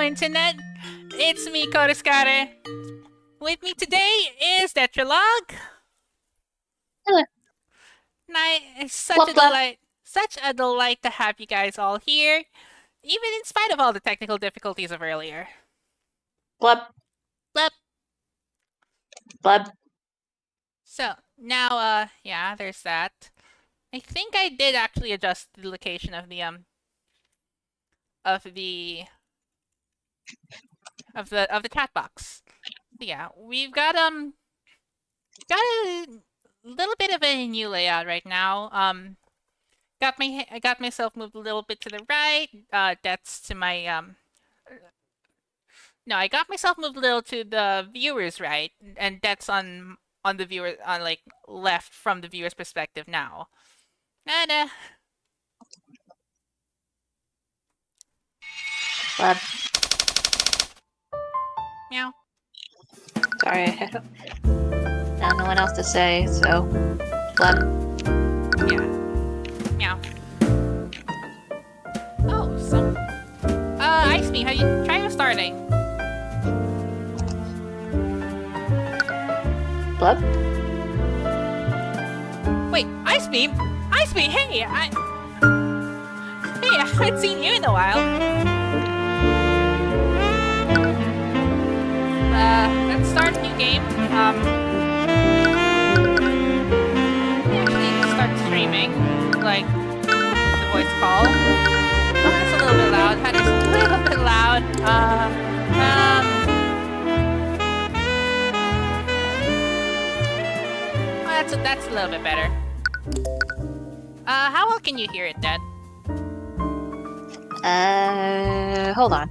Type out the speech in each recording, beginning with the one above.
Internet! It's me, Kodescare. With me today is Tetralog. Hello. It's such Blah, a blah. delight, such a delight to have you guys all here, even in spite of all the technical difficulties of earlier. Blub. Blep. Blub. So now, yeah, there's that. I think I did actually adjust the location of the of the chat box. Yeah, we've got a little bit of a new layout right now. I got myself moved a little bit to the right. That's to my No, I got myself moved a little to the viewer's right, and that's on the viewer on like left from the viewer's perspective now. And Blub. meow. Sorry, I have no one else to say, so blub. Yeah. Meow. Oh, so Ice Beam, have you tried restarting? Blub. Wait, Ice Beam? Ice Beam, hey, I haven't seen you in a while. Let's start a new game. Actually start streaming, like the voice call. That's a little bit loud. That is a little bit loud. That's a little bit better. How well can you hear it, Dad? Hold on.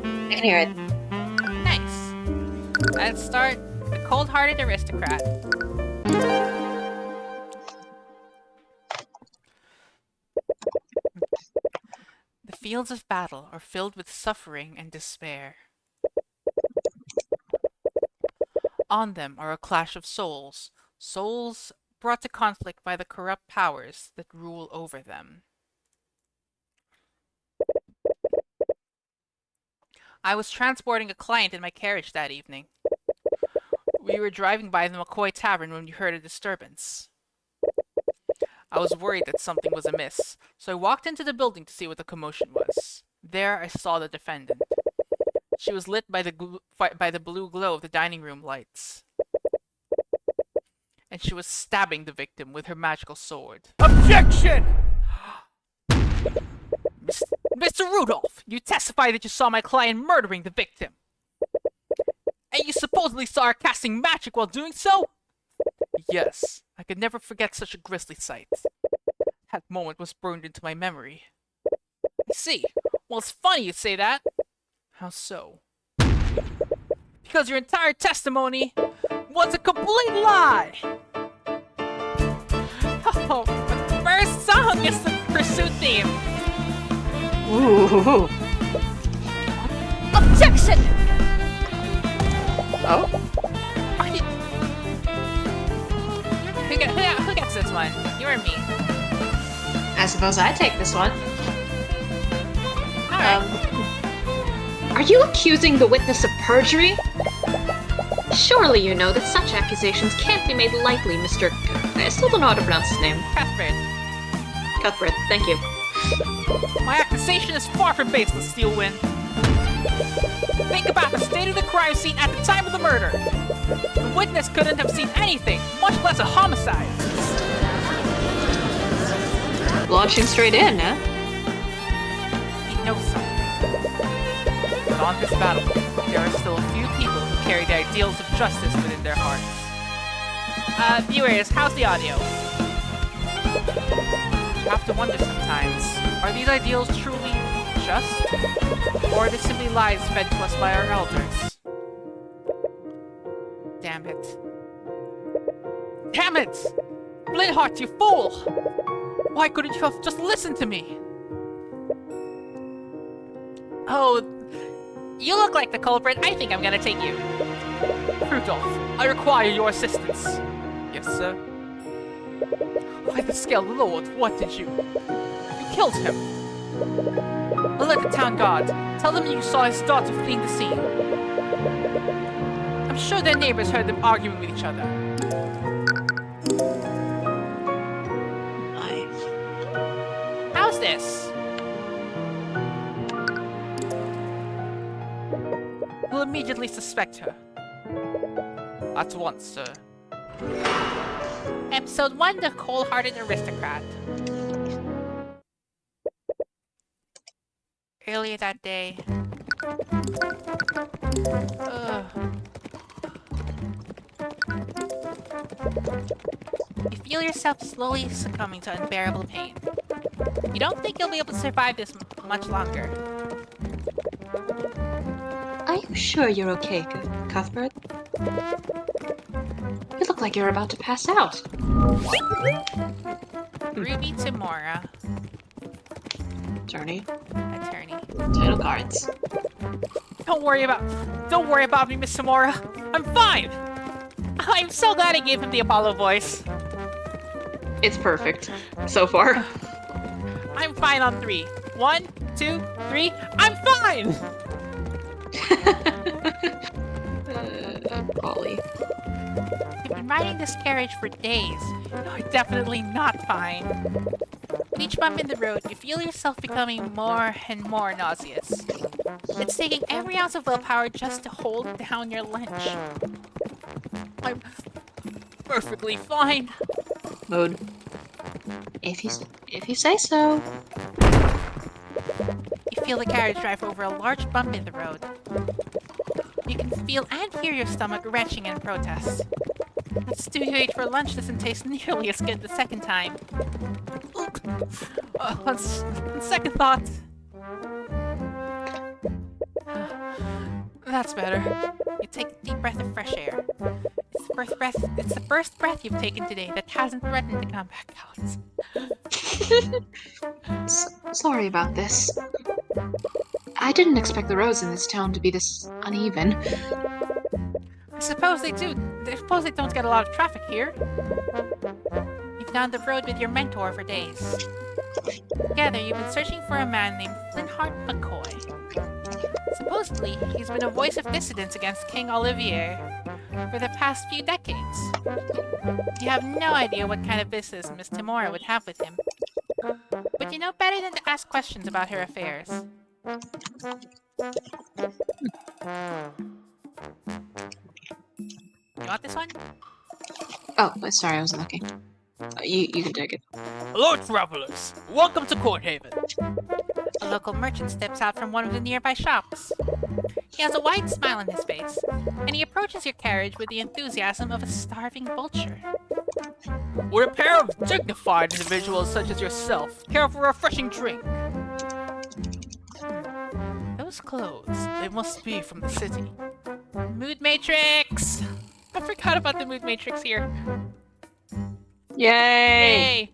I can hear it. Nice. Let's start the cold-hearted aristocrat. The fields of battle are filled with suffering and despair. On them are a clash of souls, souls brought to conflict by the corrupt powers that rule over them. I was transporting a client in my carriage that evening. We were driving by the McCoy Tavern when we heard a disturbance. I was worried that something was amiss, so I walked into the building to see what the commotion was. There I saw the defendant. She was lit by the blue glow of the dining room lights. And she was stabbing the victim with her magical sword. Objection! Mr. Rudolph, you testify that you saw my client murdering the victim. And you supposedly saw her casting magic while doing so? Yes, I could never forget such a grisly sight. That moment was burned into my memory. I see. Well, it's funny you say that. How so? Because your entire testimony was a complete lie! Oh, but the first song is the pursuit theme. Ooh. Objection! Oh? Who gets this one? You or me? I suppose I take this one. Alright. Are you accusing the witness of perjury? Surely you know that such accusations can't be made lightly, Mr. I still don't know how to pronounce his name. Cuthbert. Cuthbert, thank you. My accusation is far from baseless, Steelwind. Think about the state of the crime scene at the time of the murder. The witness couldn't have seen anything, much less a homicide. Launching straight in, huh? He knows something. But on this battlefield, there are still a few people who carry the ideals of justice within their hearts. Viewers, how's the audio? You have to wonder sometimes, are these ideals truly just? Or are they simply lies fed to us by our elders? Damn it. Damn it! Blinheart, you fool! Why couldn't you have just listened to me? Oh, you look like the culprit. I think I'm gonna take you. Rudolph, I require your assistance. Yes, sir. By the scale Lord, what did you? You killed him. Alert the town guard. Tell them you saw his daughter fleeing the scene. I'm sure their neighbors heard them arguing with each other. How's this? We'll immediately suspect her. At once, sir. Episode 1, The Cold-Hearted Aristocrat. Earlier that day... You feel yourself slowly succumbing to unbearable pain. You don't think you'll be able to survive this much longer. Are you sure you're okay, Cuthbert? You look like you're about to pass out. Ruby Timora. Attorney. Title cards. Don't worry about me, Miss Timora. I'm fine. I'm so glad I gave him the Apollo voice. It's perfect so far. I'm fine on 3. 1, 2, 3. I'm fine. Polly. You've been riding this carriage for days. You're definitely not fine. With each bump in the road, you feel yourself becoming more and more nauseous. It's taking every ounce of willpower just to hold down your lunch. I'm perfectly fine. Mood. If you say so. You feel the carriage drive over a large bump in the road. You can feel and hear your stomach retching in protest. The stew you ate for lunch doesn't taste nearly as good the second time. On second thought... That's better. You take a deep breath of fresh air. It's the first breath you've taken today that hasn't threatened to come back out. Sorry about this. I didn't expect the roads in this town to be this uneven. I suppose they do. I suppose they don't get a lot of traffic here. You've gone the road with your mentor for days. Together, you've been searching for a man named Flintheart McCoy. Supposedly, he's been a voice of dissidence against King Olivier for the past few decades. You have no idea what kind of business Miss Timora would have with him. But you know better than to ask questions about her affairs. You want this one? Oh, sorry, I wasn't looking. You can take it. Hello, travelers! Welcome to Courthaven! A local merchant steps out from one of the nearby shops. He has a wide smile on his face, and he approaches your carriage with the enthusiasm of a starving vulture. We're a pair of dignified individuals such as yourself, care for a refreshing drink. Those clothes, they must be from the city. Mood Matrix! I forgot about the Mood Matrix here. Yay! Yay!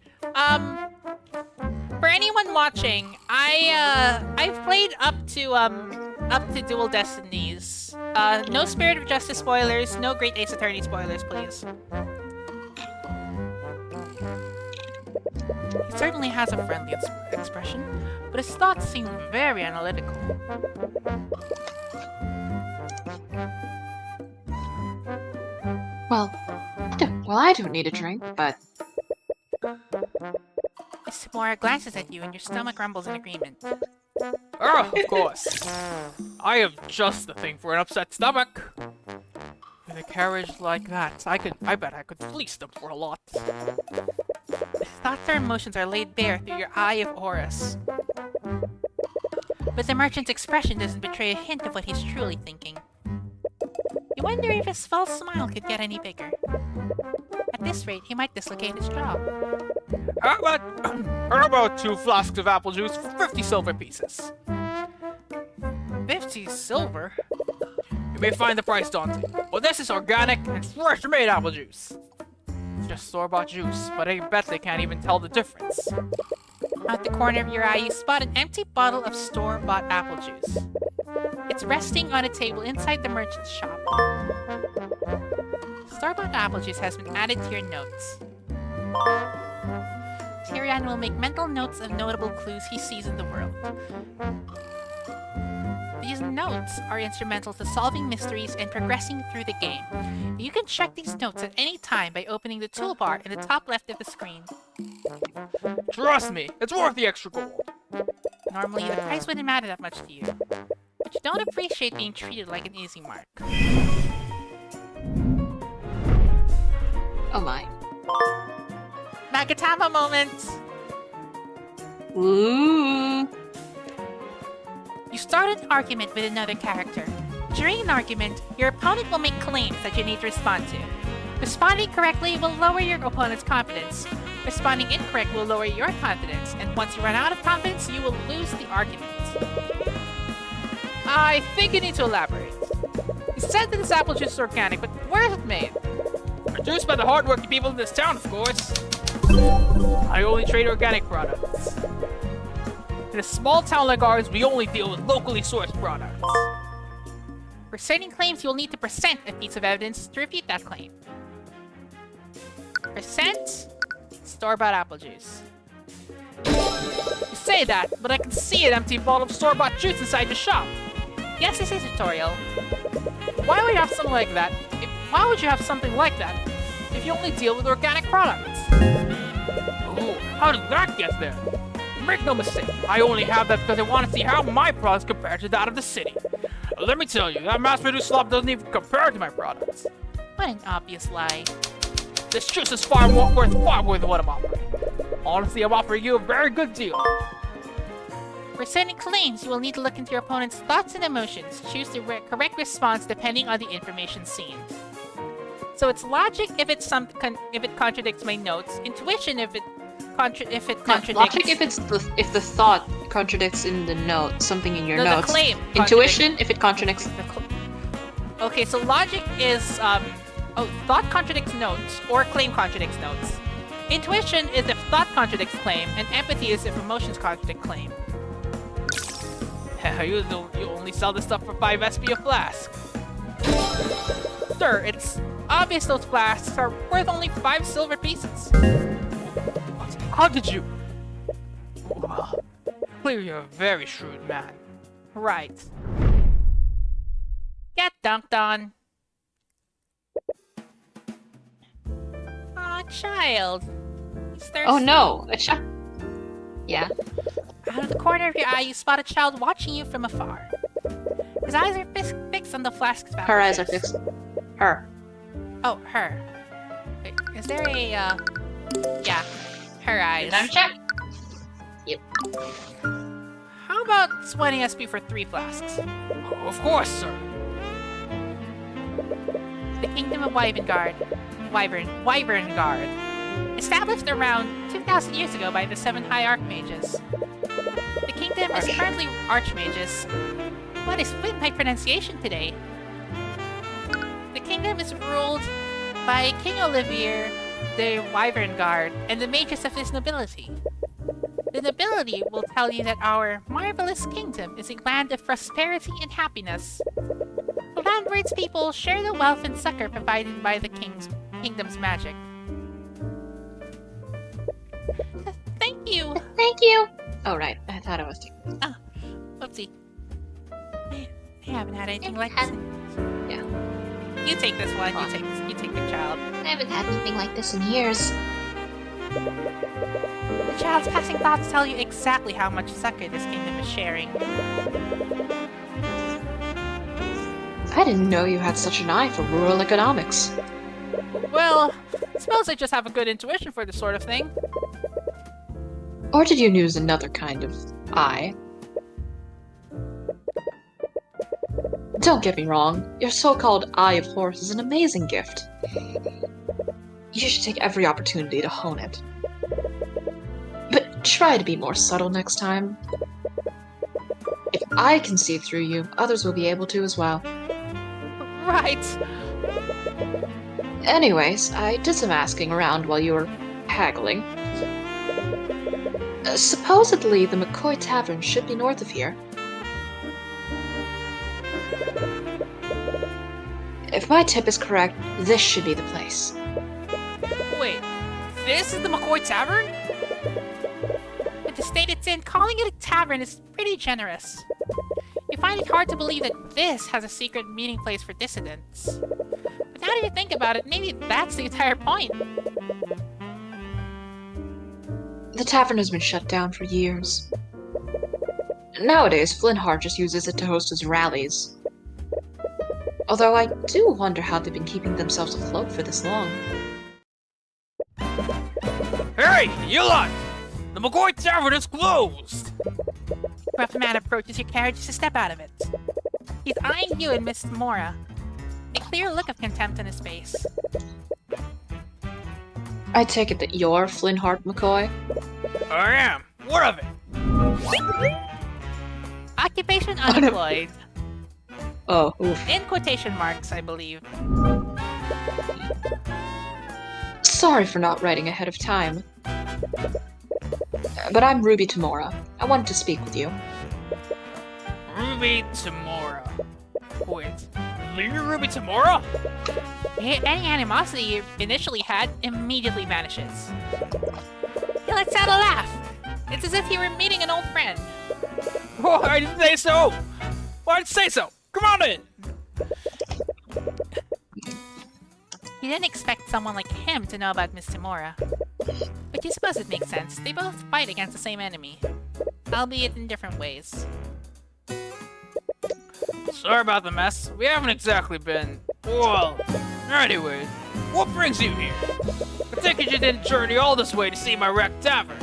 For anyone watching, I've played up to Dual Destinies. No Spirit of Justice spoilers, no Great Ace Attorney spoilers, please. He certainly has a friendly expression, but his thoughts seem very analytical. Well, I don't need a drink, but... Miss Timora glances at you and your stomach rumbles in agreement. Oh, of course. I have just the thing for an upset stomach. With a carriage like that, I bet I could fleece them for a lot. His thoughts or emotions are laid bare through your eye of Horus. But the merchant's expression doesn't betray a hint of what he's truly thinking. You wonder if his false smile could get any bigger. At this rate, he might dislocate his jaw. How about 2 flasks of apple juice for 50 silver pieces? 50 silver? You may find the price daunting, but this is organic and fresh-made apple juice. It's just store-bought juice, but I bet they can't even tell the difference. At the corner of your eye, you spot an empty bottle of store-bought apple juice. It's resting on a table inside the merchant's shop. Store-bought apple juice has been added to your notes. Tyrion will make mental notes of notable clues he sees in the world. These notes are instrumental to solving mysteries and progressing through the game. You can check these notes at any time by opening the toolbar in the top left of the screen. Trust me, it's worth the extra gold. Normally, the price wouldn't matter that much to you, but you don't appreciate being treated like an easy mark. Oh my. Magatama moment! Ooh. You start an argument with another character. During an argument, your opponent will make claims that you need to respond to. Responding correctly will lower your opponent's confidence. Responding incorrect will lower your confidence, and once you run out of confidence, you will lose the argument. I think you need to elaborate. You said that this apple juice is organic, but where is it made? Produced by the hardworking people in this town, of course. I only trade organic products. In a small town like ours, we only deal with locally sourced products. For certain claims, you will need to present a piece of evidence to refute that claim. Present store-bought apple juice. You say that, but I can see an empty bottle of store-bought juice inside your shop. Yes, this is a tutorial. Why would you have something like that? Why would you have something like that if you only deal with organic products? Oh, how did that get there? Make no mistake, I only have that because I want to see how my products compare to that of the city. Let me tell you, that mass-produced slop doesn't even compare to my products. What an obvious lie. This juice is far more worth than what I'm offering. Honestly, I'm offering you a very good deal. For certain claims, you will need to look into your opponent's thoughts and emotions. Choose the correct response depending on the information seen. So it's logic if it contradicts my notes, intuition if it contradicts. Logic if the thought contradicts in the note, something in your notes. The claim. Intuition if it contradicts. Okay, so logic is thought contradicts notes or claim contradicts notes. Intuition is if thought contradicts claim, and empathy is if emotions contradict claim. You only sell this stuff for 5 SP a flask. Sir, it's obvious those flasks are worth only 5 silver pieces. How did you? Well, clearly you're a very shrewd man. Right. Get dunked on. Aw, child. He's thirsty. Oh no, a child. Yeah. Out of the corner of your eye, you spot a child watching you from afar. His eyes are fixed on the flask's mouth. Her eyes are fixed. Her. Oh, her. Wait, is there a, yeah, her eyes. Time check. Yep. How about 20 SP for 3 flasks? Of course, sir. The Kingdom of Wyvern Guard, established around 2,000 years ago by the 7 High Archmages. The kingdom is currently Archmages. What is with my pronunciation today? The kingdom is ruled by King Olivier, the Wyvern Guard, and the mages of his nobility. The nobility will tell you that our marvelous kingdom is a land of prosperity and happiness. The landward's people share the wealth and succor provided by the kingdom's magic. Thank you! Thank you! Oh, right. I thought I was taking Oh, whoopsie. I haven't had anything like this. Yeah. You take this one. You take the child. I haven't had anything like this in years. The child's passing thoughts tell you exactly how much succor this kingdom is sharing. I didn't know you had such an eye for rural economics. Well, I suppose I just have a good intuition for this sort of thing. Or did you use another kind of eye? Don't get me wrong, your so-called Eye of Horus is an amazing gift. You should take every opportunity to hone it. But try to be more subtle next time. If I can see through you, others will be able to as well. Right. Anyways, I did some asking around while you were haggling. Supposedly, the McCoy Tavern should be north of here. If my tip is correct, this should be the place. Wait, this is the McCoy Tavern? the state it's in, calling it a tavern is pretty generous. You find it hard to believe that this has a secret meeting place for dissidents. But now that you think about it, maybe that's the entire point. The tavern has been shut down for years. Nowadays, Flintheart just uses it to host his rallies. Although I do wonder how they've been keeping themselves afloat for this long. Hey, you lot! The McCoy Tavern is closed! Rough man approaches your carriage just a step out of it. He's eyeing you and Miss Mora, a clear look of contempt in his face. I take it that you're Flintheart McCoy? I am. What of it? Occupation unemployed. Oh, oof. In quotation marks, I believe. Sorry for not writing ahead of time. But I'm Ruby Tamora. I wanted to speak with you. Ruby Tamora. Wait, you're Ruby Tamora? Any animosity you initially had immediately vanishes. He lets out a laugh. It's as if you were meeting an old friend. Oh, I didn't say so! Well, I didn't say so! Come on in! You didn't expect someone like him to know about Miss Tamora. But you suppose it makes sense. They both fight against the same enemy, albeit in different ways. Sorry about the mess. We haven't exactly been... Well, anyway, what brings you here? I take it you didn't journey all this way to see my wrecked tavern.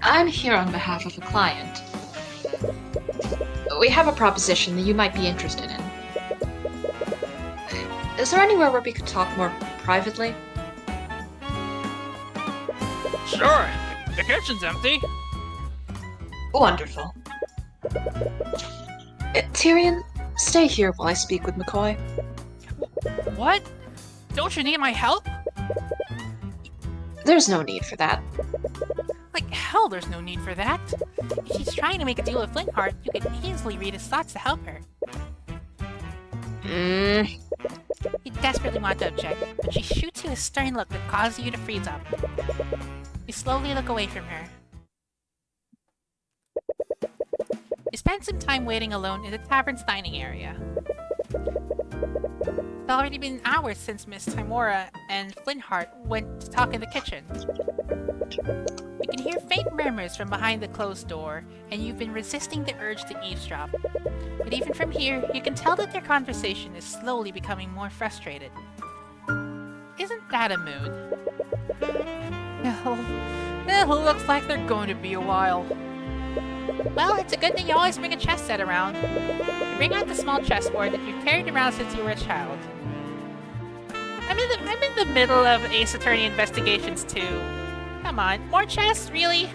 I'm here on behalf of a client. We have a proposition that you might be interested in. Is there anywhere where we could talk more privately? Sure, the kitchen's empty. Wonderful. Tyrion, stay here while I speak with McCoy. What? Don't you need my help? There's no need for that. Like hell, there's no need for that. If she's trying to make a deal with Flintheart, you could easily read his thoughts to help her. You desperately want to object, but she shoots you a stern look that causes you to freeze up. You slowly look away from her. You spend some time waiting alone in the tavern's dining area. It's already been hours since Miss Timora and Flintheart went to talk in the kitchen. You can hear faint murmurs from behind the closed door, and you've been resisting the urge to eavesdrop. But even from here, you can tell that their conversation is slowly becoming more frustrated. Isn't that a mood? It looks like they're going to be a while. Well, it's a good thing you always bring a chess set around. You bring out the small chessboard that you've carried around since you were a child. I'm in the middle of Ace Attorney investigations too. Come on, more chess, really?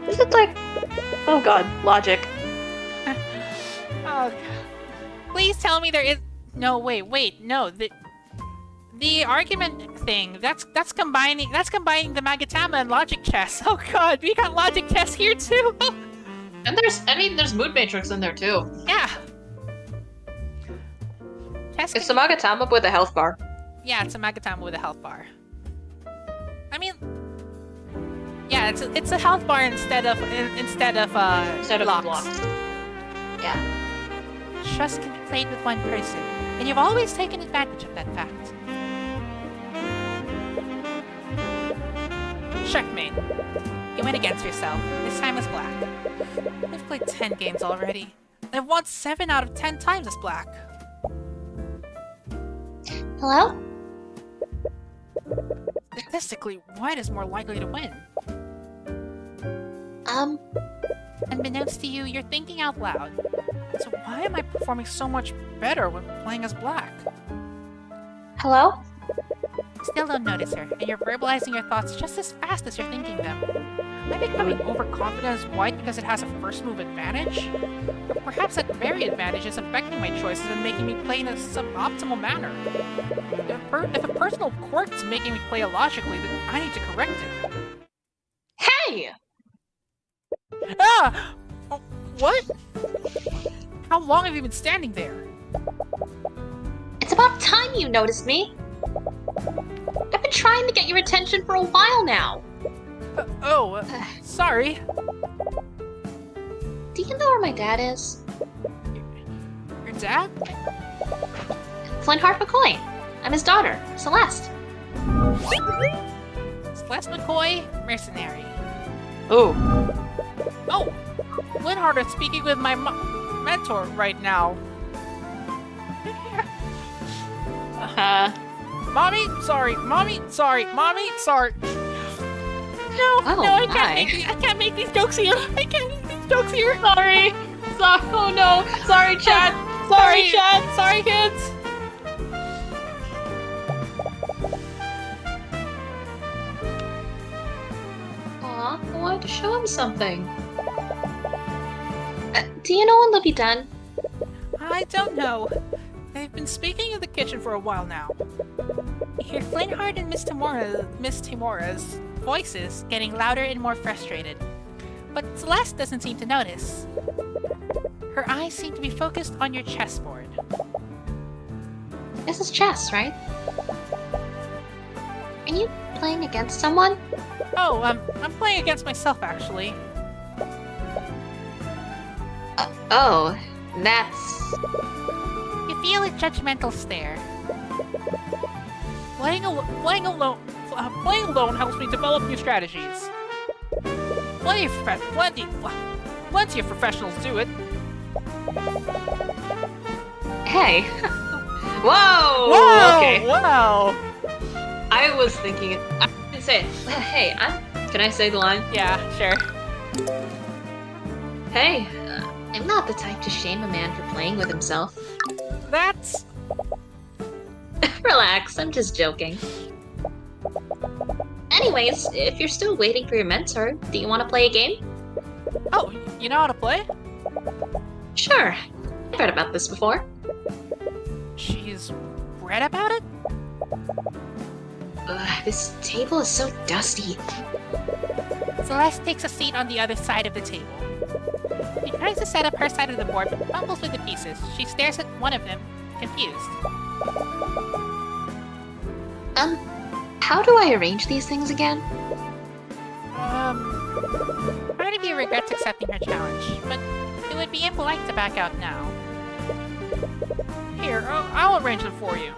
Is it like... Oh god, logic. Oh, please tell me there is... No, wait, no. The argument thing, that's combining the Magatama and logic chess. Oh god, we got logic chess here too. And there's Mood Matrix in there too. Yeah. Chess It's a Magatama with a health bar. Yeah, it's a Magatama with a health bar. I mean, yeah, it's a health bar instead of blocks. Yeah. Chess can be played with one person, and you've always taken advantage of that fact. Checkmate. You win against yourself. This time as black. I've played 10 games already. I've won 7 out of 10 times as black. Hello? Statistically, white is more likely to win. Unbeknownst to you, you're thinking out loud. So why am I performing so much better when playing as black? Hello? Still don't notice her, and you're verbalizing your thoughts just as fast as you're thinking them. Am I becoming overconfident as white because it has a first move advantage? Or perhaps that very advantage is affecting my choices and making me play in a suboptimal manner? If a personal quirk is making me play illogically, then I need to correct it. Hey! Ah! What? How long have you been standing there? It's about time you noticed me. I've been trying to get your attention for a while now. Sorry. Do you know where my dad is? Your dad? Flintheart McCoy. I'm his daughter, Celeste. Celeste McCoy, mercenary. Oh. Oh, Linhart is speaking with my mentor right now. Mommy, sorry. Mommy, sorry. Mommy, sorry. No, Oh, no, I my. can't make these jokes here. I can't make these jokes here. Sorry. Oh no. Sorry, Chad. Sorry, Chad. Sorry, kids. Aw, I wanted to show him something. Do you know when they'll be done? I don't know. They've been speaking in the kitchen for a while now. You hear Flintheart and Miss Timora's voices getting louder and more frustrated. But Celeste doesn't seem to notice. Her eyes seem to be focused on your chessboard. This is chess, right? Are you playing against someone? Oh, I'm playing against myself, actually. Oh, that's... You feel a judgmental stare. Playing alone helps me develop new strategies. Plenty of professionals do it. Hey. Whoa. Whoa! Okay. Wow! I was thinking. I didn't say it. Hey, can I say the line? Yeah, sure. Hey. I'm not the type to shame a man for playing with himself. That's... Relax, I'm just joking. Anyways, if you're still waiting for your mentor, do you want to play a game? Oh, you know how to play? Sure. I've heard about this before. She's read about it? This table is so dusty. Celeste takes a seat on the other side of the table. She tries to set up her side of the board, but fumbles with the pieces. She stares at one of them, confused. How do I arrange these things again? Part of you regrets accepting her challenge, but it would be impolite to back out now. Here, I'll arrange them for you.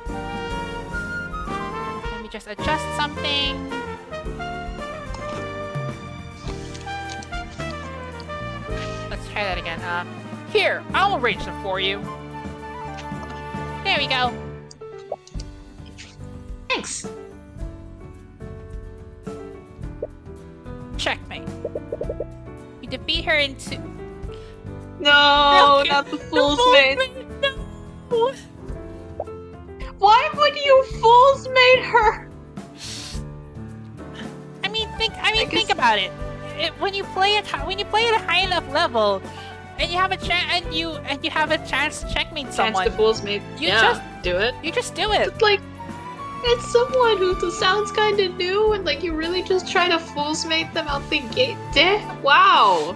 Let me just adjust something. Let's try that again. Here, I'll arrange them for you. There we go. Thanks. Checkmate. You defeat her into... No, Okay, not the fool's mate. No! Why would you fool's mate her? I mean, think guess- about it. When you play at a high enough level, and you have a chance to checkmate someone, Chance to fool's mate. You yeah, just- do it. you just do it. It's like, it's someone who sounds kind of new, and like you really just try to fool's mate them out the gate. Wow.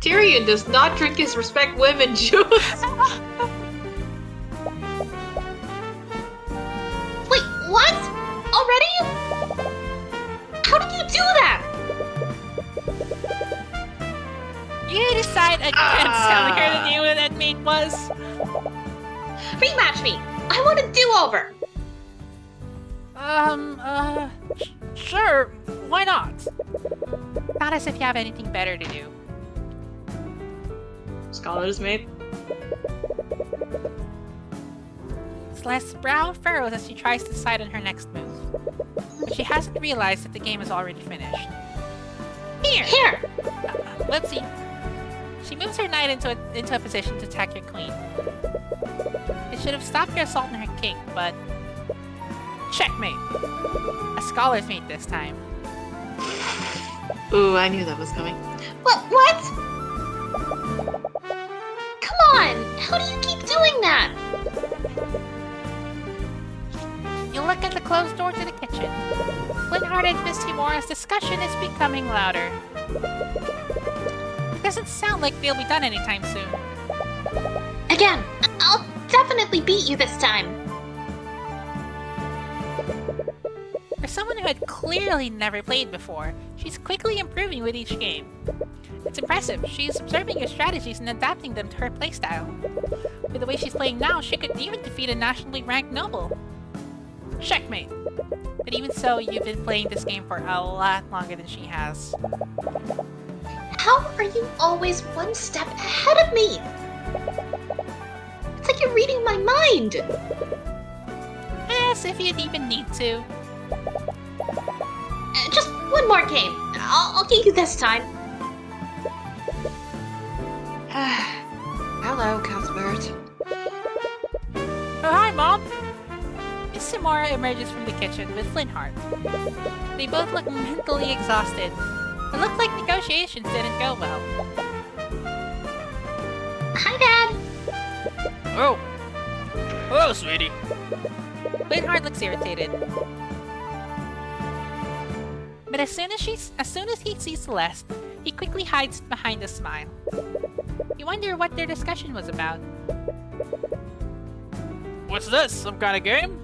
Tyrion does not drink his respect women juice. Wait, what? Already? How did you do that? You decide against telling her the name of that mate was. Rematch me! I want a do-over! Sure, why not? Not as if you have anything better to do. Scholar's mate. Celeste's brow furrows as she tries to decide on her next move. She hasn't realized that the game is already finished. Here! Let's see. She moves her knight into a position to attack your queen. It should have stopped your assault on her king, but... Checkmate! A scholar's mate this time. Ooh, I knew that was coming. What? Come on! How do you keep doing that? You look at the closed door to the kitchen. Flintheart and Miss Timora's discussion is becoming louder. It doesn't sound like they'll be done anytime soon. Again, I'll definitely beat you this time. For someone who had clearly never played before, she's quickly improving with each game. It's impressive. She's observing your strategies and adapting them to her playstyle. With the way she's playing now, she could even defeat a nationally ranked noble. Checkmate. But even so, you've been playing this game for a lot longer than she has. How are you always one step ahead of me? It's like you're reading my mind. As if you'd even need to. Just one more game. I'll get you this time. Hello, Cuthbert. Oh, hi, Mom! Miss Samora emerges from the kitchen with Flintheart. They both look mentally exhausted. It looked like negotiations didn't go well. Hi, Dad. Oh! Hello, sweetie. Flintheart looks irritated. But as soon as he sees Celeste, he quickly hides behind a smile. You wonder what their discussion was about. What's this? Some kind of game?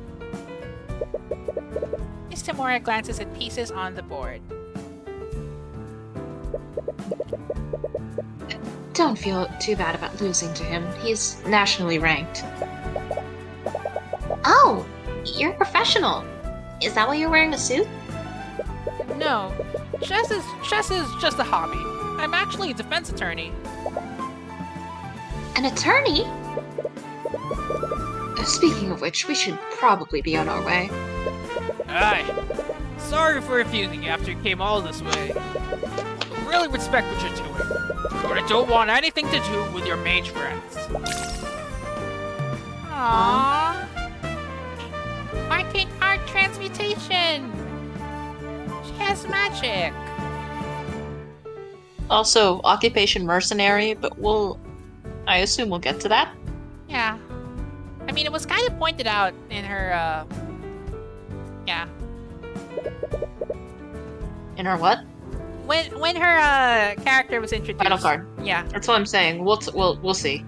Miss Tamora glances at pieces on the board. Don't feel too bad about losing to him. He's nationally ranked. Oh, you're a professional. Is that why you're wearing a suit? No, chess is just a hobby. I'm actually a defense attorney. An attorney? Speaking of which, we should probably be on our way. Aye. Sorry for refusing you after you came all this way. I really respect what you're doing, but I don't want anything to do with your mage friends. Aww. Arcane art transmutation. She has magic. Also, occupation mercenary, but I assume we'll get to that. Yeah. I mean, it was kind of pointed out in her, yeah. In our what? When her, character was introduced. Final card. Yeah. That's what I'm saying. We'll see.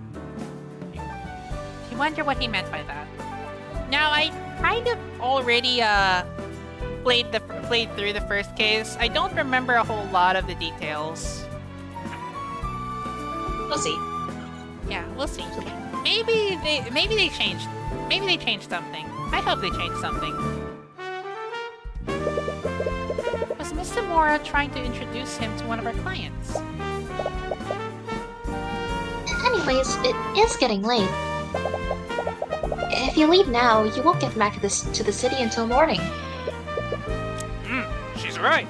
You wonder what he meant by that. Now, I kind of already, played through the first case. I don't remember a whole lot of the details. We'll see. Yeah, we'll see. Maybe they changed something. I hope they changed something. Was Mr. Mora trying to introduce him to one of our clients? Anyways, it is getting late. If you leave now, you won't get back to the city until morning. She's right.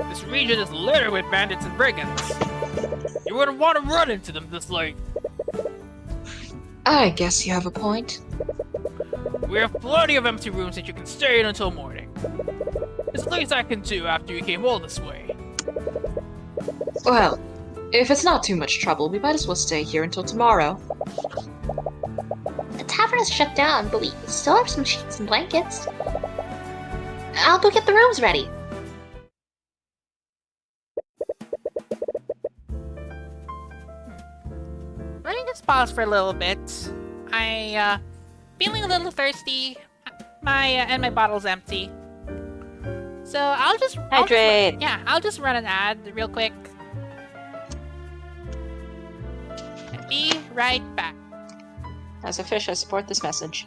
This region is littered with bandits and brigands. You wouldn't want to run into them this late. I guess you have a point. We have plenty of empty rooms that you can stay in until morning. It's the least I can do after you came all this way. Well, if it's not too much trouble, we might as well stay here until tomorrow. The tavern is shut down, but we still have some sheets and blankets. I'll go get the rooms ready. Let me just pause for a little bit. Feeling a little thirsty. And my bottle's empty. So I'll just Hydrate. I'll just run an ad real quick. Be right back. As a fish, I support this message.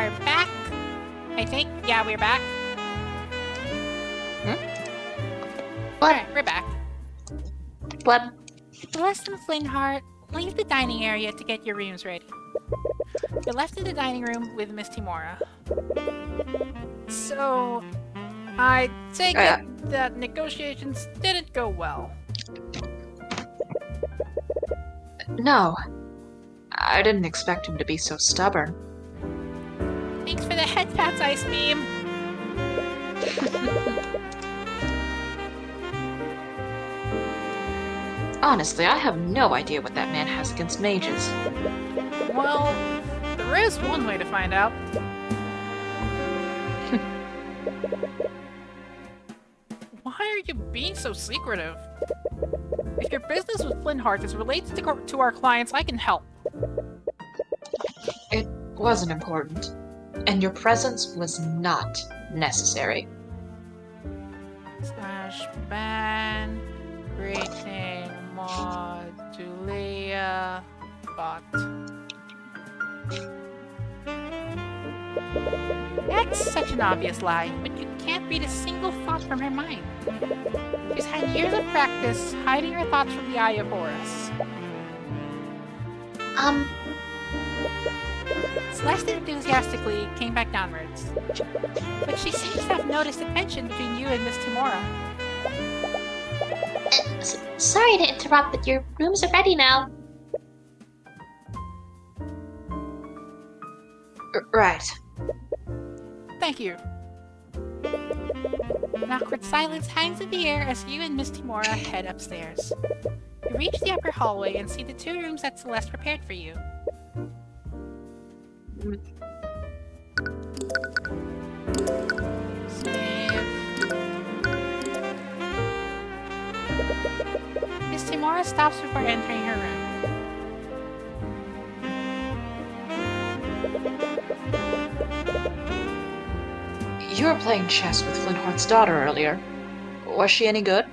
are back. I think. Yeah, we're back. Alright, we're back. What? Celeste and Flintheart, leave the dining area to get your rooms ready. You're left in the dining room with Miss Timora. So, I take it that negotiations didn't go well. No. I didn't expect him to be so stubborn. Thanks for the head pats, Ice Beam. Honestly, I have no idea what that man has against mages. Well, there is one way to find out. Why are you being so secretive? If your business with Flintheart is related to our clients, I can help. It wasn't important, and your presence was not necessary. Slash ban rating modulia bot. That's such an obvious lie, but you can't read a single thought from her mind. She's had years of practice hiding her thoughts from the eye of Horus. Celeste enthusiastically came back downwards. But she seems to have noticed the tension between you and Miss Timora. Sorry to interrupt, but your rooms are ready now. Right. Thank you. An awkward silence hangs in the air as you and Miss Timora head upstairs. You reach the upper hallway and see the 2 rooms that Celeste prepared for you. Save. Miss Timora stops before entering her room. You were playing chess with Flintheart's daughter earlier. Was she any good?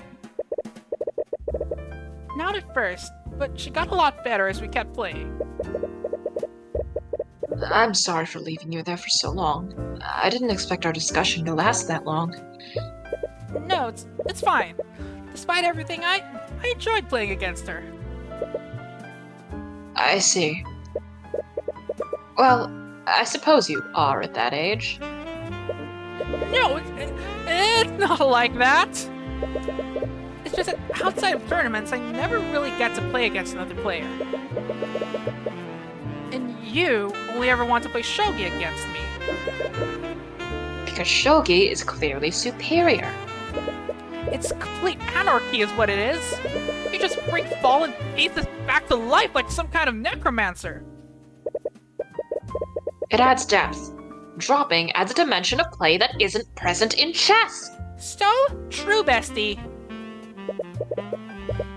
Not at first, but she got a lot better as we kept playing. I'm sorry for leaving you there for so long. I didn't expect our discussion to last that long. No, it's fine. Despite everything, I enjoyed playing against her. I see. Well, I suppose you are at that age. No, it's not like that. It's just that outside of tournaments, I never really get to play against another player. And you only ever want to play shogi against me. Because shogi is clearly superior. It's complete anarchy is what it is. You just bring fallen pieces back to life like some kind of necromancer. It adds depth. Dropping adds a dimension of play that isn't present in chess. So true, bestie.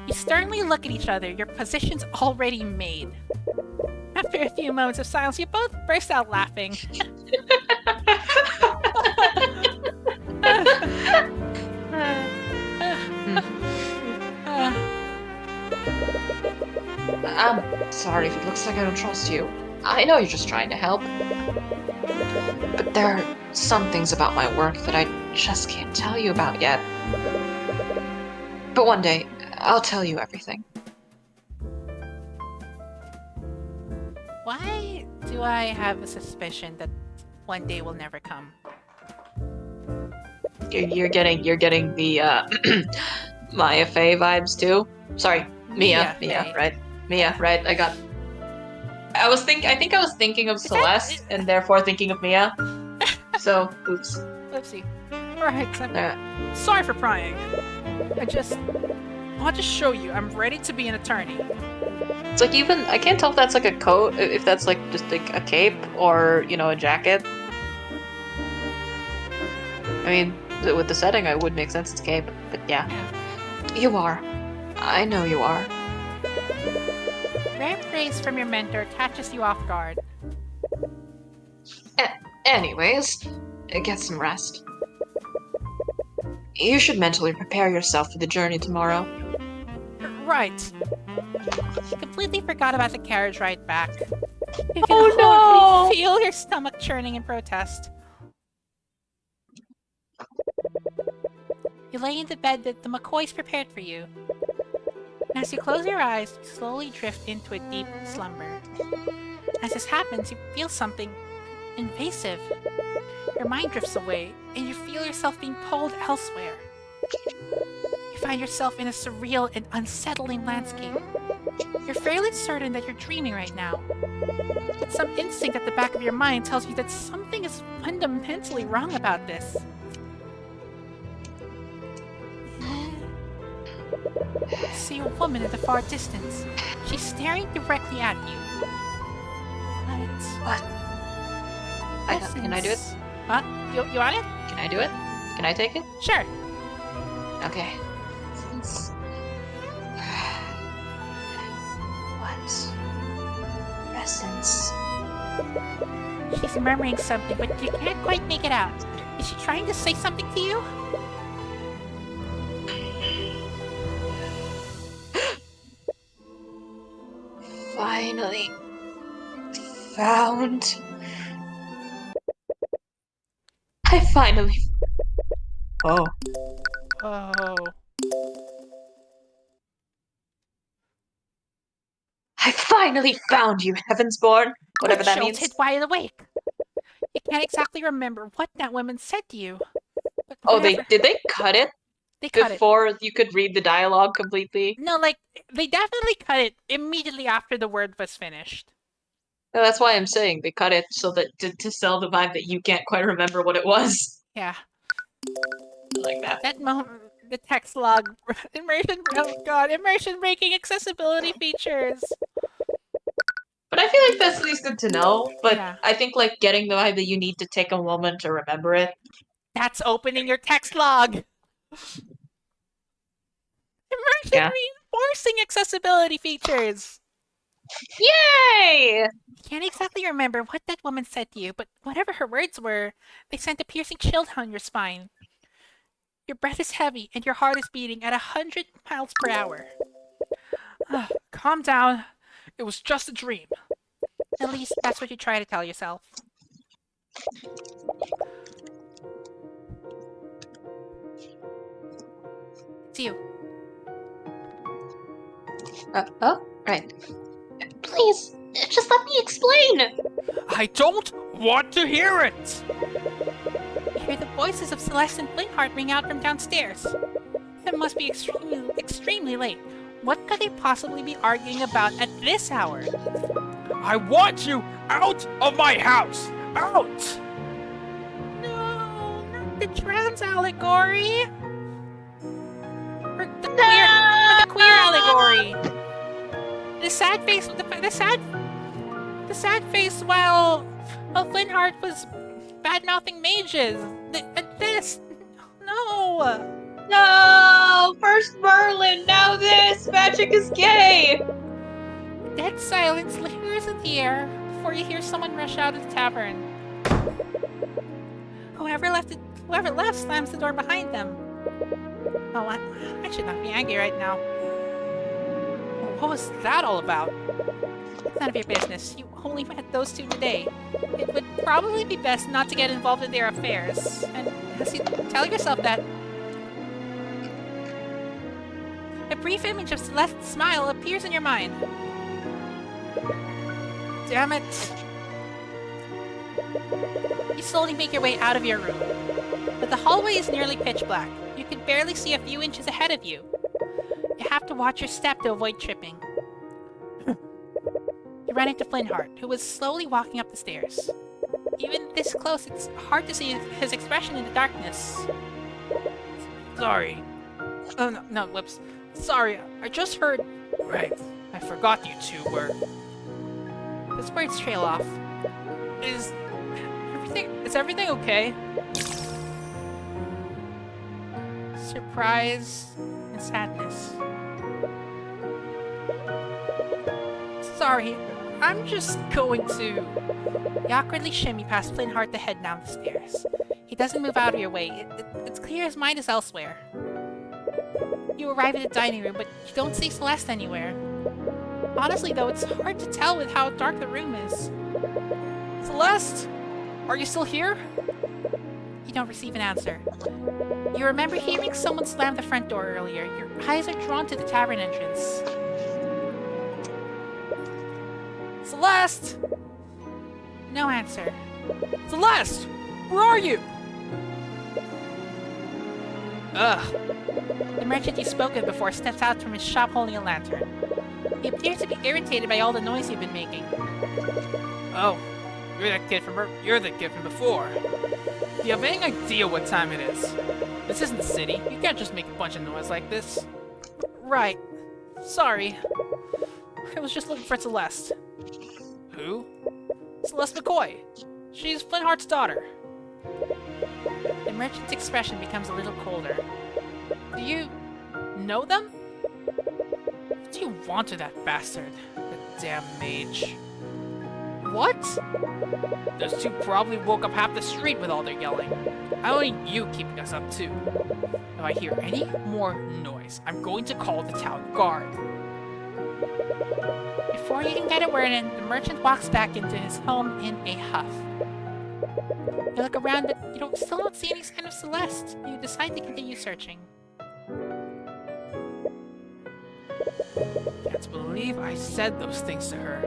You sternly look at each other, your positions already made. After a few moments of silence, you both burst out laughing. I'm sorry if it looks like I don't trust you. I know you're just trying to help. But there are some things about my work that I just can't tell you about yet. But one day, I'll tell you everything. Why do I have a suspicion that one day will never come? You're getting the Maya Fey vibes too. Sorry, Mia, Fey. right? Mia, right? I think I was thinking of Celeste and therefore thinking of Mia. So, oops. Oopsie. Alright, sorry for prying. I want to show you I'm ready to be an attorney. It's like I can't tell if that's like a coat, if that's like just like a cape or, a jacket. I mean, with the setting, it would make sense it's a cape, but yeah. You are. I know you are. Rare praise from your mentor catches you off guard. Anyways, get some rest. You should mentally prepare yourself for the journey tomorrow. Right. I completely forgot about the carriage ride back. You can horribly feel your stomach churning in protest. You lay in the bed that the McCoys prepared for you. And as you close your eyes, you slowly drift into a deep slumber. As this happens, you feel something invasive. Your mind drifts away, and you feel yourself being pulled elsewhere. You find yourself in a surreal and unsettling landscape. You're fairly certain that you're dreaming right now. But some instinct at the back of your mind tells you that something is fundamentally wrong about this. You see a woman in the far distance. She's staring directly at you. What? Can I do it? Huh? You want it? Can I do it? Can I take it? Sure. Okay. What? Essence. She's murmuring something, but you can't quite make it out. Is she trying to say something to you? Finally found. I finally. Oh. Oh. I finally found you, Heavensborn. Whatever that means. Jolted wide awake. You can't exactly remember what that woman said to you. But Oh, whatever. did they cut it They cut it. before you could read the dialogue completely? No, like, they definitely cut it immediately after the word was finished. No, that's why I'm saying they cut it so that to sell the vibe that you can't quite remember what it was. Yeah. I like that. That moment, the text log, immersion breaking accessibility features. But I feel like that's at least good to know. But Yeah. I think like getting the vibe that you need to take a moment to remember it. That's opening your text log. Immersion reinforcing accessibility features. Yay! You can't exactly remember what that woman said to you, but whatever her words were, they sent a piercing chill down your spine. Your breath is heavy and your heart is beating at 100 miles per hour. Calm down. It was just a dream. At least that's what you try to tell yourself. It's you. Right. Please, just let me explain. I don't want to hear it! You hear the voices of Celeste and Flintheart ring out from downstairs. It must be extremely late. What could they possibly be arguing about at this hour? I want you out of my house! Out! No, not the trans allegory. Or the queer allegory. The sad face. The sad face. While Flintheart was bad-mouthing mages. This. No. No! First Merlin, now this! Magic is gay! Dead silence lingers in the air before you hear someone rush out of the tavern. Whoever left slams the door behind them. Oh, I should not be angry right now. What was that all about? It's none of your business. You only met those two today. It would probably be best not to get involved in their affairs. And as you tell yourself that, a brief image of Celeste's smile appears in your mind. Damn it. You slowly make your way out of your room. But the hallway is nearly pitch black. You can barely see a few inches ahead of you. You have to watch your step to avoid tripping. You run into Flintheart, who was slowly walking up the stairs. Even this close, it's hard to see his expression in the darkness. Sorry. Oh, no, whoops. Sorry, I just heard... Right, I forgot you two were... His words trail off. Is everything okay? Surprise and sadness. Sorry, I'm just going to... You awkwardly shimmy past Flintheart to head down the stairs. He doesn't move out of your way. It's clear his mind is elsewhere. You arrive at the dining room, but you don't see Celeste anywhere. Honestly, though, it's hard to tell with how dark the room is. Celeste? Are you still here? You don't receive an answer. You remember hearing someone slam the front door earlier. Your eyes are drawn to the tavern entrance. Celeste! No answer. Celeste! Where are you? Ugh. The merchant you've spoken before steps out from his shop holding a lantern. He appears to be irritated by all the noise you've been making. Oh, you're the kid from before. Do you have any idea what time it is? This isn't the city. You can't just make a bunch of noise like this. Right. Sorry. I was just looking for Celeste. Who? Celeste McCoy. She's Flintheart's daughter. The merchant's expression becomes a little colder. Do you know them? What do you want with that bastard? The damn mage. What? Those two probably woke up half the street with all their yelling. I don't need you keeping us up too. If I hear any more noise, I'm going to call the town guard. Before you can get a word in, the merchant walks back into his home in a huff. You look around, but you still don't see any sign of Celeste. You decide to continue searching. Can't believe I said those things to her.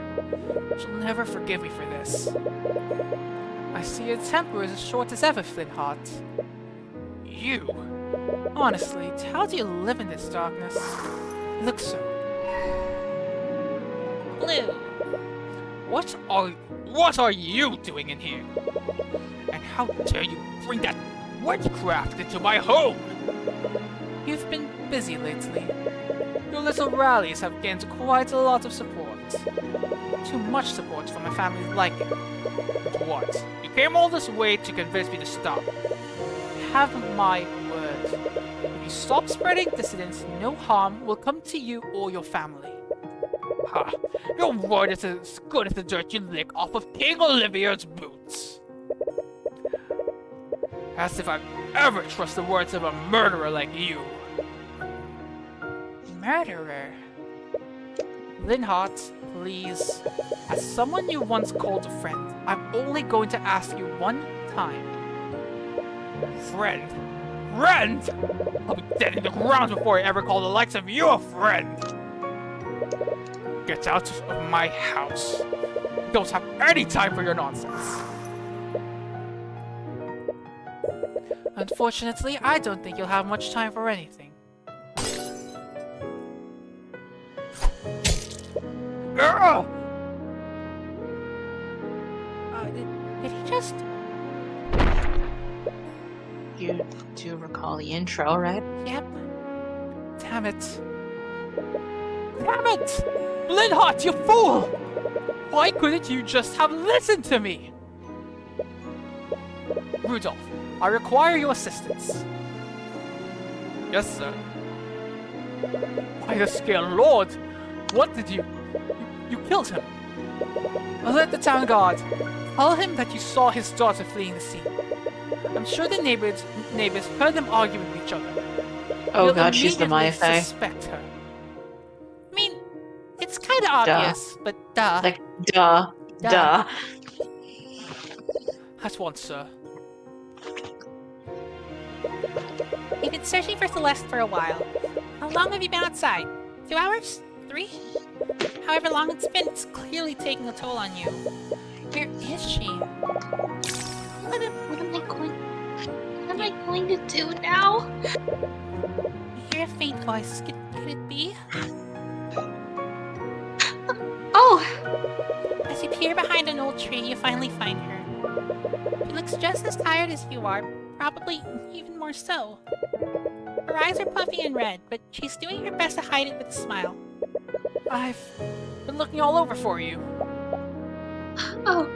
She'll never forgive me for this. I see your temper is as short as ever, Flintheart. You? Honestly, how do you live in this darkness? You look so... blue. What are you doing in here? And how dare you bring that witchcraft into my home? You've been busy lately. Your little rallies have gained quite a lot of support. Too much support from a family like it. But what? You came all this way to convince me to stop. Have my word. If you stop spreading dissidence, no harm will come to you or your family. Ha! Your word is as good as the dirt you lick off of King Olivier's boots. As if I'd ever trust the words of a murderer like you. Murderer? Linhart, please. As someone you once called a friend, I'm only going to ask you one time. Friend? Friend? I'll be dead in the ground before I ever call the likes of you a friend. Get out of my house. I don't have any time for your nonsense. Unfortunately, I don't think you'll have much time for anything. Did he just... You do recall the intro, right? Yep. Damn it. Damn it! Linhart, you fool! Why couldn't you just have listened to me? Rudolph, I require your assistance. Yes, sir. By the Scale Lord! What did you... You killed him. Alert the town guard. Tell him that you saw his daughter fleeing the scene. I'm sure the neighbors heard them arguing with each other. Oh You'll god, she's the immediately Maya suspect her. I mean, it's kind of obvious, but duh. Like, duh. At once, sir. You've been searching for Celeste for a while. How long have you been outside? 2 hours? 3? However long it's been, it's clearly taking a toll on you. Where is she? What am I going to do now? You hear a faint voice. Could it be? Oh! As you peer behind an old tree, you finally find her. She looks just as tired as you are, probably even more so. Her eyes are puffy and red, but she's doing her best to hide it with a smile. I've been looking all over for you. Oh,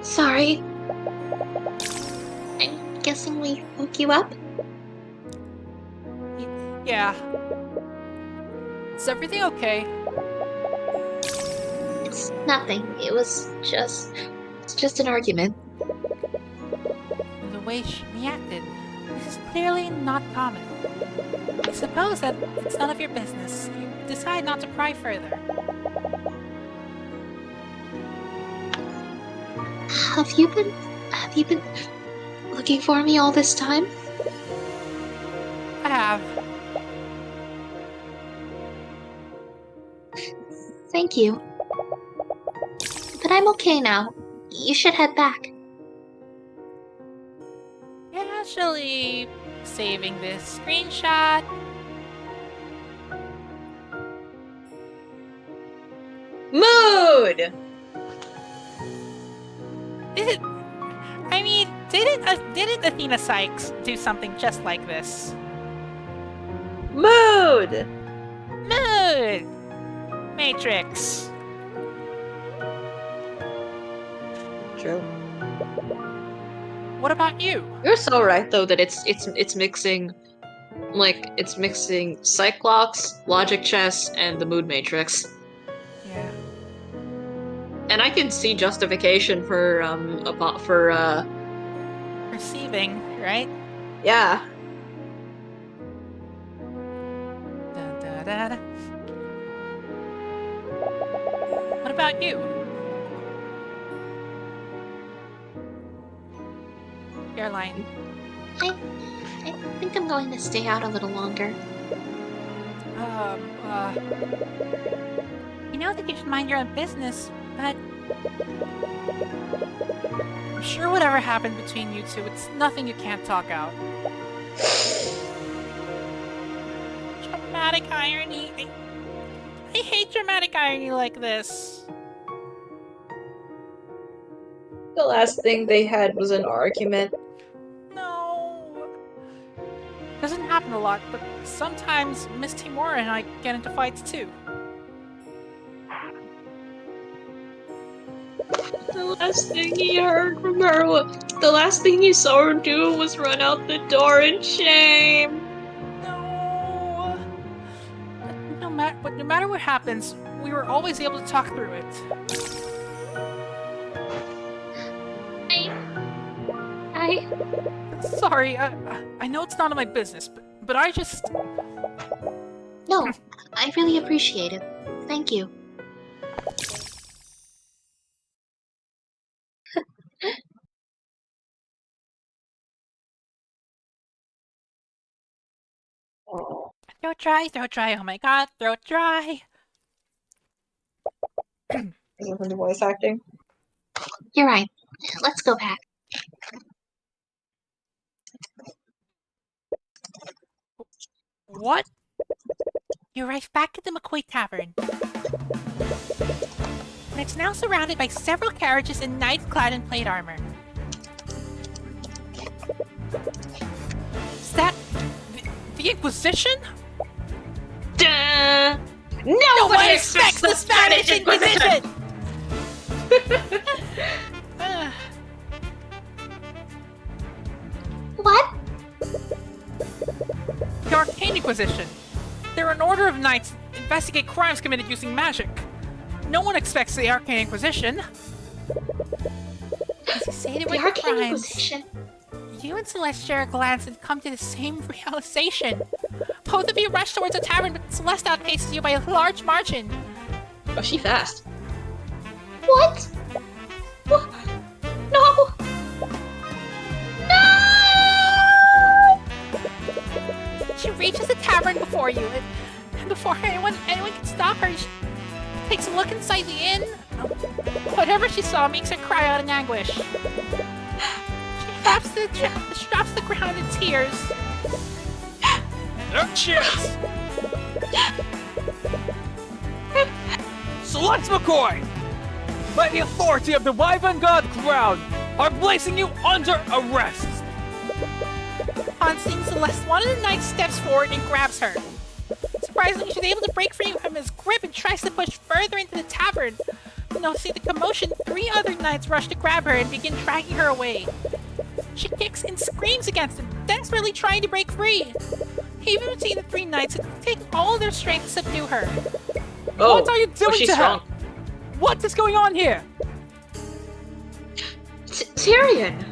sorry. I'm guessing we woke you up? Yeah. Is everything okay? It's nothing. It's just an argument. The way she reacted, this is clearly not common. I suppose that it's none of your business. You decide not to pry further. Have you been looking for me all this time? I have. Thank you. But I'm okay now. You should head back. Actually, saving this screenshot. Mood! I mean, didn't Athena Sykes do something just like this? Mood! Mood! Matrix. True. What about you? You're so right though that it's mixing, like it's mixing Cyclops, Logic Chess, and the Mood Matrix. Yeah. And I can see justification for Perceiving, right? yeah. Da, da, da, da. What about you? Airline. I think I'm going to stay out a little longer. You know that you should mind your own business, but I'm sure whatever happened between you two, it's nothing you can't talk out. Dramatic irony. I hate dramatic irony like this. The last thing they had was an argument. No. Doesn't happen a lot, but sometimes Miss Timora and I get into fights too. The last thing he heard from her, the last thing he saw her do was run out the door in shame. No. But no matter what happens, we were always able to talk through it. Sorry, I know it's none of my business, but I just... No, I really appreciate it. Thank you. Oh. Throat dry, oh my god, throat dry. Is it from the voice acting? You're right. Let's go back. What? You arrived back at the McCoy Tavern. And it's now surrounded by several carriages and knights clad in plate armor. Is that... the Inquisition? Duh! Nobody expects the Spanish Inquisition! What? The Arcane Inquisition. They're an order of knights that investigate crimes committed using magic. No one expects the Arcane Inquisition. As you say, they were The Arcane crimes. Inquisition? You and Celeste share a glance and come to the same realization. Both of you rush towards the tavern, but Celeste outpaces you by a large margin. Oh, she fast. What? What? No! No! She reaches the tavern before you, and before anyone can stop her, she takes a look inside the inn. Whatever she saw makes her cry out in anguish. She drops the ground in tears. No chance! Celeste McCoy! By the authority of the Wyvern God Crown, are placing you under arrest! On seeing Celeste, one of the knights steps forward and grabs her. Surprisingly, she's able to break free from his grip and tries to push further into the tavern. Noticing the commotion, 3 other knights rush to grab her and begin dragging her away. She kicks and screams against them, desperately trying to break free. Even seeing the 3 knights take all their strength to subdue her. Oh, What are you doing she's to strong. her? What is going on here? Tyrion!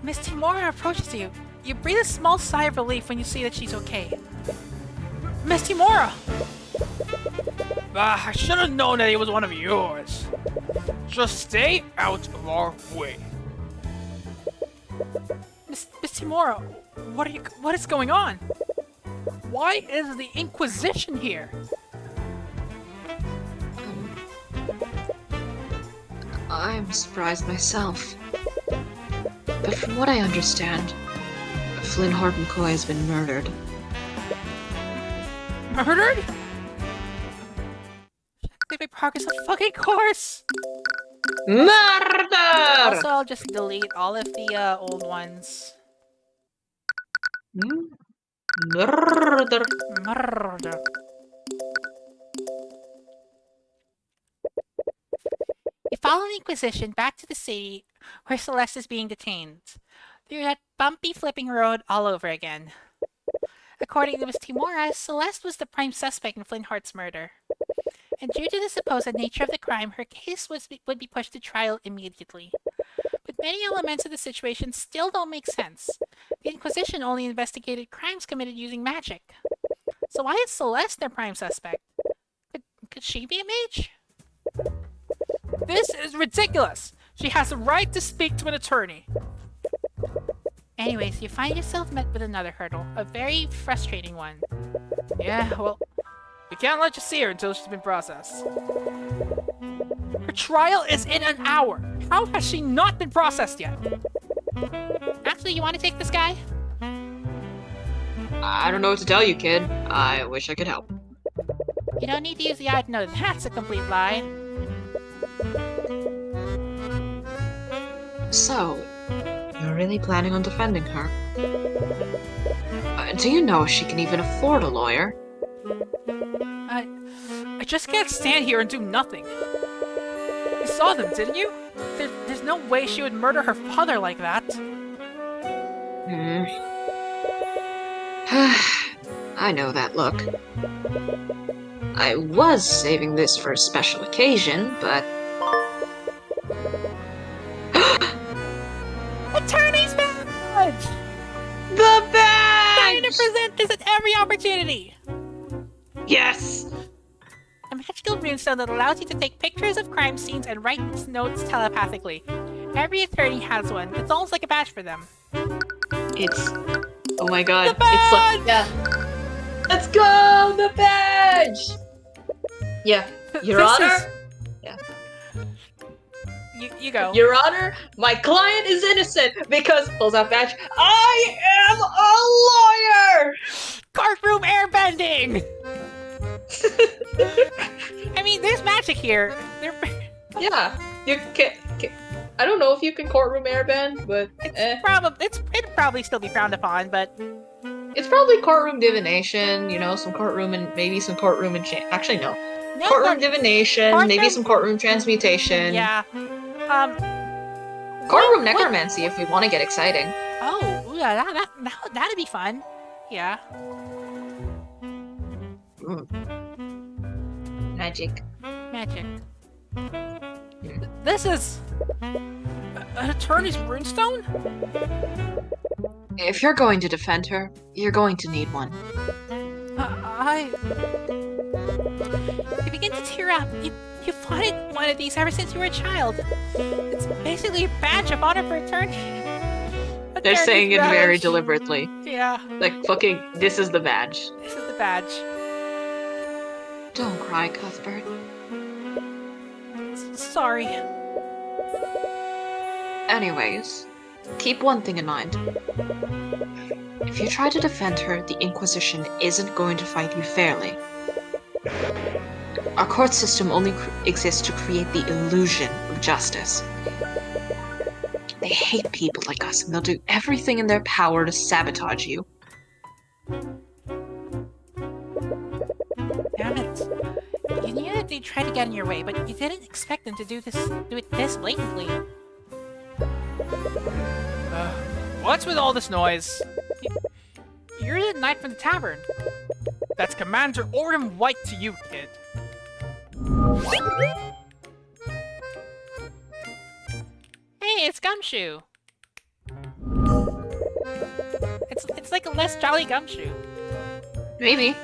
Miss Timora approaches you. You breathe a small sigh of relief when you see that she's okay. Miss Timora! I should have known that he was one of yours. Just stay out of our way. Miss Timora, what is going on? Why is the Inquisition here? I'm surprised myself. But from what I understand, Flynn Hart McCoy has been murdered. Murdered? Make my progress a fucking course! Murder! Also, I'll just delete all of the old ones. Murder. Murder. We follow the Inquisition back to the city where Celeste is being detained. Through that bumpy flipping road all over again. According to Miss Timora, Celeste was the prime suspect in Flynn Hart's murder. And due to the supposed nature of the crime, her case would be pushed to trial immediately. But many elements of the situation still don't make sense. The Inquisition only investigated crimes committed using magic. So why is Celeste their prime suspect? Could she be a mage? This is ridiculous! She has the right to speak to an attorney. Anyways, you find yourself met with another hurdle. A very frustrating one. Yeah, well, we can't let you see her until she's been processed. Her trial is in an hour! How has she not been processed yet? Actually, you want to take this guy? I don't know what to tell you, kid. I wish I could help. You don't need to use the eye to know that's a complete lie. So, you're really planning on defending her? Do you know she can even afford a lawyer? I just can't stand here and do nothing. You saw them, didn't you? There's no way she would murder her father like that. I know that look. I was saving this for a special occasion, but... Attorney's badge! The badge! I'm going to present this at every opportunity! Yes! A magical runestone that allows you to take pictures of crime scenes and write notes telepathically. Every attorney has one. It's almost like a badge for them. It's... Oh my god. The badge! It's like... Yeah. Let's go! The badge! Yeah. Your This Honor? is- Yeah. You go. Your Honor, my client is innocent because... Pulls out badge. I am a lawyer! Courtroom airbending! I mean, there's magic here. Yeah. You can... I don't know if you can courtroom airbend, but... It'd probably still be frowned upon, but... It's probably courtroom divination, you know, some courtroom and maybe some courtroom enchant. Actually, no. No, Courtroom divination, courtroom- maybe some courtroom transmutation. Yeah. Courtroom necromancy if we want to get exciting. Oh, ooh, that'd be fun. Yeah. Magic. Magic. This is... an attorney's runestone? If you're going to defend her, you're going to need one. You begin to tear up. You've wanted one of these ever since you were a child. It's basically a badge of honor for attorney. They're saying it very badge. deliberately. Yeah, Like, fucking, this is the badge. this is the badge. Don't cry, Cuthbert. Sorry. Anyways, keep one thing in mind. If you try to defend her, the Inquisition isn't going to fight you fairly. Our court system only exists to create the illusion of justice. They hate people like us, and they'll do everything in their power to sabotage you. Damn it. You knew that they'd try to get in your way, but you didn't expect them to do it this blatantly. What's with all this noise? You're the knight from the tavern. That's Commander Orem White to you, kid. Hey, it's Gumshoe. It's like a less jolly Gumshoe. Maybe.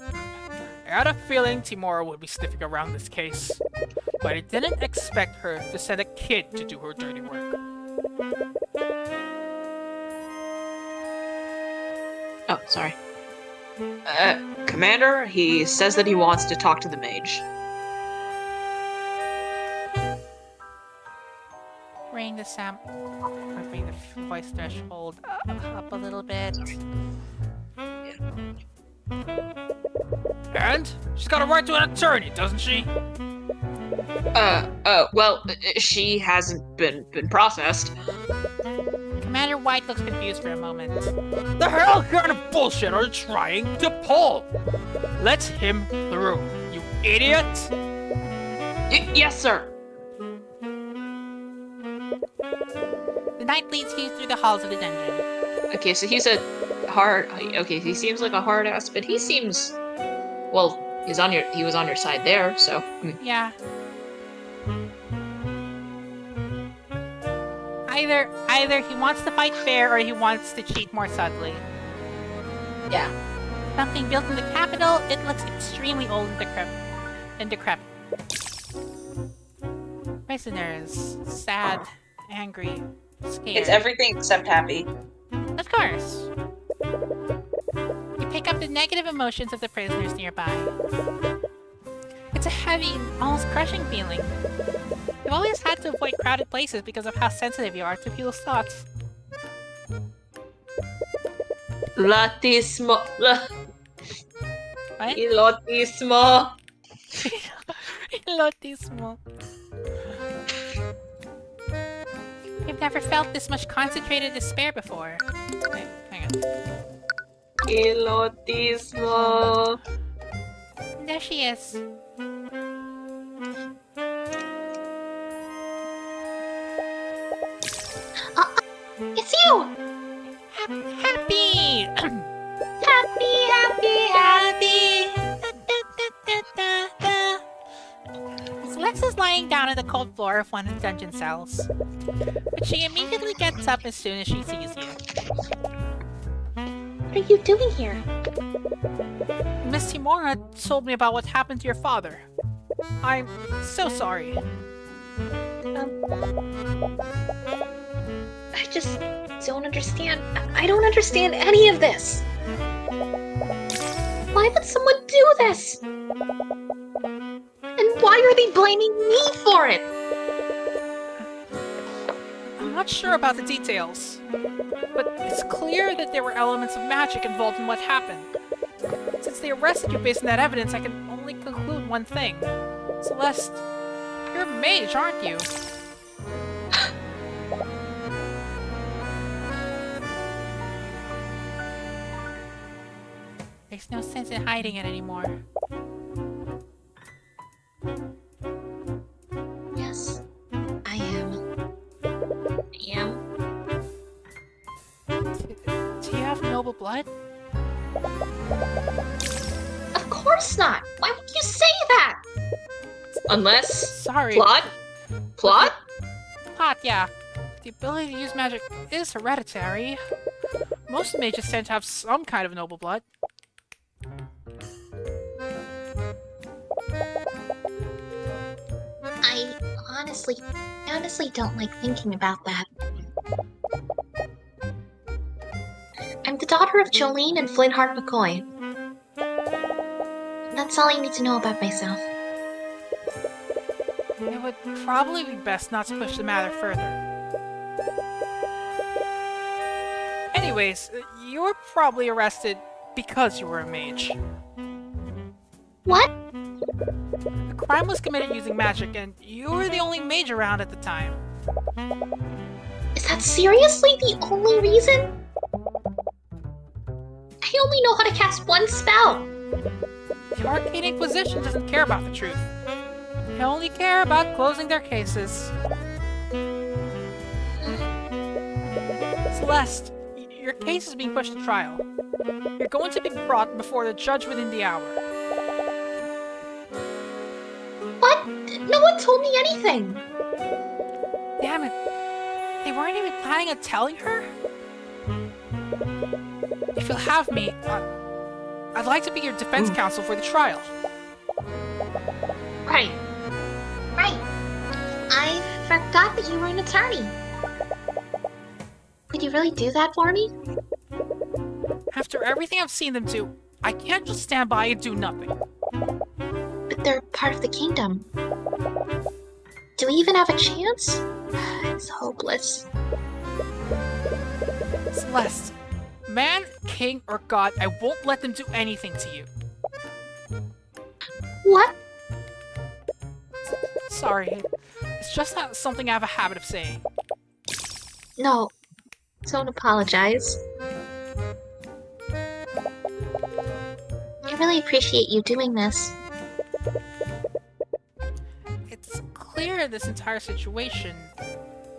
I had a feeling Timora would be sniffing around this case. but I didn't expect her to send a kid to do her dirty work. Oh, sorry. Commander, he says that he wants to talk to the mage. Bring the or bring the voice threshold up a little bit. And she's got a right to an attorney, doesn't she? Well, she hasn't been processed. Commander White looks confused for a moment. The hell kind of bullshit are you trying to pull? Let him through, you idiot! Yes, sir. The knight leads you through the halls of the dungeon. Okay, so he's a hard. Okay, he seems like a hard ass, but he seems. Well, he was on your side there, so. Yeah. Either he wants to fight fair or he wants to cheat more subtly. Yeah. Something built in the capital, it looks extremely old and decrepit. Prisoners, sad, angry, scared. It's everything except happy. Of course. You pick up the negative emotions of the prisoners nearby. It's a heavy, almost crushing feeling. You've always had to avoid crowded places because of how sensitive you are to people's thoughts. Latismo. What? Ilotismo. Elotismo. You've never felt this much concentrated despair before. Wait, hang on. Ilotismo. There she is. It's you! Happy! Happy! Celeste is lying down on the cold floor of one of the dungeon cells. But she immediately gets up as soon as she sees you. What are you doing here? Miss Timora told me about what happened to your father. I'm so sorry. I just don't understand. I don't understand any of this. Why would someone do this? And why are they blaming me for it? I'm not sure about the details, but it's clear that there were elements of magic involved in what happened. Since they arrested you based on that evidence, I can only conclude one thing. Celeste, you're a mage, aren't you? There's no sense in hiding it anymore. Yes, I am. Do you have noble blood? Of course not! Why would you say that? Unless. Sorry. Plot? Plot? Plot, yeah. The ability to use magic is hereditary. Most mages tend to have some kind of noble blood. I honestly don't like thinking about that. I'm the daughter of Jolene and Flintheart McCoy. That's all I need to know about myself. It would probably be best not to push the matter further. Anyways, you were probably arrested because you were a mage. What? The crime was committed using magic, and you were the only mage around at the time. Is that seriously the only reason? I only know how to cast one spell. The Arcane Inquisition doesn't care about the truth. They only care about closing their cases. Celeste, your case is being pushed to trial. You're going to be brought before the judge within the hour. What? No one told me anything. Damn it. They weren't even planning on telling her? If you'll have me, I'd like to be your defense counsel for the trial. Right. Right. forgot that you were an attorney. Would you really do that for me? After everything I've seen them do, I can't just stand by and do nothing. But they're part of the kingdom. Do we even have a chance? It's hopeless. Celeste, man, king, or god, I won't let them do anything to you. What? Sorry, it's just not something I have a habit of saying. No, don't apologize. I really appreciate you doing this. It's clear this entire situation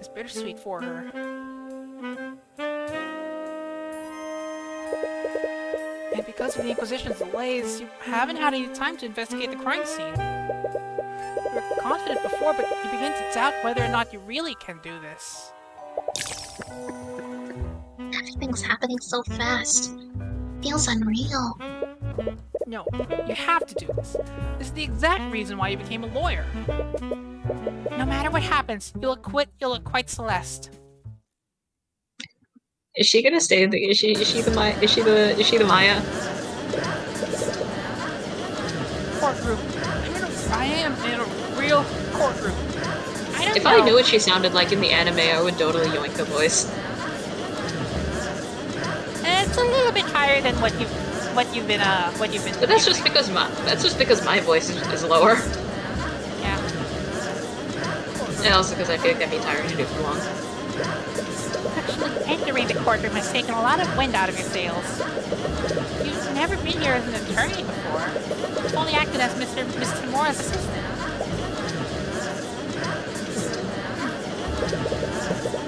is bittersweet for her. And because of the Inquisition's delays, you haven't had any time to investigate the crime scene. You were confident before, but you begin to doubt whether or not you really can do this. Everything's happening so fast. Feels unreal. No, you have to do this. This is the exact reason why you became a lawyer. No matter what happens, you'll acquit Celeste. Is she gonna stay? Is she the Maya? Courtroom. I am in a real courtroom. I don't If know. I knew what she sounded like in the anime, I would totally yoink the voice. It's a little bit higher than what you've been. But that's just because my voice is lower, Yeah. and also because I feel like that'd be tiring to do for long. Actually, entering the courtroom has taken a lot of wind out of your sails. You've never been here as an attorney before. You've only acted as Miss Timora's assistant.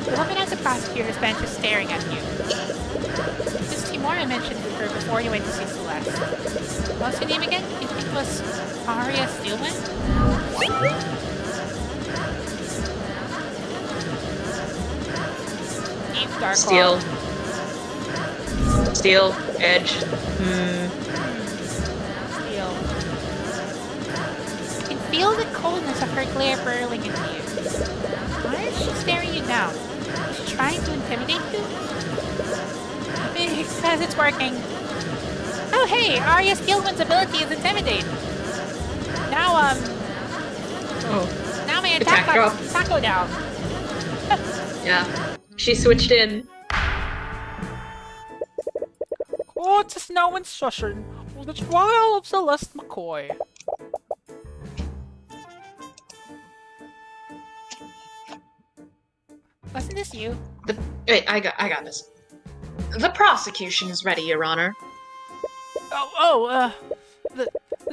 The woman at the prosecutor's bench is staring at you. Miss Timora mentioned her before you went to see Celeste. What's her name again? You think it was Arya Steelman? Eve Darkclaw. Steel, Edge. Steel. You can feel the coldness of her glare burrowing into you. Why is she staring you down? Is she trying to intimidate you? It says it's working. Oh hey, Arya Steelman's ability is intimidate. Now now my attack drop. go down. Yeah, she switched in. Court is now in session for the trial of Celeste McCoy. Wasn't this you? Wait, I got this. The prosecution is ready, Your Honor. The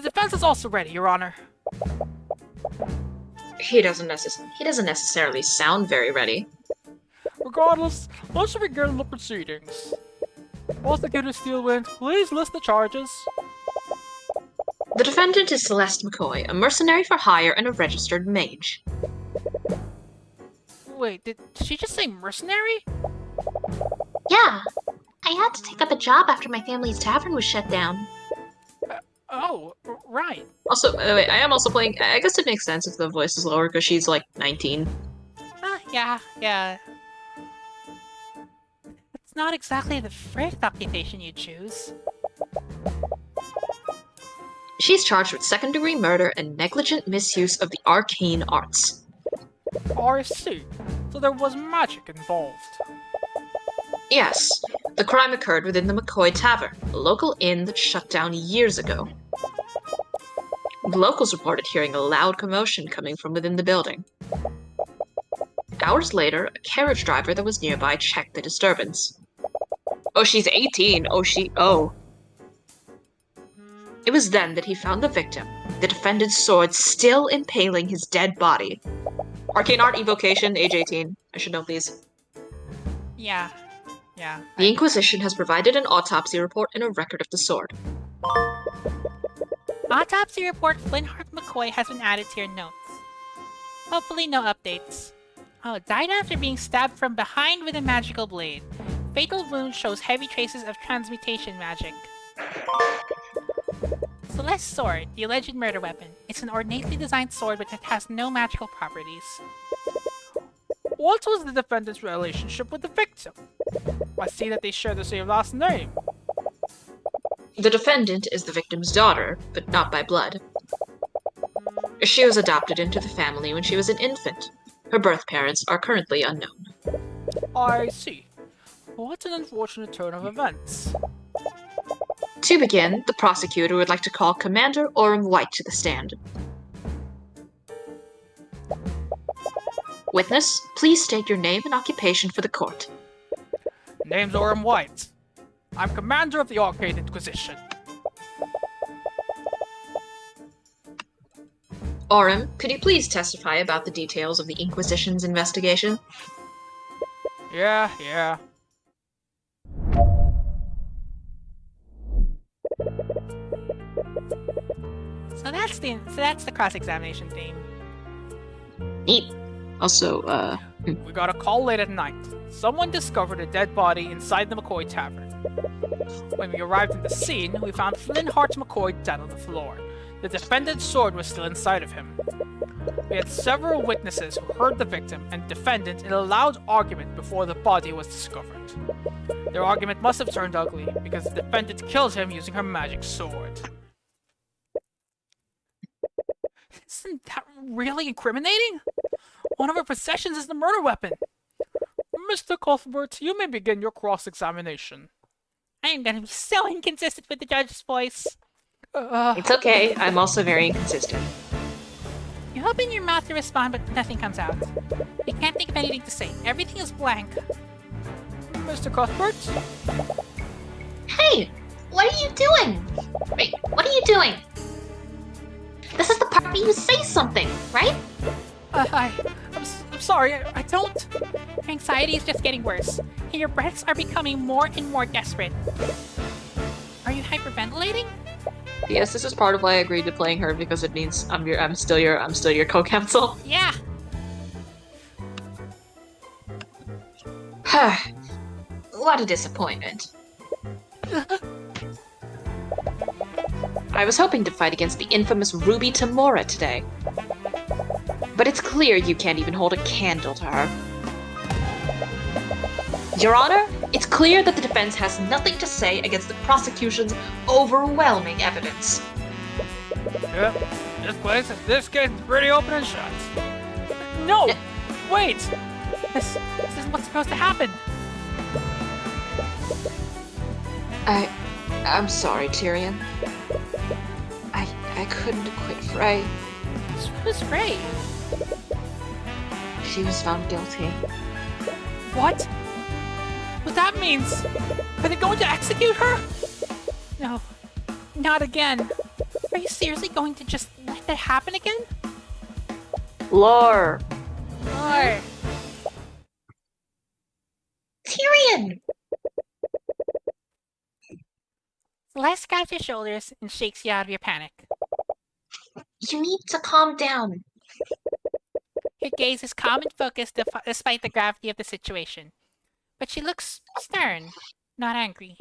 defense is also ready, Your Honor. He doesn't necessarily sound very ready. Regardless, let's begin the proceedings. Prosecutor Steelwind, please list the charges. The defendant is Celeste McCoy, a mercenary for hire and a registered mage. Wait, did she just say mercenary? Yeah, I had to take up a job after my family's tavern was shut down. Right. Also, wait, I am also playing. I guess it makes sense if the voice is lower because she's like 19. Yeah. It's not exactly the first occupation you choose. She's charged with second-degree murder and negligent misuse of the arcane arts. I see. So there was magic involved. Yes, the crime occurred within the McCoy Tavern, a local inn that shut down years ago. The locals reported hearing a loud commotion coming from within the building. Hours later, a carriage driver that was nearby checked the disturbance. Oh, she's 18. Oh. It was then that he found the victim, the defendant's sword still impaling his dead body. Arcane art evocation, age 18. I should know these. Yeah. The Inquisition has provided an autopsy report and a record of the sword. Autopsy report Flintheart McCoy has been added to your notes. Hopefully no updates. Oh, died after being stabbed from behind with a magical blade. Fatal wound shows heavy traces of transmutation magic. Celeste's sword, the alleged murder weapon. It's an ornately designed sword but it has no magical properties. What was the defendant's relationship with the victim? I see that they share the same last name. The defendant is the victim's daughter, but not by blood. She was adopted into the family when she was an infant. Her birth parents are currently unknown. I see. What an unfortunate turn of events. To begin, the prosecutor would like to call Commander Orem White to the stand. Witness, please state your name and occupation for the court. Name's Orem White. I'm commander of the Arcade Inquisition. Orem, could you please testify about the details of the Inquisition's investigation? Yeah. So that's the cross-examination theme. Neat. Also, We got a call late at night. Someone discovered a dead body inside the McCoy Tavern. When we arrived at the scene, we found Flynn Hart McCoy dead on the floor. The defendant's sword was still inside of him. We had several witnesses who heard the victim and defendant in a loud argument before the body was discovered. Their argument must have turned ugly because the defendant killed him using her magic sword. Isn't that really incriminating? One of her possessions is the murder weapon. Mr. Cuthbert, you may begin your cross-examination. I am gonna be so inconsistent with the judge's voice. it's okay. I'm also very inconsistent. You open your mouth to respond, but nothing comes out. You can't think of anything to say. Everything is blank. Mr. Cuthbert? Hey! What are you doing? Wait, what are you doing? This is the part where you say something, right? I'm sorry, I don't. Your anxiety is just getting worse, and your breaths are becoming more and more desperate. Are you hyperventilating? Yes, this is part of why I agreed to playing her because it means I'm still your co-counsel. Yeah. What a disappointment. I was hoping to fight against the infamous Ruby Tamora today. But it's clear you can't even hold a candle to her. Your Honor, it's clear that the defense has nothing to say against the prosecution's overwhelming evidence. Yep. This case is pretty open and shut. No! Wait! This isn't what's supposed to happen. I'm sorry, Tyrion. I couldn't acquit Frey. Who's Frey? She was found guilty. What? What that means? Are they going to execute her? No. Not again. Are you seriously going to just let that happen again? Lore. Or... Tyrion! Celeste grabs your shoulders and shakes you out of your panic. You need to calm down. Her gaze is calm and focused despite the gravity of the situation. But she looks stern, not angry.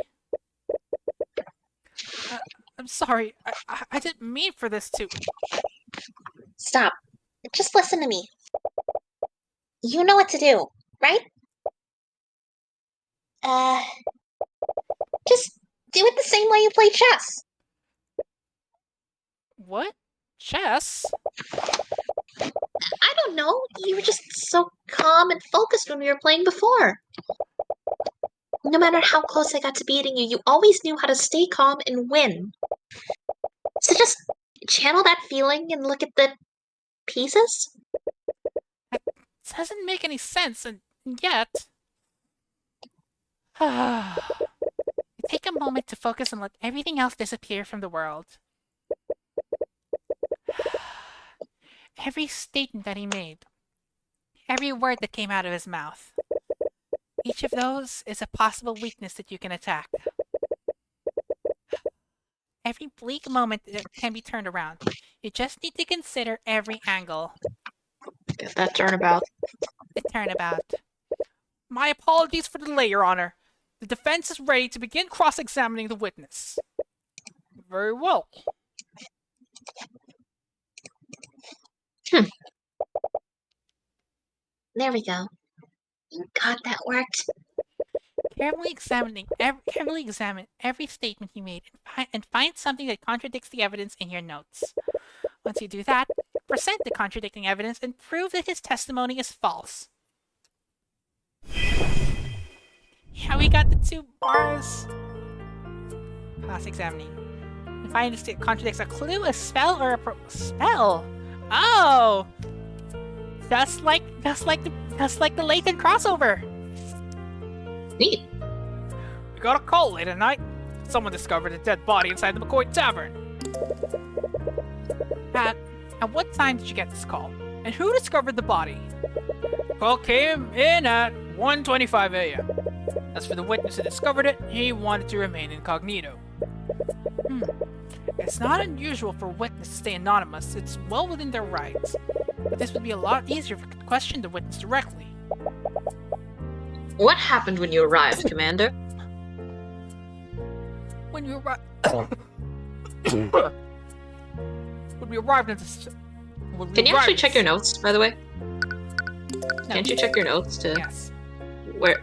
I'm sorry. I didn't mean for this to... Stop. Just listen to me. You know what to do, right? Just do it the same way you play chess. What? Chess? I don't know. You were just so calm and focused when we were playing before. No matter how close I got to beating you, you always knew how to stay calm and win. So just channel that feeling and look at the pieces. That doesn't make any sense, and yet... Take a moment to focus and let everything else disappear from the world. Every statement that he made, every word that came out of his mouth, each of those is a possible weakness that you can attack. Every bleak moment can be turned around. You just need to consider every angle. Get that turnabout. The turnabout. My apologies for the delay, Your Honor. The defense is ready to begin cross-examining the witness. Very well. There we go. God, that worked. Carefully examine every statement you made and find something that contradicts the evidence in your notes. Once you do that, present the contradicting evidence and prove that his testimony is false. Yeah, we got the 2 bars. Cross-examining. And find if it contradicts a clue, a spell, or a spell. Oh, that's like the latent crossover. Neat. We got a call late at night. Someone discovered a dead body inside the McCoy Tavern. At what time did you get this call? And who discovered the body? Call came in at 1:25 a.m. As for the witness who discovered it, he wanted to remain incognito. It's not unusual for witnesses to stay anonymous. It's well within their rights. But this would be a lot easier if we could question the witness directly. What happened when you arrived, Commander? When you arrived... when we arrived at the... Can you actually check your notes, by the way? No. Can't you check your notes to... Yes. Where?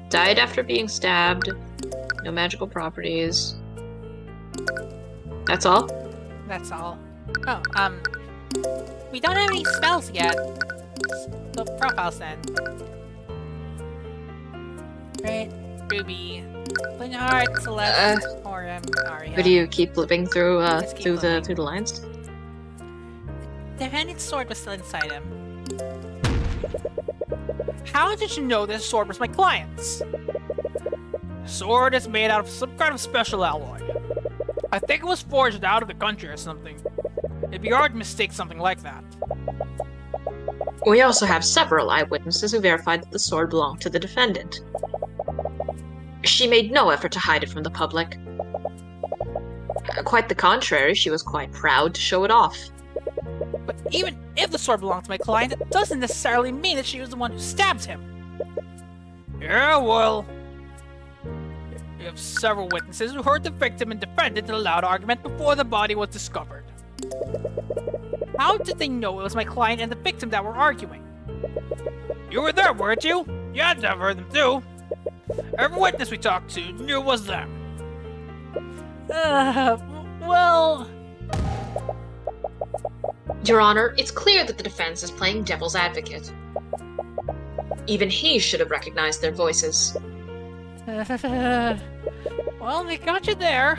Died after being stabbed. No magical properties. That's all? That's all. Oh, we don't have any spells yet. The profiles then. Red, Ruby, Leonard, Celeste, Aurum, Aria. But do you keep flipping through Just keep through flipping. the lines? The defendant's sword was still inside him. How did you know this sword was my client's? The sword is made out of some kind of special alloy. I think it was forged out of the country or something. It'd be hard to mistake something like that. We also have several eyewitnesses who verified that the sword belonged to the defendant. She made no effort to hide it from the public. Quite the contrary, she was quite proud to show it off. But even if the sword belonged to my client, it doesn't necessarily mean that she was the one who stabbed him. Yeah, well... We have several witnesses who heard the victim and defendant in a loud argument before the body was discovered. How did they know it was my client and the victim that were arguing? You were there, weren't you? You had to have heard them too. Every witness we talked to knew it was them. Well... Your Honor, it's clear that the defense is playing devil's advocate. Even he should have recognized their voices. Well, they got you there.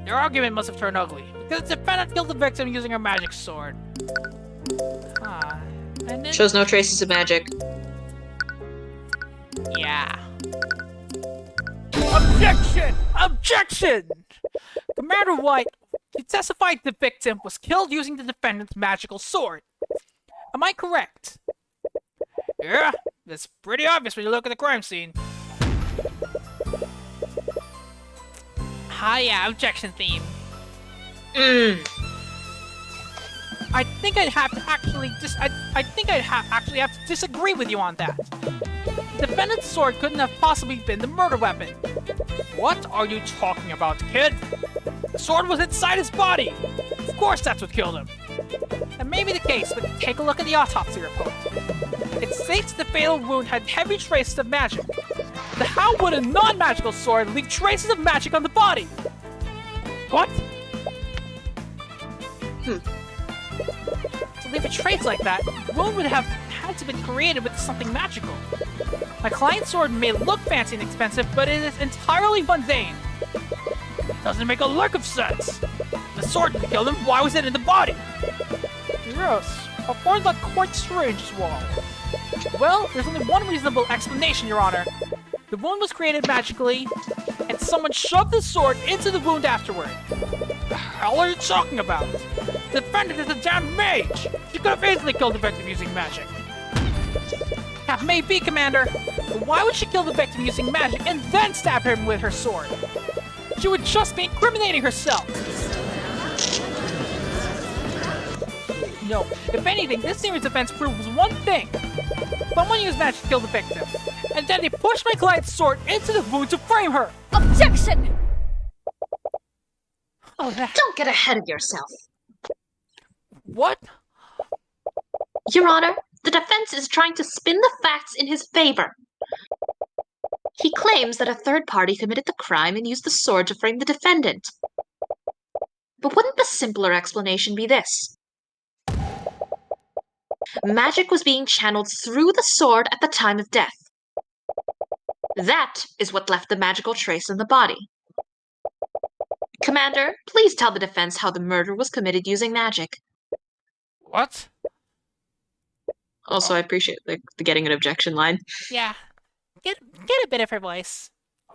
Their argument must have turned ugly, because the defendant killed the victim using her magic sword. And then... Shows no traces of magic. Yeah. Objection! Objection! Commander White, you testified the victim was killed using the defendant's magical sword. Am I correct? Yeah, it's pretty obvious when you look at the crime scene. Yeah, objection theme. I think I'd have to actually actually have to disagree with you on that. The defendant's sword couldn't have possibly been the murder weapon. What are you talking about, kid? The sword was inside his body! Of course that's what killed him! That may be the case, but take a look at the autopsy report. It states the fatal wound had heavy traces of magic. But how would a non-magical sword leave traces of magic on the body? What? To leave a trace like that, the wound would have had to be created with something magical. My client's sword may look fancy and expensive, but it is entirely mundane. Doesn't make a lick of sense! The sword didn't kill him, why was it in the body? Yes, I find that quite strange as well. Well, there's only one reasonable explanation, Your Honor. The wound was created magically, and someone shoved the sword into the wound afterward. The hell are you talking about? The defendant is a damn mage! She could have easily killed the victim using magic. That may be, Commander, but why would she kill the victim using magic and then stab him with her sword? She would just be incriminating herself. No, if anything, this series defense proves one thing. Someone used magic to kill the victim, and then they pushed my client's sword into the wound to frame her. Objection! Oh, that... Don't get ahead of yourself. What? Your Honor, the defense is trying to spin the facts in his favor. He claims that a third party committed the crime and used the sword to frame the defendant. But wouldn't the simpler explanation be this? Magic was being channeled through the sword at the time of death. That is what left the magical trace in the body. Commander, please tell the defense how the murder was committed using magic. What? Also, I appreciate the getting an objection line. Yeah. Get a bit of her voice.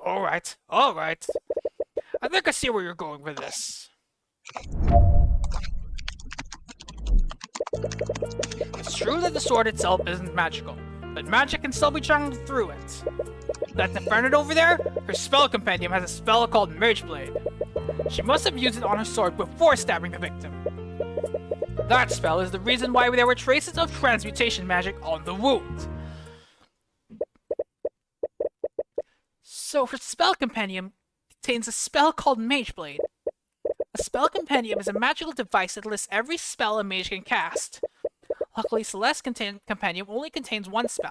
Alright, alright. I think I see where you're going with this. It's true that the sword itself isn't magical, but magic can still be channeled through it. That defendant over there, her spell compendium has a spell called Mage Blade. She must have used it on her sword before stabbing the victim. That spell is the reason why there were traces of transmutation magic on the wound. So her spell compendium contains a spell called Mage Blade. A spell compendium is a magical device that lists every spell a mage can cast. Luckily, Celeste's compendium only contains one spell.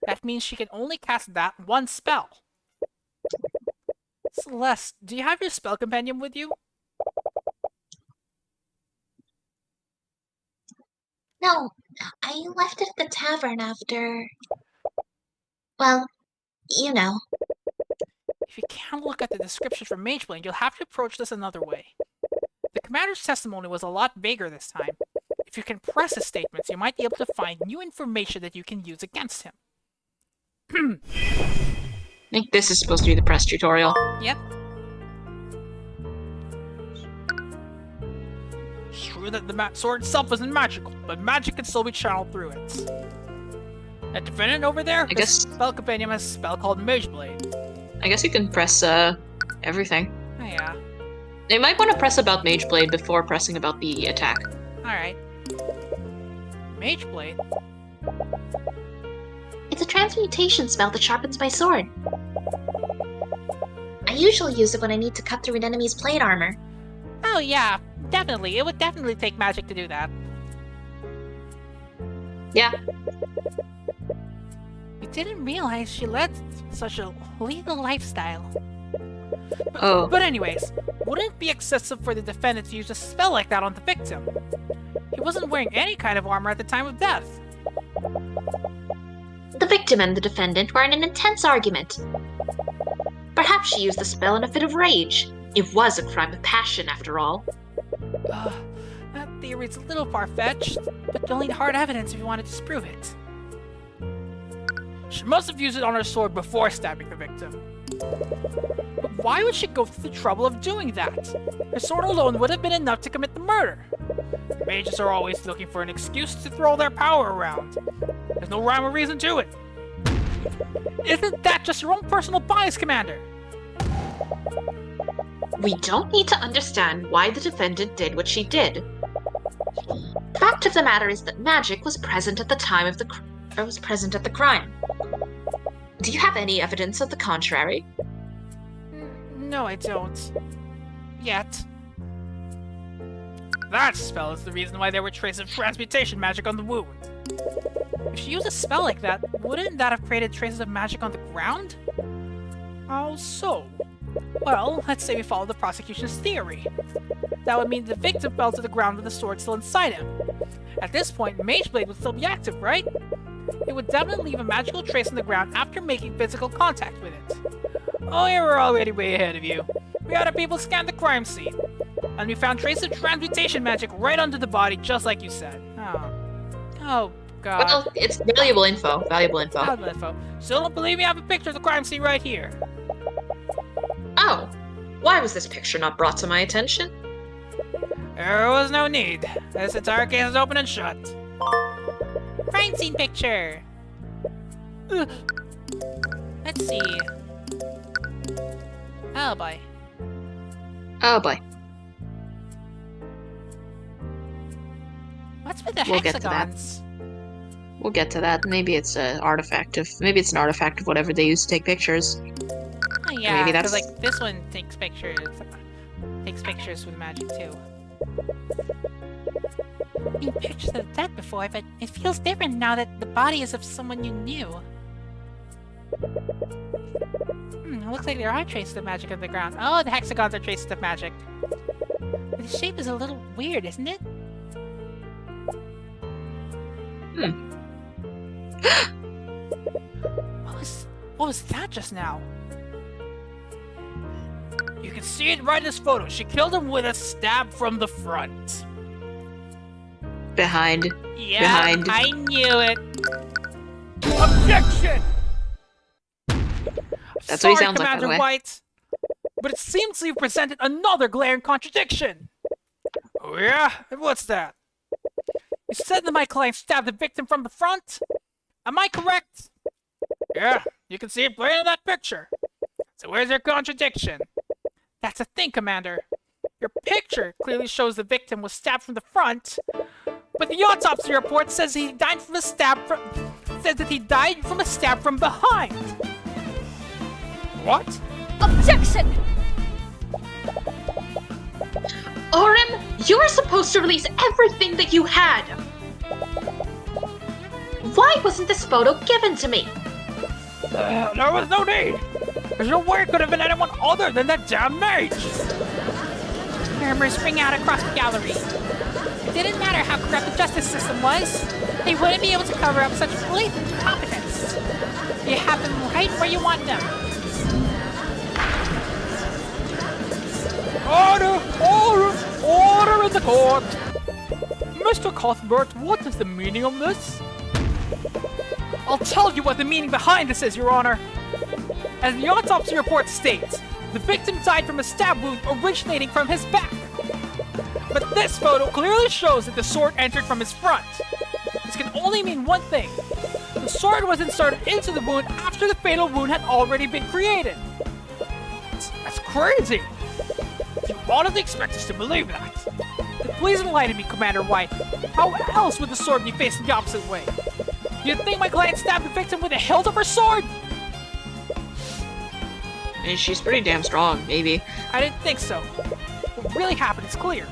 That means she can only cast that one spell. Celeste, do you have your spell compendium with you? No, I left it at the tavern after. Well, you know. If you can't look at the description for Mage Blade, you'll have to approach this another way. The commander's testimony was a lot vaguer this time. If you can press his statements, you might be able to find new information that you can use against him. I think this is supposed to be the press tutorial. Yep. It's true that the sword itself isn't magical, but magic can still be channeled through it. That defendant over there, I guess- his spell companion has a spell called Mage Blade. I guess you can press everything. Oh yeah. You might want to press about Mage Blade before pressing about the attack. Alright. Mage Blade? It's a transmutation spell that sharpens my sword. I usually use it when I need to cut through an enemy's plate armor. Oh yeah, definitely. It would definitely take magic to do that. Yeah. You didn't realize she led such a legal lifestyle. Oh. But anyways, wouldn't it be excessive for the defendant to use a spell like that on the victim? He wasn't wearing any kind of armor at the time of death. The victim and the defendant were in an intense argument. Perhaps she used the spell in a fit of rage. It was a crime of passion, after all. That theory's a little far-fetched, but you'll need hard evidence if you want to disprove it. She must have used it on her sword before stabbing the victim. But why would she go through the trouble of doing that? Her sword alone would have been enough to commit the murder. Mages are always looking for an excuse to throw their power around. There's no rhyme or reason to it. Isn't that just your own personal bias, Commander? We don't need to understand why the defendant did what she did. The fact of the matter is that magic was present at the time of the crime. Do you have any evidence of the contrary? No, I don't. Yet. That spell is the reason why there were traces of transmutation magic on the wound. If she used a spell like that, wouldn't that have created traces of magic on the ground? How so? Well, let's say we follow the prosecution's theory. That would mean the victim fell to the ground with the sword still inside him. At this point, Mage Blade would still be active, right? It would definitely leave a magical trace on the ground after making physical contact with it. Oh, yeah, we're already way ahead of you. We had our people scan the crime scene, and we found traces of transmutation magic right under the body, just like you said. Oh, God. Well, it's valuable info. Valuable info. Valuable info. Still don't believe me? I have a picture of the crime scene right here. Oh. Why was this picture not brought to my attention? There was no need. This entire case is open and shut. Crime scene picture! Ugh. Let's see. Oh boy. Oh boy. What's with the We'll get to that. hexagons? We'll get to that. Maybe it's an artifact of whatever they use to take pictures. Oh yeah, Maybe because that's- like this one takes pictures. Takes pictures with magic too. seen pictures of the dead before, but it feels different now that the body is of someone you knew. It looks like there are traces of magic on the ground. Oh, the hexagons are traces of magic. But the shape is a little weird, isn't it? What was that just now? You can see it right in this photo. She killed him with a stab from the front. Behind. Yeah, Behind. I knew it. Objection! That's what he Sorry, sounds like, by the Commander way. White, but it seems you've presented another glaring contradiction. Oh yeah? And what's that? You said that my client stabbed the victim from the front? Am I correct? Yeah, you can see it plain in that picture. So where's your contradiction? That's the thing, Commander. Your picture clearly shows the victim was stabbed from the front, but the autopsy report says he died from a stab from... says that he died from a stab from behind. What? Objection! Orim, you were supposed to release everything that you had! Why wasn't this photo given to me? There was no need. There's no way it could have been anyone other than that damn mage. Murmurs ring out across the gallery. It didn't matter how corrupt the justice system was. They wouldn't be able to cover up such blatant incompetence. You have them right where you want them. Order! Order! Order in the court! Mr. Cuthbert, what is the meaning of this? I'll tell you what the meaning behind this is, Your Honor. As the autopsy report states, the victim died from a stab wound originating from his back. But this photo clearly shows that the sword entered from his front. This can only mean one thing. The sword was inserted into the wound after the fatal wound had already been created. That's crazy! You honestly expect us to believe that? Then please enlighten me, Commander White. How else would the sword be facing the opposite way? Do you think my client stabbed the victim with the hilt of her sword? And she's pretty damn strong, maybe. I didn't think so. What really happened is clear.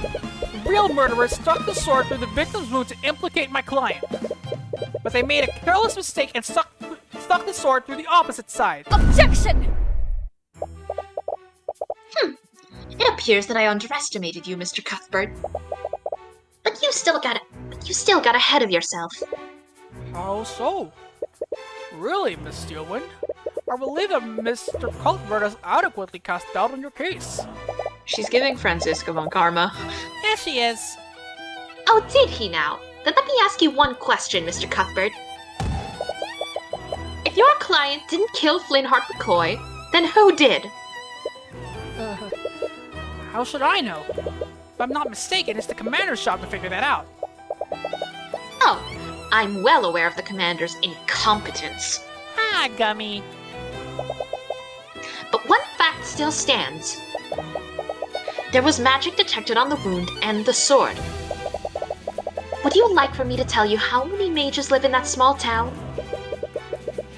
The real murderers stuck the sword through the victim's wound to implicate my client. But they made a careless mistake and stuck the sword through the opposite side. Objection! It appears that I underestimated you, Mr. Cuthbert. But you still got ahead of yourself. How so? Really, Miss Steelwind? I believe that Mr. Cuthbert has adequately cast doubt on your case. She's giving Francisca von Karma. Yes, she is. Oh, did he now? Then let me ask you one question, Mr. Cuthbert. If your client didn't kill Flintheart McCoy, then who did? How should I know? If I'm not mistaken, it's the commander's job to figure that out. Oh, I'm well aware of the commander's incompetence. Ah, Gummy. But one fact still stands. There was magic detected on the wound and the sword. Would you like for me to tell you how many mages live in that small town?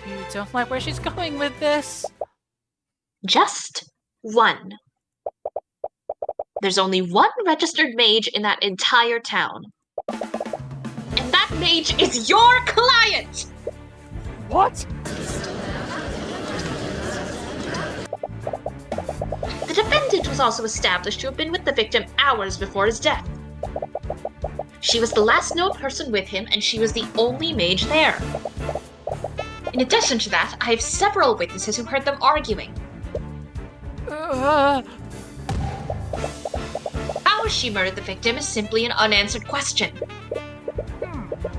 You don't like where she's going with this? Just one. There's only one registered mage in that entire town. And that mage is your client! What? The defendant was also established to have been with the victim hours before his death. She was the last known person with him, and she was the only mage there. In addition to that, I have several witnesses who heard them arguing. How she murdered the victim is simply an unanswered question.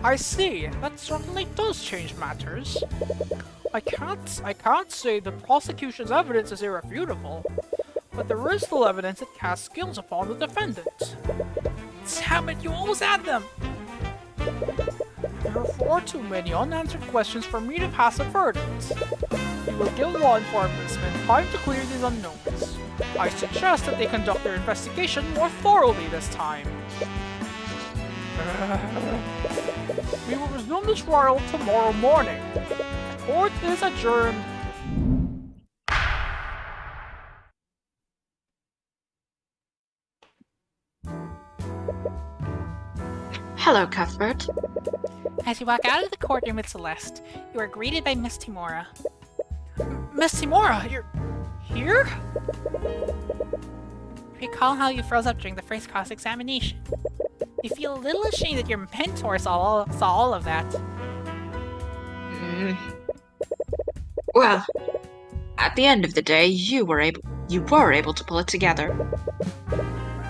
I see. That certainly does change matters. I can't say the prosecution's evidence is irrefutable, but there is still evidence that casts guilt upon the defendant. Damn it, you almost had them! There are far too many unanswered questions for me to pass a verdict. We will give law enforcement time to clear these unknowns. I suggest that they conduct their investigation more thoroughly this time. We will resume the trial tomorrow morning. Court is adjourned. Hello, Cuthbert. As you walk out of the courtroom with Celeste, you are greeted by Miss Timora. Miss Timora, you're here? Recall how you froze up during the first cross-examination. You feel a little ashamed that your mentor saw all of that. Well, at the end of the day, you were able to pull it together.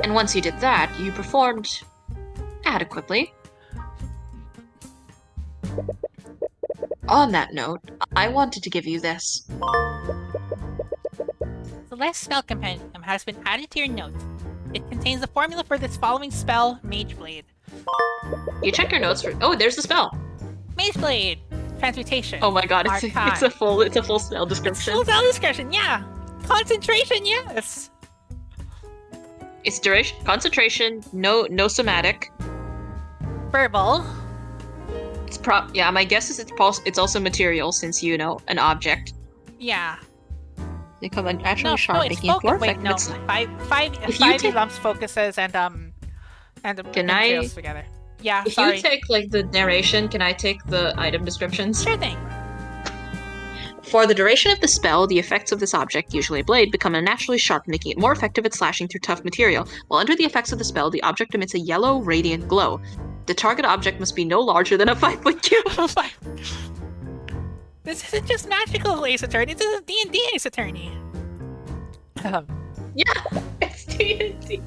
And once you did that, you performed adequately. On that note, I wanted to give you this. Celeste's spell compendium has been added to your notes. It contains the formula for this following spell, Mage Blade. You check your notes for. Oh, there's the spell. Mage Blade! Transmutation. Oh my god, it's a full spell description. Full spell description, yeah! Concentration, yes! It's duration, concentration, no somatic. Verbal. It's yeah, my guess is it's also material since an object. Yeah. They come naturally sharp, no, it's making it more wait, effective. no. Five lumps focuses and materials together. Yeah, if sorry. you take like the narration, can I take the item descriptions? Sure thing. For the duration of the spell, the effects of this object, usually a blade, become unnaturally sharp, making it more effective at slashing through tough material. While under the effects of the spell, the object emits a yellow, radiant glow. The target object must be no larger than a 5-foot cube. This isn't just magical Ace Attorney, this is D&D Ace Attorney. Yeah, it's D&D.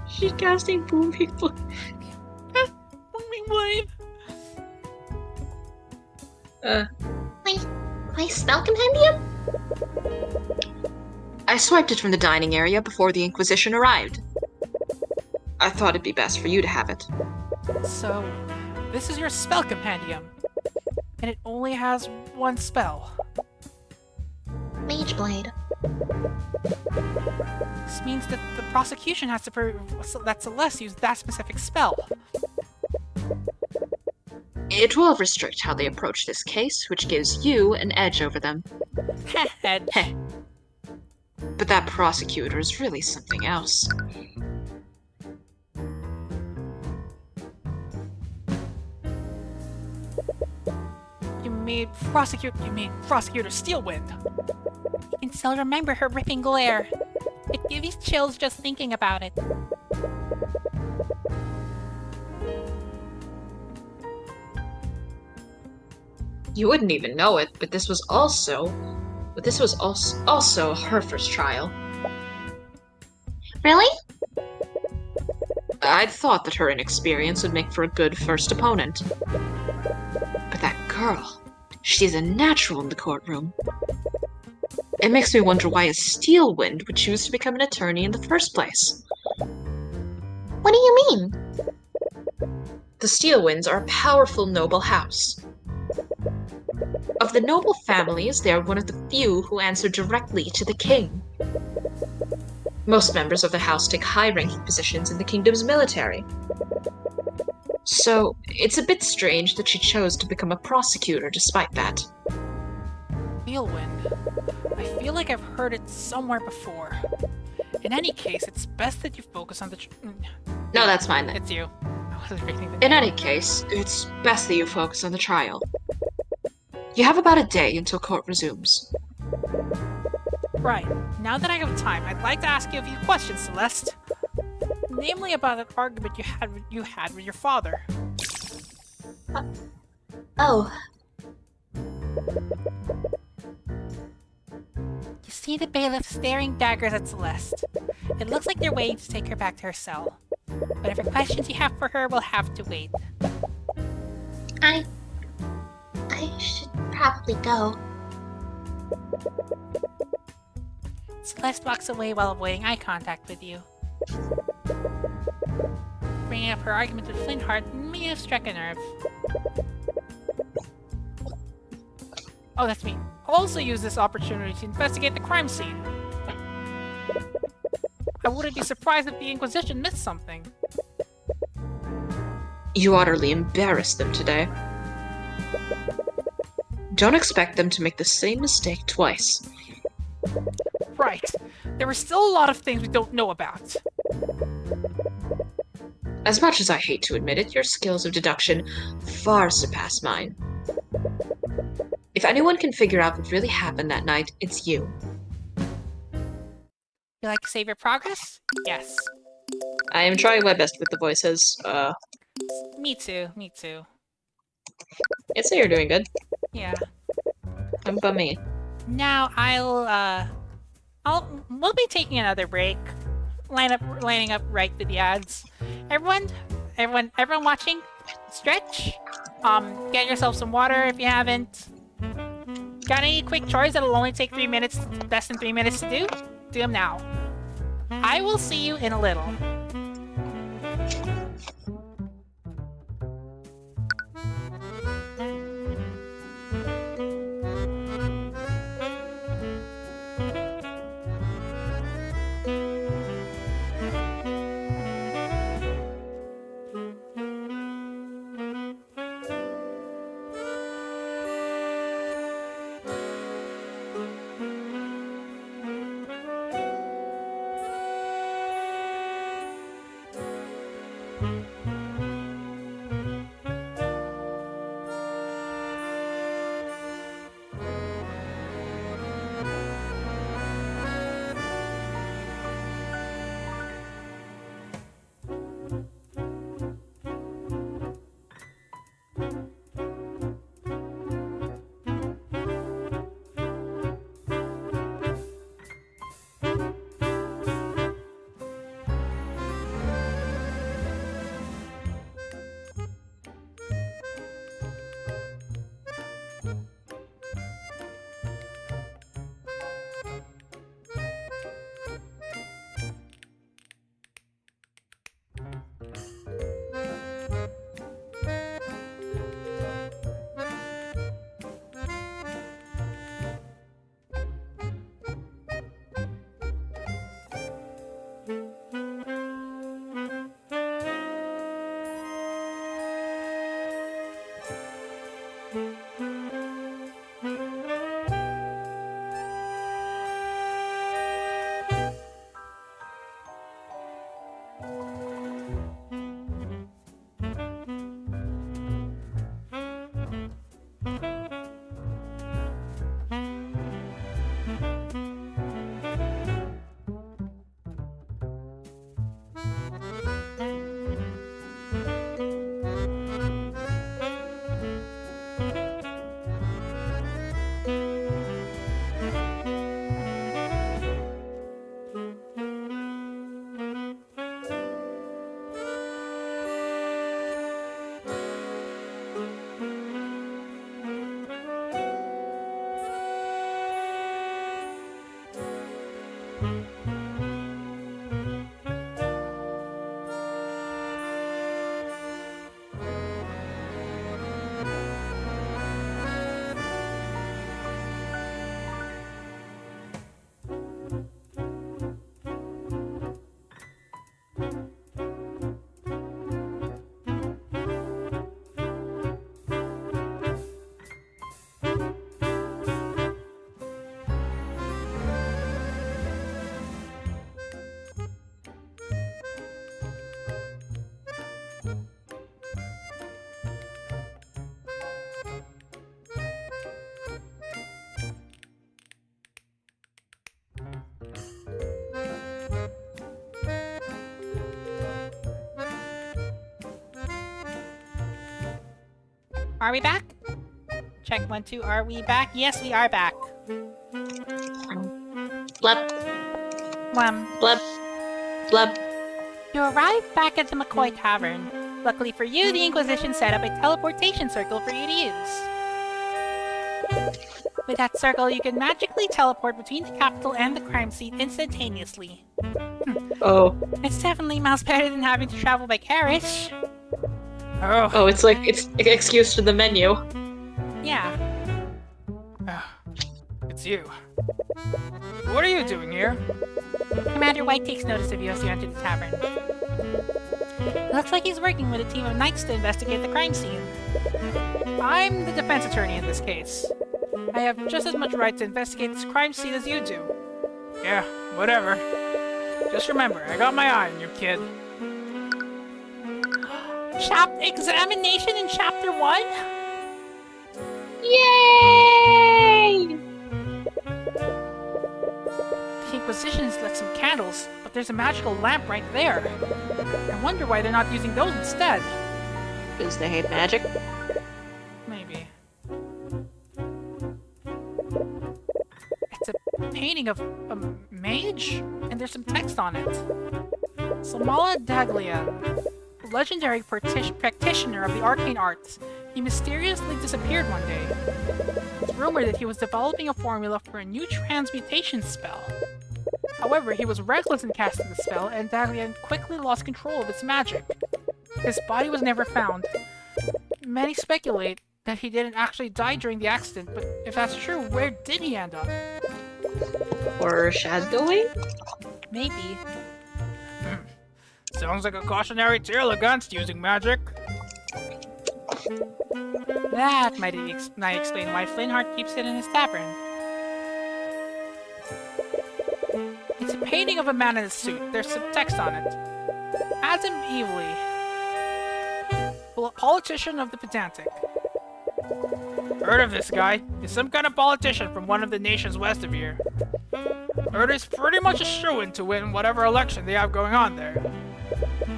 She's casting Booming Blade. Booming Blade. My spell compendium? I swiped it from the dining area before the Inquisition arrived. I thought it'd be best for you to have it. So, this is your spell compendium. And it only has one spell. Mage Blade. This means that the prosecution has to prove that Celeste used that specific spell. It will restrict how they approach this case, which gives you an edge over them. Edge. Heh. But that prosecutor is really something else. You mean Prosecutor Steelwind. You can still remember her ripping glare. It gives you chills just thinking about it. You wouldn't even know it, but this was also her first trial. Really? I'd thought that her inexperience would make for a good first opponent. But that girl, she's a natural in the courtroom. It makes me wonder why a Steelwind would choose to become an attorney in the first place. What do you mean? The Steelwinds are a powerful noble house. Of the noble families, they are one of the few who answer directly to the king. Most members of the house take high-ranking positions in the kingdom's military. So, it's a bit strange that she chose to become a prosecutor despite that. Steelwind. I feel like I've heard it somewhere before. In any case, it's best that you focus on the No, that's fine then. It's you. I wasn't reading the In any case, it's best that you focus on the trial. You have about a day until court resumes. Right. Now that I have time, I'd like to ask you a few questions, Celeste. Namely about that argument you had with your father. Oh, You see the bailiff staring daggers at Celeste. It looks like they're waiting to take her back to her cell. Whatever questions you have for her will have to wait. I should probably go. Celeste walks away while avoiding eye contact with you. Bringing up her argument with Flintheart may have struck a nerve. Oh, that's me. I'll also use this opportunity to investigate the crime scene. I wouldn't be surprised if the Inquisition missed something. You utterly embarrassed them today. Don't expect them to make the same mistake twice. Right. There are still a lot of things we don't know about. As much as I hate to admit it, your skills of deduction far surpass mine. If anyone can figure out what really happened that night, it's you. You like to save your progress? Yes. I am trying my best with the voices. Me too, me too. I'd say you're doing good. Yeah. How about me? Now we'll be taking another break. Lining up right with the ads. Everyone watching, stretch. Get yourself some water if you haven't. Got any quick chores that'll only take 3 minutes, less than 3 minutes to do? Do them now. I will see you in a little. Are we back? Check 1, 2. Are we back? Yes, we are back. Blep, Bleb. Bleb. You arrived back at the McCoy Tavern. Luckily for you, the Inquisition set up a teleportation circle for you to use. With that circle, you can magically teleport between the capital and the crime scene instantaneously. Oh. It's definitely miles better than having to travel by carriage. Oh, it's like, it's an excuse to the menu. Yeah. It's you. What are you doing here? Commander White takes notice of you as you enter the tavern. It looks like he's working with a team of knights to investigate the crime scene. I'm the defense attorney in this case. I have just as much right to investigate this crime scene as you do. Yeah, whatever. Just remember, I got my eye on you, kid. Examination in Chapter 1? Yay! The Inquisition has lit some candles, but there's a magical lamp right there. I wonder why they're not using those instead. Because they hate magic. Maybe. It's a painting of a mage, and there's some text on it. Samala Daglia, legendary practitioner of the arcane arts. He mysteriously disappeared one day. It's rumored that he was developing a formula for a new transmutation spell. However, he was reckless in casting the spell, and Daglia quickly lost control of its magic. His body was never found. Many speculate that he didn't actually die during the accident, but if that's true, where did he end up? Foreshadowing? Maybe. Sounds like a cautionary tale against using magic. That might explain why Flintheart keeps it in his tavern. It's a painting of a man in a suit. There's some text on it. Adam Evely, politician of the Pedantic. Heard of this guy? He's some kind of politician from one of the nations west of here. Heard he's pretty much a shoo-in to win whatever election they have going on there.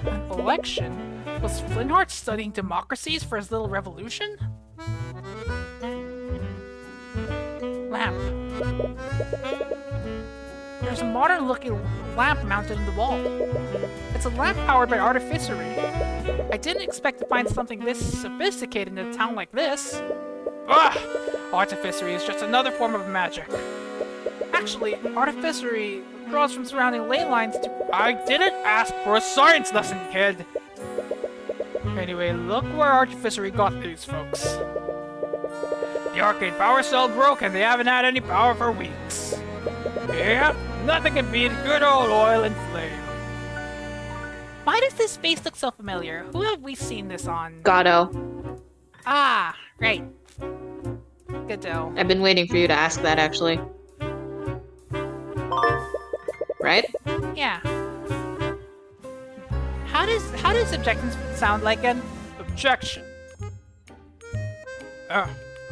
An election? Was Flintheart studying democracies for his little revolution? Lamp. There's a modern-looking lamp mounted in the wall. It's a lamp powered by artificery. I didn't expect to find something this sophisticated in a town like this. Ah! Artificery is just another form of magic. Actually, artificery draws from surrounding ley lines to... I didn't ask for a science lesson, kid! Anyway, look where artificery got these folks. The arcane power cell broke and they haven't had any power for weeks. Yep, nothing can beat good old oil and flame. Why does this face look so familiar? Who have we seen this on? Gatto. Ah, right. Godot. I've been waiting for you to ask that, actually. Right? Yeah. How does objection sound like an Objection.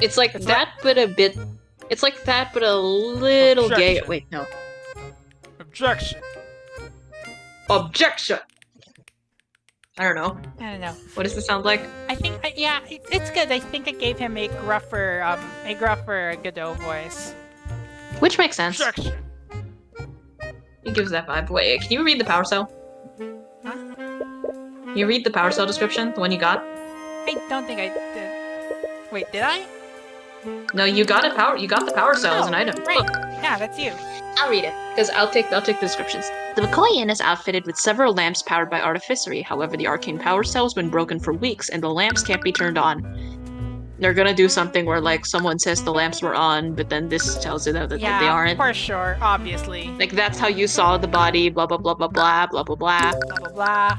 It's like that, but a bit... It's like that, but a little gay... Objection. Wait, no. Objection. Objection! I don't know. I don't know. What does this sound like? I think yeah, it's good. I think I gave him a gruffer Godot voice. Which makes sense. Objection. He gives that vibe. Wait, can you read the power cell? Huh? Can you read the power cell description? The one you got? I don't think I did. Wait, did I? No, you got it. You got the power cell as an item. Right. Look, Yeah, that's you. I'll read it because I'll take the descriptions. The McCoy Inn is outfitted with several lamps powered by artificery. However, the arcane power cell has been broken for weeks, and the lamps can't be turned on. They're gonna do something where, like, someone says the lamps were on, but then this tells you that they aren't. For sure, obviously. Like, that's how you saw the body. Blah blah blah blah blah blah blah blah. Blah blah blah.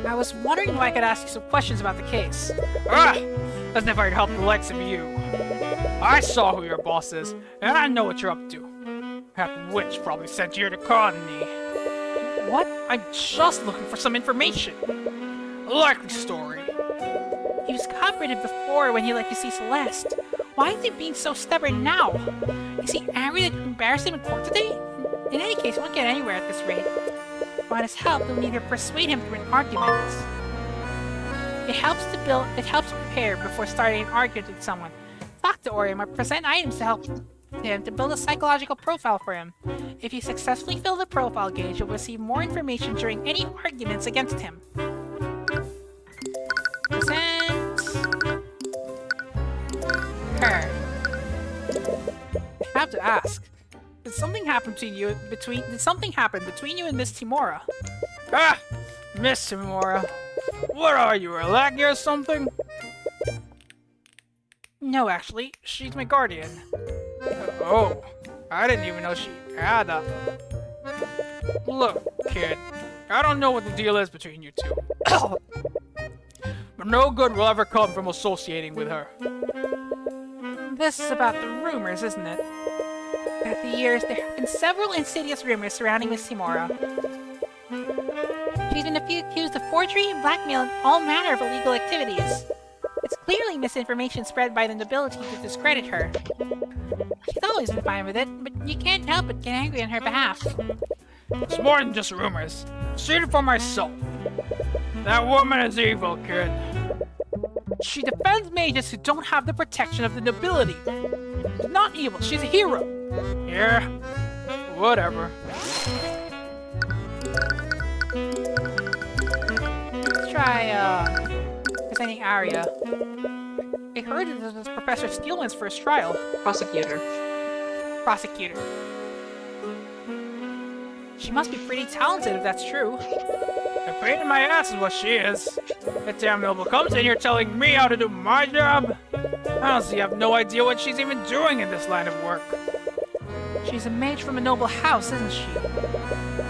I was wondering if I could ask you some questions about the case. Ah! That's never help the likes of you. I saw who your boss is, and I know what you're up to. That witch probably sent you here to con me. What? I'm just looking for some information. A likely story. He was cooperative before when he let you see Celeste. Why is he being so stubborn now? Is he angry that you embarrassed him in court today? In any case, he won't get anywhere at this rate. If you want his help, you'll need to persuade him through an argument. It helps prepare before starting an argument with someone. Talk to Orium or present items to help him to build a psychological profile for him. If you successfully fill the profile gauge, you'll receive more information during any arguments against him. Present her. I have to ask. Did something happen between you and Miss Timora? Ah! Miss Timora. What are you, a lackey or something? No, actually, she's my guardian. Oh, I didn't even know she had a... Look, kid, I don't know what the deal is between you two. But no good will ever come from associating with her. This is about the rumors, isn't it? Throughout the years, there have been several insidious rumors surrounding Miss Timora. She's been accused of forgery, blackmail, and all manner of illegal activities. It's clearly misinformation spread by the nobility to discredit her. She's always been fine with it, but you can't help but get angry on her behalf. It's more than just rumors. I've seen it for myself. That woman is evil, kid. She defends mages who don't have the protection of the nobility. She's not evil, she's a hero. Yeah, whatever. Let's try, presenting Arya. I heard that this was Professor Steelman's first trial. Prosecutor. Prosecutor. She must be pretty talented if that's true. A pain in my ass is what she is. That damn noble comes in here telling me how to do my job. I honestly have no idea what she's even doing in this line of work. She's a mage from a noble house, isn't she?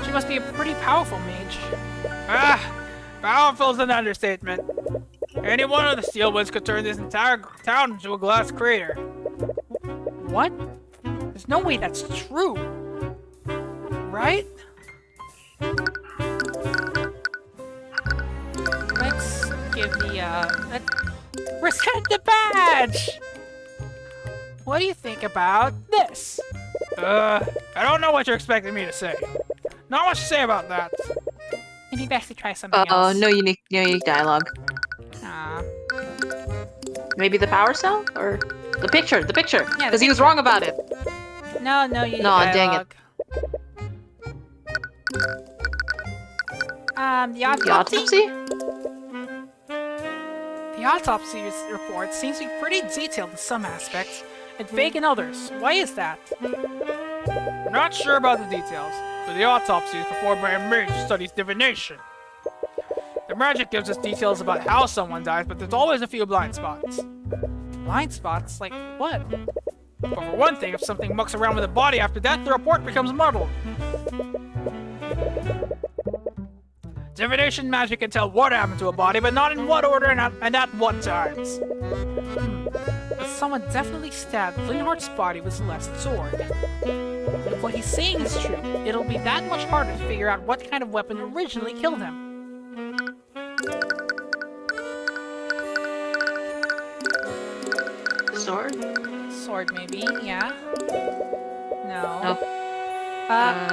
She must be a pretty powerful mage. Ah, powerful is an understatement. Any one of the Steelwoods could turn this entire town into a glass crater. What? There's no way that's true. Right? Let's give the, let's present the badge! What do you think about this? I don't know what you're expecting me to say. Not much to say about that. Maybe best to try something else. No unique dialogue. Aw. Maybe the power cell? Or the picture, Yeah, the because he was wrong about it. No, you need Aw, dang dialogue. The autopsy? The autopsy report seems to be pretty detailed in some aspects, and vague in others. Why is that? I'm not sure about the details, but the autopsy is performed by a mage who studies divination. The magic gives us details about how someone dies, but there's always a few blind spots. Blind spots? Like what? But for one thing, if something mucks around with the body after death, the report becomes muddled. Divination magic can tell what happened to a body, but not in what order and at what times. But someone definitely stabbed Linhart's body with Celeste's sword. If what he's saying is true, it'll be that much harder to figure out what kind of weapon originally killed him. Sword? Sword, maybe, yeah. No. Nope.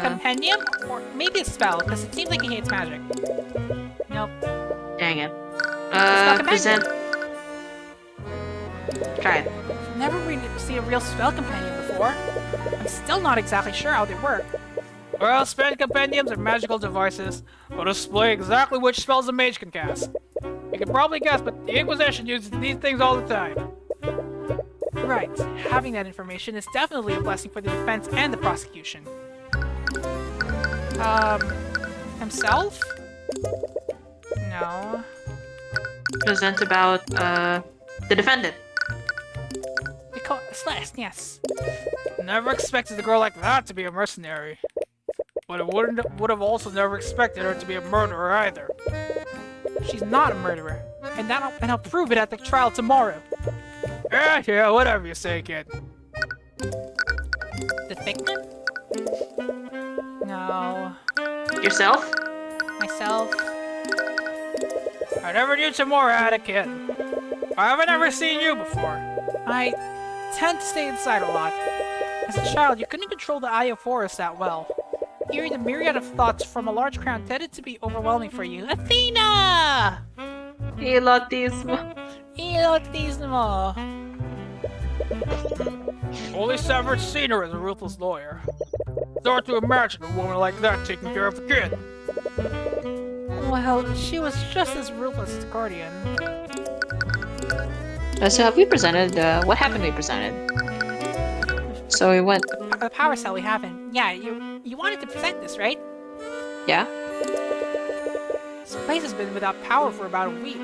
Compendium? Or maybe a spell, because it seems like he hates magic. Nope. Dang it. Spell Present. Try it. Never really seen a real spell compendium before. I'm still not exactly sure how they work. Well, spell compendiums are magical devices that display exactly which spells a mage can cast. You can probably guess, but the Inquisition uses these things all the time. Right. Having that information is definitely a blessing for the defense and the prosecution. Himself? No. Present about, the defendant. Because Celeste, yes. Never expected a girl like that to be a mercenary. But it would have also never expected her to be a murderer either. She's not a murderer. And I'll prove it at the trial tomorrow. Yeah, whatever you say, kid. The victim? No. Yourself? Myself? I never knew Tamora had a kid. I haven't ever seen you before. I tend to stay inside a lot. As a child, you couldn't control the Eye of Horus that well. Hearing the myriad of thoughts from a large crowd tended to be overwhelming for you. Athena! Elotismo. Elotismo! Only Severed seen her as a ruthless lawyer. It's hard to imagine a woman like that taking care of a kid. Well, she was just as ruthless as Guardian. So have we presented, what haven't we presented? So we went, The power cell we haven't. Yeah, you wanted to present this, right? yeah? This place has been without power for about a week.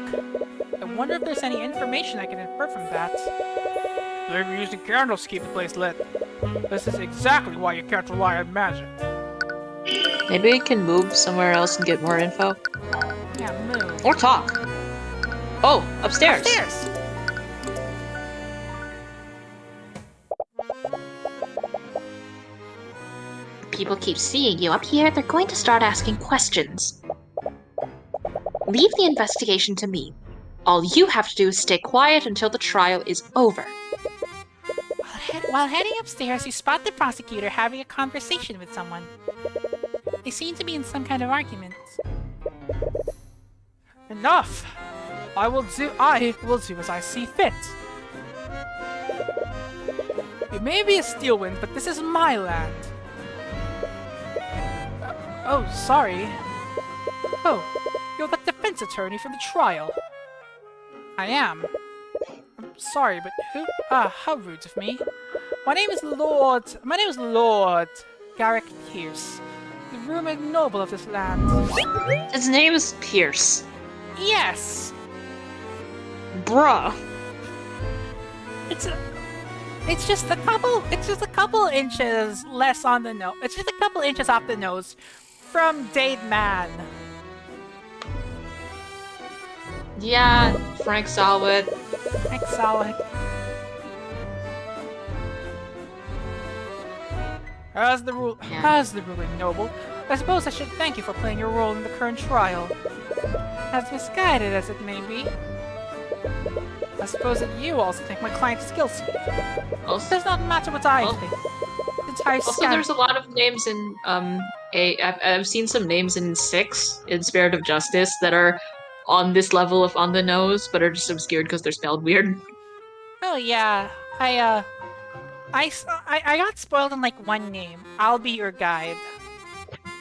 I wonder if there's any information I can infer from that. They were using candles to keep the place lit. This is exactly why you can't rely on magic. Maybe we can move somewhere else and get more info? Yeah, move. Or talk. Oh, upstairs. Upstairs! people keep seeing you up here, they're going to start asking questions. Leave the investigation to me. All you have to do is stay quiet until the trial is over. While heading upstairs, you spot the prosecutor having a conversation with someone. They seem to be in some kind of argument. Enough! I will do as I see fit. It may be a steel wind, but this is my land. Oh, sorry. Oh, you're the defense attorney for the trial. I am. I'm sorry, but who? How rude of me. My name is Lord Garrick Pierce, the rumored noble of this land. His name is Pierce. Yes! Bruh. It's just a couple inches less on the nose. It's just a couple inches off the nose from Dade Man. Yeah, Frank Salwit. Excellent. As the ruling noble, I suppose I should thank you for playing your role in the current trial. As misguided as it may be, I suppose that you also think my client is guilty. It does not matter what I think. The entire Also, there's a lot of names in I've seen some names in 6 in Spirit of Justice that are on this level of on the nose, but are just obscured because they're spelled weird. Oh yeah, I got spoiled on like one name. I'll be your guide.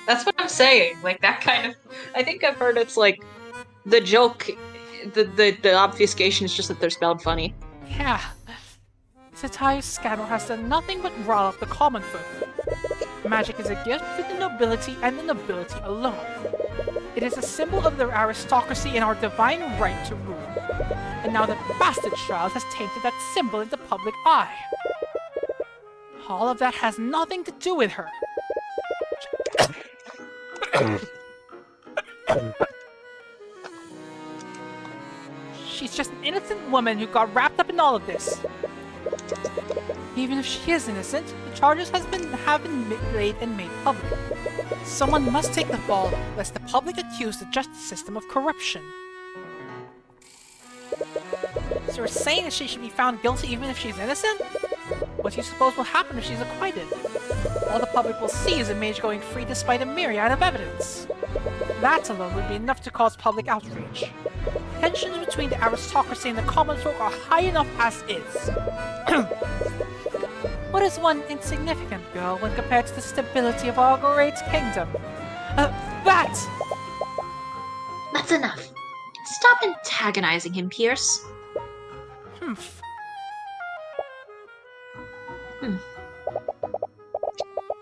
That's what I'm saying. Like that kind of. I think I've heard it's like the joke, the obfuscation is just that they're spelled funny. Yeah. This entire scandal has done nothing but rile up the common folk. Magic is a gift to the nobility and the nobility alone. It is a symbol of their aristocracy and our divine right to rule. And now the bastard child has tainted that symbol in the public eye. All of that has nothing to do with her. She's just an innocent woman who got wrapped up in all of this. Even if she is innocent, the charges have been laid and made public. Someone must take the fall, lest the public accuse the justice system of corruption. So you're saying that she should be found guilty even if she's innocent? What do you suppose will happen if she's acquitted? All the public will see is a mage going free despite a myriad of evidence. That alone would be enough to cause public outrage. Tensions between the aristocracy and the common folk are high enough as is. What is one insignificant girl when compared to the stability of our great kingdom? That! That's enough. Stop antagonizing him, Pierce. Humph.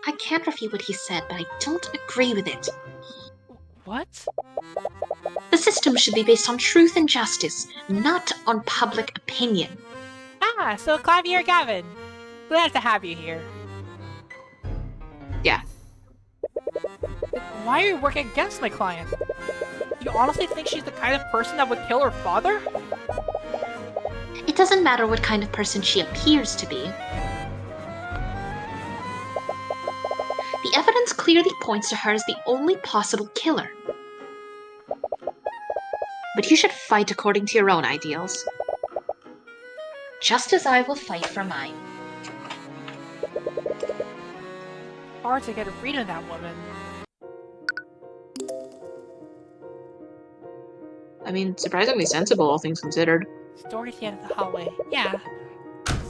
I can't refute what he said, but I don't agree with it. What? The system should be based on truth and justice, not on public opinion. Ah, so Clavier Gavin. Glad to have you here. Yeah. Why are you working against my client? Do you honestly think she's the kind of person that would kill her father? It doesn't matter what kind of person she appears to be. The evidence clearly points to her as the only possible killer. But you should fight according to your own ideals. Just as I will fight for mine. Hard to get a read on that woman. I mean, surprisingly sensible, all things considered. Door at the end of the hallway. Yeah.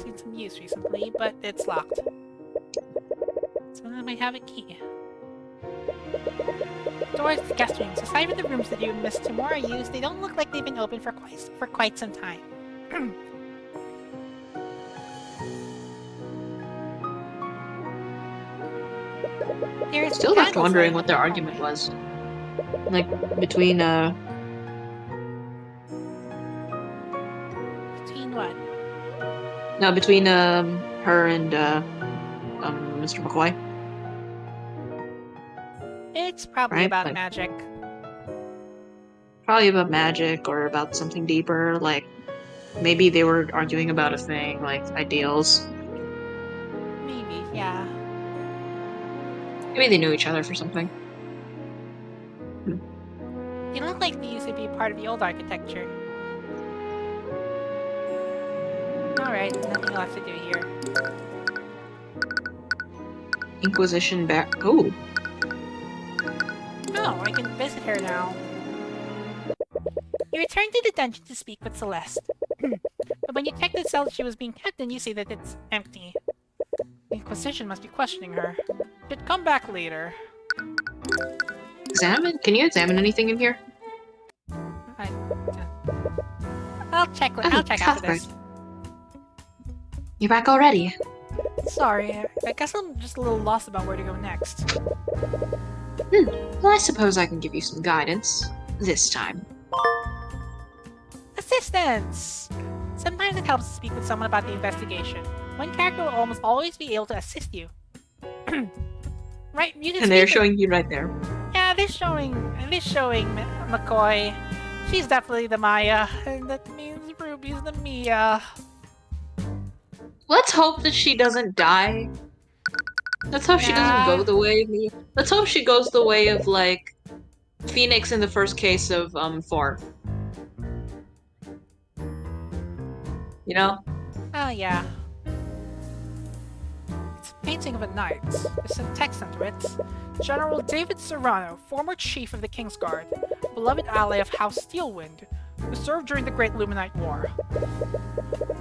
Seen some use recently, but it's locked. So I might have a key. Doors to the guest rooms. Aside from the rooms that you missed tomorrow used, they don't look like they've been open for quite some time. There's Still left candles wondering lighting what their in the argument hallway. was. Like, between, Between what? No, between, her and, Mr. McCoy. It's probably Right, about like- magic. Probably about magic or about something deeper, like, maybe they were arguing about a thing, like, ideals. Maybe, yeah. Maybe they knew each other for something. You look like they used to be part of the old architecture. Alright, nothing left to do here. Inquisition back. Oh. Oh, I can visit her now. You return to the dungeon to speak with Celeste. But when you check the cell she was being kept in, you see that it's empty. The Inquisition must be questioning her. Should come back later. Examine? Can you examine anything in here? I'll check after Cuthbert. this. You're back already. Sorry, I guess I'm just a little lost about where to go next. Well, I suppose I can give you some guidance. This time. Assistance! Sometimes it helps to speak with someone about the investigation. One character will almost always be able to assist you. Right, you can And they're speak showing you right there. Yeah, they're showing McCoy. She's definitely the Maya, and that means Ruby's the Mia. Let's hope that she doesn't die. Let's hope she doesn't go the way of me. Let's hope she goes the way of, like, Phoenix in the first case of, 4. You know? Oh, yeah. It's a painting of a knight. There's some text under it. General David Serrano, former chief of the King's Guard, beloved ally of House Steelwind, who served during the Great Luminite War.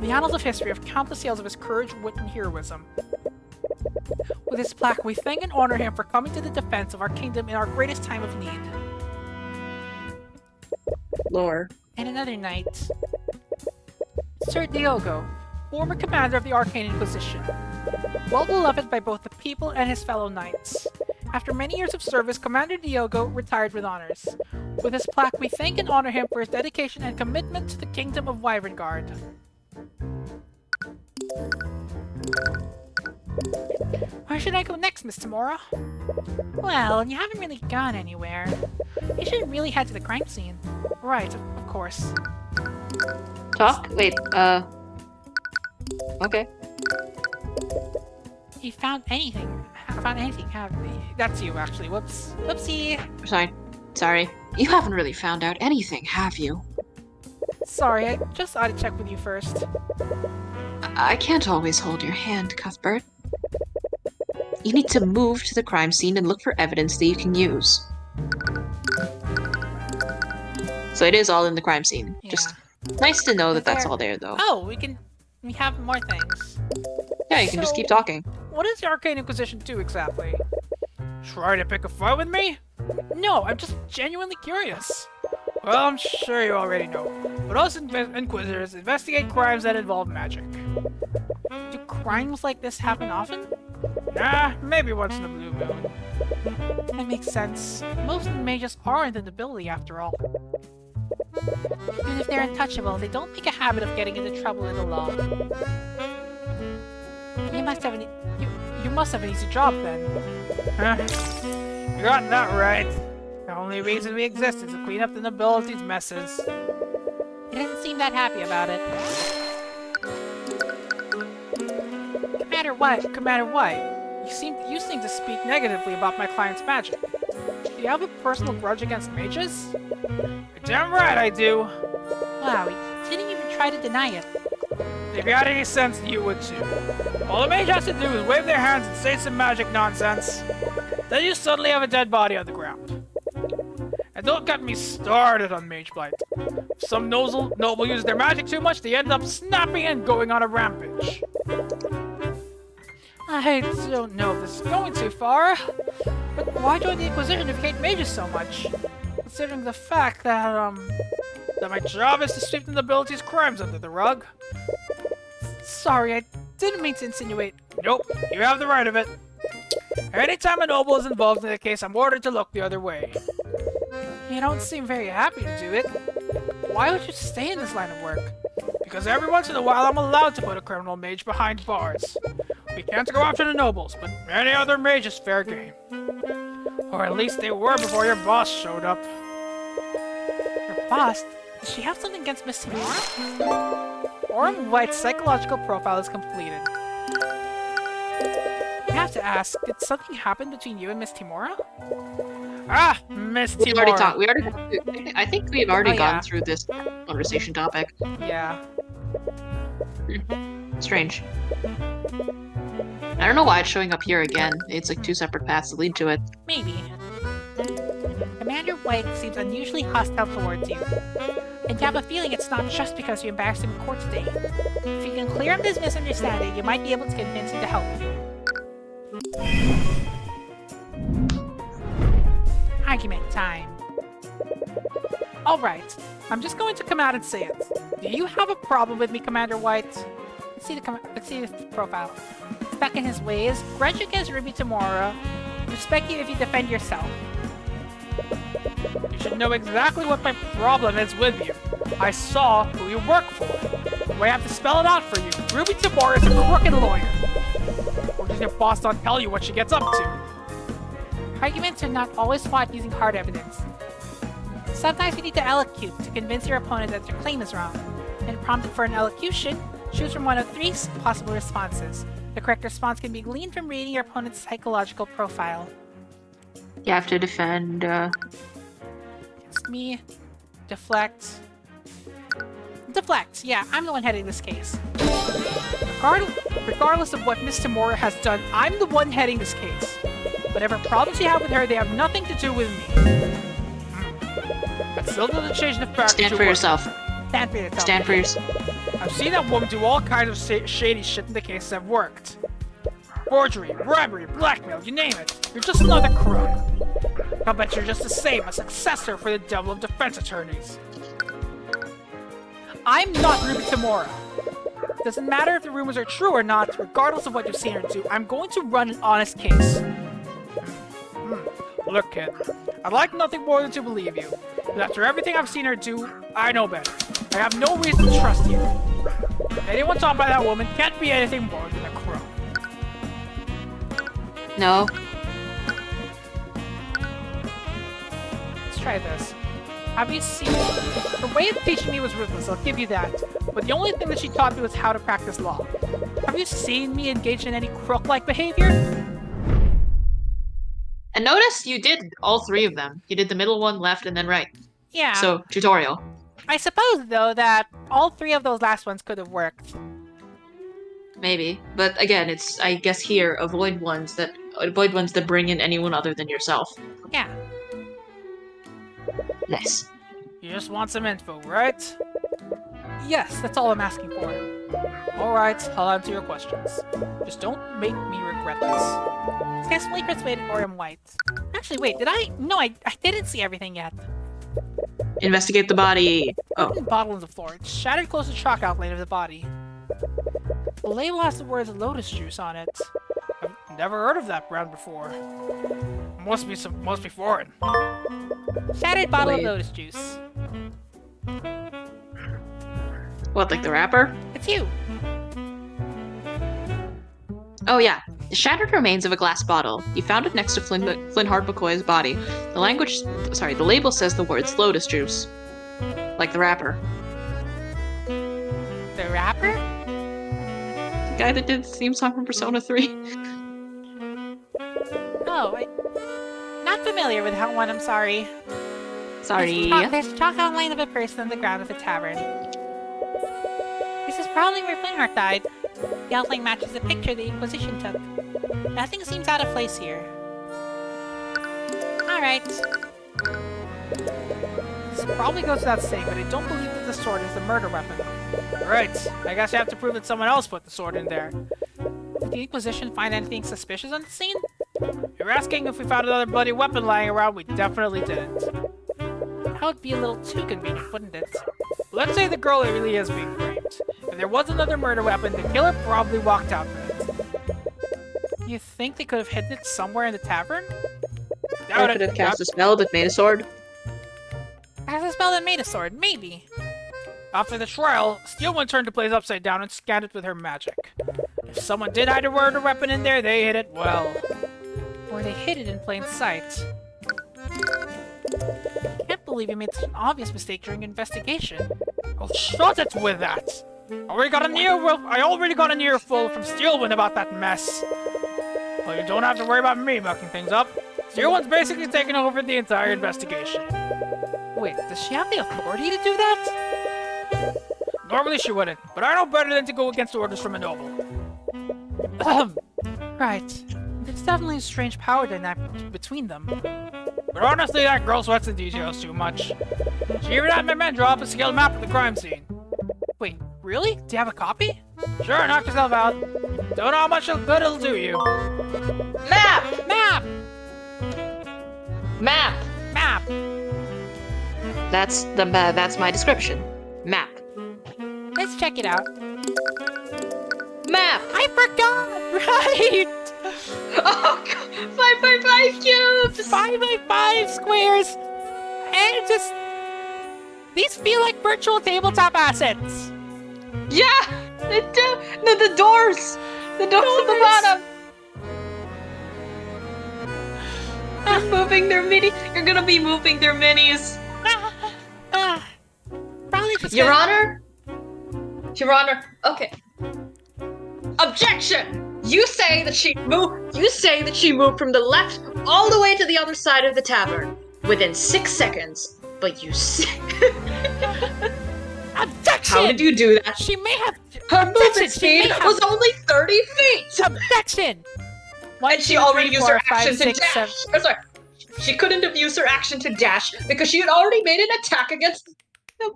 The annals of history have countless tales of his courage, wit, and heroism. With this plaque, we thank and honor him for coming to the defense of our kingdom in our greatest time of need. Lore. And another knight. Sir Diogo, former commander of the Arcane Inquisition. Well beloved by both the people and his fellow knights. After many years of service, Commander Diogo retired with honors. With this plaque, we thank and honor him for his dedication and commitment to the Kingdom of Wyverngard. Where should I go next, Miss Tamora? Well, you haven't really gone anywhere. You should really head to the crime scene. Right, of course. Talk? Wait, okay. You found anything? Have we? That's you, actually. Whoops. Whoopsie. Sorry. You haven't really found out anything, have you? Sorry, I just ought to check with you first. I can't always hold your hand, Cuthbert. You need to move to the crime scene and look for evidence that you can use. So it is all in the crime scene. Yeah. Just nice to know that that's all there, though. Oh, we have more things. Yeah, you can just keep So- talking. What does the Arcane Inquisition do exactly? Try to pick a fight with me? No, I'm just genuinely curious. Well, I'm sure you already know, but us Inquisitors investigate crimes that involve magic. Do crimes like this happen often? Nah, maybe once in a blue moon. That makes sense. Most mages aren't an ability after all. Even if they're untouchable, they don't make a habit of getting into trouble in the law. You must have an easy job then. You got that right. The only reason we exist is to clean up the nobility's messes. He doesn't seem that happy about it. No matter what, you seem to speak negatively about my client's magic. Do you have a personal grudge against mages? You're damn right I do. Wow, he didn't even try to deny it. If you had any sense, you would too. All the mage has to do is wave their hands and say some magic nonsense. Then you suddenly have a dead body on the ground. And don't get me started on Mage Blight. If some noble uses their magic too much, they end up snapping and going on a rampage. I don't know if this is going too far, but why join the Inquisition if you hate mages so much? Considering the fact that, that my job is to sweep the nobility's crimes under the rug. Sorry, I didn't mean to insinuate. Nope, you have the right of it. Anytime a noble is involved in a case, I'm ordered to look the other way. You don't seem very happy to do it. Why would you stay in this line of work? Because every once in a while I'm allowed to put a criminal mage behind bars. We can't go after the nobles, but any other mage is fair game. Or at least they were before your boss showed up. Your boss? Does she have something against Miss Tamora? Orm White's psychological profile is completed. have to ask, did something happen between you and Miss Timora? Ah, Miss We already Timora. talked. We already. I think we've already Oh, gone yeah. through this conversation topic. Yeah. Strange. I don't know why it's showing up here again. It's like two separate paths that lead to it. Maybe. Commander White seems unusually hostile towards you. And you have a feeling it's not just because you embarrassed him in court today. If you can clear up this misunderstanding, you might be able to convince him to help you. Argument time. Alright, I'm just going to come out and say it. Do you have a problem with me, Commander White? Let's see the profile. Stuck in his ways, grudge against Ruby Tamora, respect you if you defend yourself. You should know exactly what my problem is with you. I saw who you work for. Do I have to spell it out for you? Ruby Tamora is a crooked lawyer. Or does your boss not tell you what she gets up to? Arguments are not always fought using hard evidence. Sometimes you need to elocute to convince your opponent that their claim is wrong. And prompted for an elocution, choose from one of three possible responses. The correct response can be gleaned from reading your opponent's psychological profile. You have to defend. It's me. Deflect. Deflect, yeah, I'm the one heading this case. Regardless of what Miss Tamora has done, I'm the one heading this case. Whatever problems you have with her, they have nothing to do with me. That still doesn't change the fact Stand that for you yourself. Stand for yourself. Stand for yourself. I've seen that woman do all kinds of shady shit in the cases I've worked. Forgery, bribery, blackmail, you name it. You're just another crook. I'll bet you're just the same, a successor for the devil of defense attorneys. I'm not Ruby Tamora. Doesn't matter if the rumors are true or not, regardless of what you've seen her do, I'm going to run an honest case. Look, kid, I'd like nothing more than to believe you. But after everything I've seen her do, I know better. I have no reason to trust you. Anyone taught by that woman can't be anything more than a crook. No. Let's try this. Have you seen... Her way of teaching me was ruthless, I'll give you that. But the only thing that she taught me was how to practice law. Have you seen me engage in any crook-like behavior? And notice you did all three of them. You did the middle one, left, and then right. Yeah. So, tutorial. I suppose, though, that all three of those last ones could have worked. Maybe. But again, it's, I guess here, avoid ones that bring in anyone other than yourself. Yeah. Nice. You just want some info, right? Yes, that's all I'm asking for. Alright, I'll answer your questions. Just don't make me regret this. Successfully persuaded Orium White. Actually, wait, did I? No, I didn't see everything yet. Investigate the body. Oh. Bottle on the floor. It's shattered close to the chalk outline of the body. The label has the words lotus juice on it. I've never heard of that brand before. Must be foreign. Shattered bottle of lotus juice. What, like the wrapper? It's you. Oh yeah. The shattered remains of a glass bottle. You found it next to Flintheart McCoy's body. The label says the words lotus juice. Like the rapper. The rapper? The guy that did the theme song from Persona 3. Oh, not familiar with that one, I'm sorry. Sorry. There's a chalk outline of a person on the ground of the tavern. This is probably where Flintheart died. The outline matches the picture the Inquisition took. Nothing seems out of place here. Alright. This probably goes without saying, but I don't believe that the sword is the murder weapon. Right, I guess you have to prove that someone else put the sword in there. Did the Inquisition find anything suspicious on the scene? You're asking if we found another bloody weapon lying around, we definitely didn't. That would be a little too convenient, wouldn't it? Let's say the girl really is being framed. If there was another murder weapon, the killer probably walked out with it. You think they could have hidden it somewhere in the tavern? Or could have cast a spell that made a sword. Cast a spell that made a sword, maybe. After the trial, Steelwind turned the place upside down and scanned it with her magic. If someone did hide a murder weapon in there, they hid it well. Or they hid it in plain sight. I can't believe you made such an obvious mistake during investigation. Well, shut it with that! I already got an earful from Steelwind about that mess. Well, you don't have to worry about me mucking things up. Zero One's basically taken over the entire investigation. Wait, does she have the authority to do that? Normally she wouldn't, but I know better than to go against orders from a noble. Right. There's definitely a strange power dynamic between them. But honestly, that girl sweats the details too much. She even had my men draw up a scale map of the crime scene. Wait, really? Do you have a copy? Sure, knock yourself out. Don't know how much good it'll do you. Map! Map! Map! Map! That's my description. Map. Let's check it out. Map! I forgot! Right! Oh, God. 5x5 cubes! 5 by 5 squares! And just... These feel like virtual tabletop assets! Yeah! They do! No, the doors! The doors at the bottom! They're moving their mini. You're gonna be moving their minis. Probably just Your gonna- Honor? Your Honor, okay. Objection! You say that she moved from the left all the way to the other side of the tavern within 6 seconds. But you Objection! How did you do that? She may have... Her Objection! movement She speed may have- was only 30 feet! Objection! And she already used her action to dash. Oh, sorry. She couldn't have used her action to dash because she had already made an attack against them.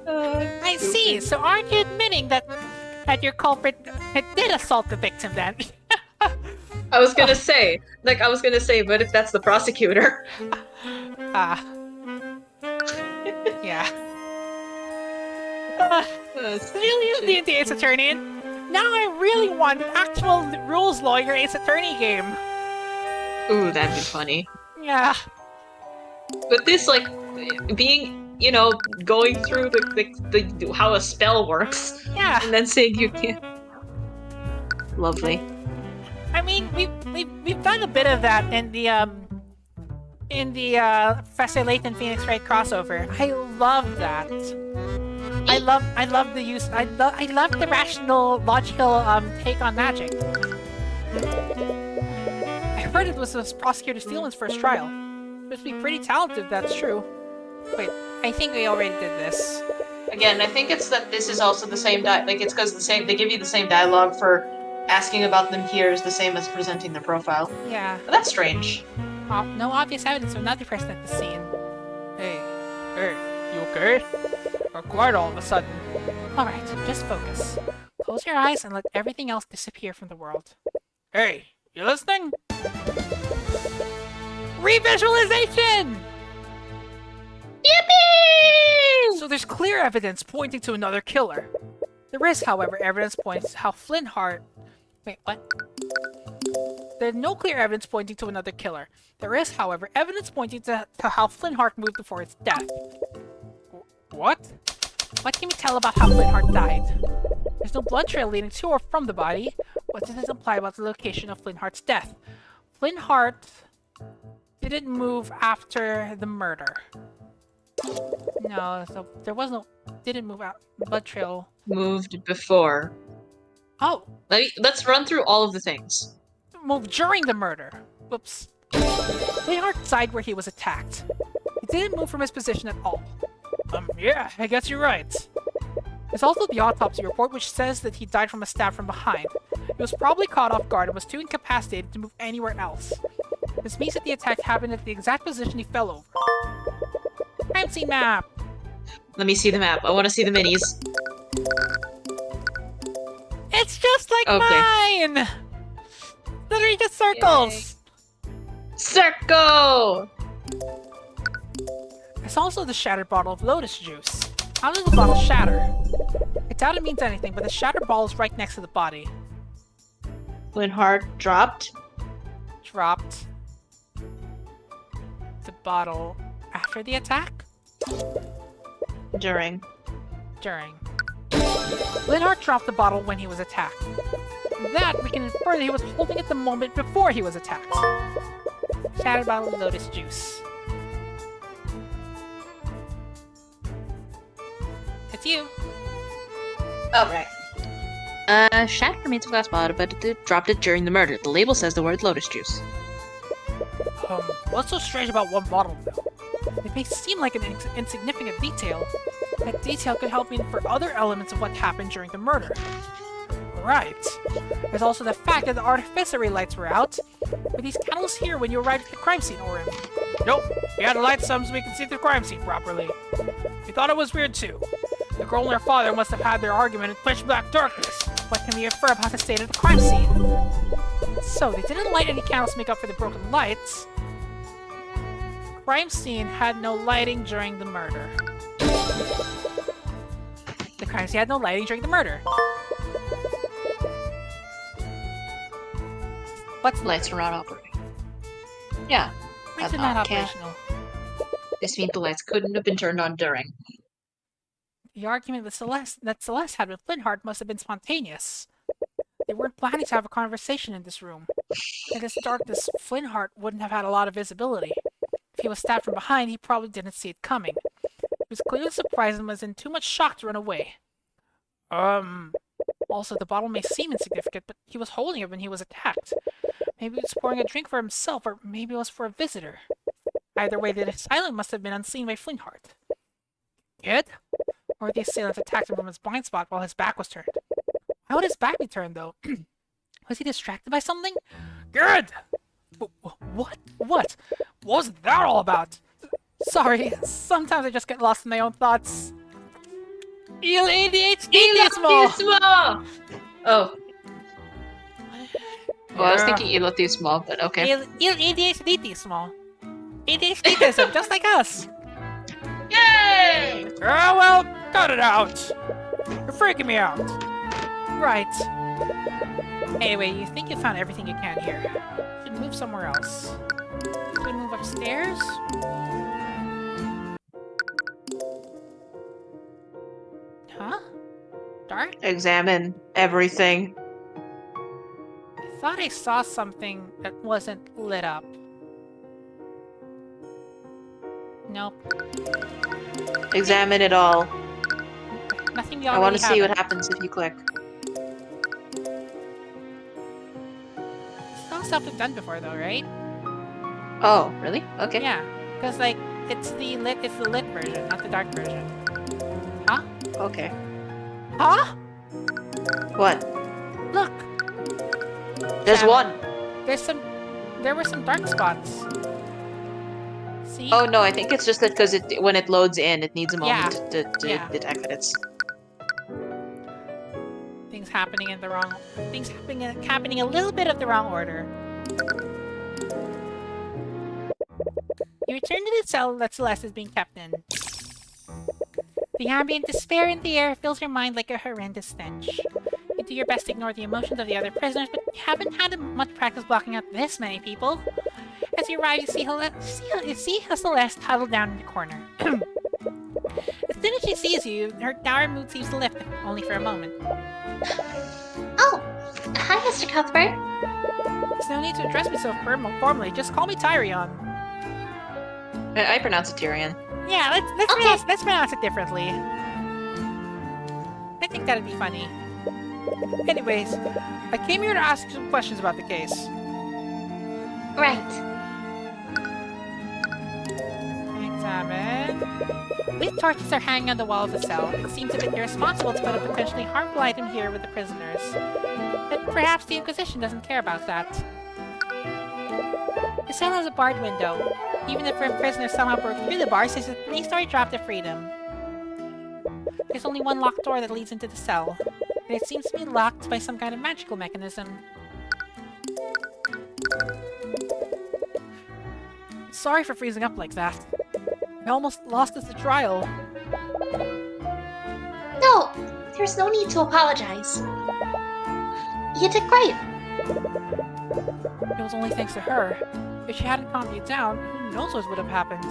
I see. So aren't you admitting that your culprit did assault the victim then? I was gonna say, but if that's the prosecutor. Yeah. Really is the Ace Attorney. Now I really want an actual rules lawyer Ace Attorney game. Ooh, that'd be funny. Yeah. But this, like, being, going through the how a spell works, Yeah. and then saying you can't. Lovely. I mean, we've done a bit of that in the Professor Layton Phoenix Wright crossover. I love that. I love the use. I love the rational, logical take on magic. I heard it was Prosecutor Steelman's first trial. Must be pretty talented, if that's true. Wait, I think we already did this. Again, I think it's that this is also the same it's because they give you the same dialogue for asking about them here is the same as presenting their profile. Yeah. But that's strange. No obvious evidence of another person at the scene. Hey, you okay? Or quite all of a sudden. Alright, just focus. Close your eyes and let everything else disappear from the world. Hey, you listening? Revisualization! Yippee! So there's clear evidence pointing to another killer. There is, however, evidence pointing to how Flintheart... Wait, what? There's no clear evidence pointing to another killer. There is, however, evidence pointing to how Flintheart moved before its death. What? What can we tell about how Flintheart died? There's no blood trail leading to or from the body. What does this imply about the location of Flintheart's death? Flintheart didn't move after the murder. No, so there was no... Didn't move out. Blood trail. Moved before. Oh! Let's run through all of the things. Moved during the murder. Whoops. Flintheart died where he was attacked. He didn't move from his position at all. Yeah, I guess you're right. There's also the autopsy report, which says that he died from a stab from behind. He was probably caught off guard and was too incapacitated to move anywhere else. This means that the attack happened at the exact position he fell over. Crime scene map! Let me see the map. I want to see the minis. It's just like Okay. mine! Literally just circles! Circle! There's also the shattered bottle of lotus juice. How does the bottle shatter? I doubt it means anything, but the shattered ball is right next to the body. Flintheart dropped. Dropped the bottle after the attack? During. During. Flintheart dropped the bottle when he was attacked. From that, we can infer that he was holding it the moment before he was attacked. Shattered bottle of lotus juice. It's you. Alright. Shattered remains of glass bottle, but it dropped it during the murder. The label says the word lotus juice. What's so strange about one bottle, though? It may seem like an insignificant detail. That detail could help me infer other elements of what happened during the murder. Right. There's also the fact that the artificial lights were out. Were these candles here when you arrived at the crime scene, Orin? Nope. We had to light some so we could see the crime scene properly. We thought it was weird too. The girl and her father must have had their argument in pitch black darkness. What can we infer about the state of the crime scene? So, they didn't light any candles to make up for the broken lights. The crime scene had no lighting during the murder. The crime scene had no lighting during the murder. What's Lights are not operating. Yeah. Lights are not can't- operational. This means the lights couldn't have been turned on during. The argument with Celeste had with Flintheart must have been spontaneous. They weren't planning to have a conversation in this room. In this darkness, Flintheart wouldn't have had a lot of visibility. If he was stabbed from behind, he probably didn't see it coming. He was clearly surprised and was in too much shock to run away. Also, the bottle may seem insignificant, but he was holding it when he was attacked. Maybe he was pouring a drink for himself, or maybe it was for a visitor. Either way, the assailant must have been unseen by Flintheart. Kid? Or the assailant attacked him from his blind spot while his back was turned. Why would his back be turned, though? Was he distracted by something? Good! What? What was that all about? Sorry, sometimes I just get lost in my own thoughts. Il Elotismo! Oh. Well, I was Yeah. thinking elotismo, but okay. Il ADHD-tismo. ADHD-tism, just like us. Yay! Oh, well, cut it out. You're freaking me out. Right. Anyway, you think you found everything you can here. Should move somewhere else. Should we move upstairs? Huh? Dark? Examine everything. I thought I saw something that wasn't lit up. Nope. Examine it all. Nothing you I already want to see what haven't. happens if you click. It's all stuff we've done before, though, right? Oh, really? Okay. Yeah, because like it's the lit version, not the dark version. Huh? Okay. Huh? What? Look, There's Damn. one. there were some dark spots. See? Oh no, I think it's just that because when it loads in, it needs a Yeah. moment to Yeah. detect that it's. Things happening happening a little bit of the wrong order. You return to the cell that Celeste is being kept in. The ambient despair in the air fills your mind like a horrendous stench. You do your best to ignore the emotions of the other prisoners, but you haven't had much practice blocking out this many people. As you arrive, you see Celeste huddled down in the corner. As soon as she sees you, her dour mood seems to lift, only for a moment. Oh, hi, Mr. Cuthbert. There's no need to address me so formally, just call me Tyrion. I pronounce it Tyrion. Yeah, let's pronounce it differently. I think that'd be funny. Anyways, I came here to ask you some questions about the case. Right. Examine. These torches are hanging on the wall of the cell. It seems a bit irresponsible to put a potentially harmful item here with the prisoners. But perhaps the Inquisition doesn't care about that. The cell has a barred window. Even if a prisoner somehow broke through the bars, there's a 3-story drop to freedom. There's only one locked door that leads into the cell, and it seems to be locked by some kind of magical mechanism. Sorry for freezing up like that. I almost lost us the trial. No, there's no need to apologize. You did great. It was only thanks to her. If she hadn't calmed you down, who knows what would have happened.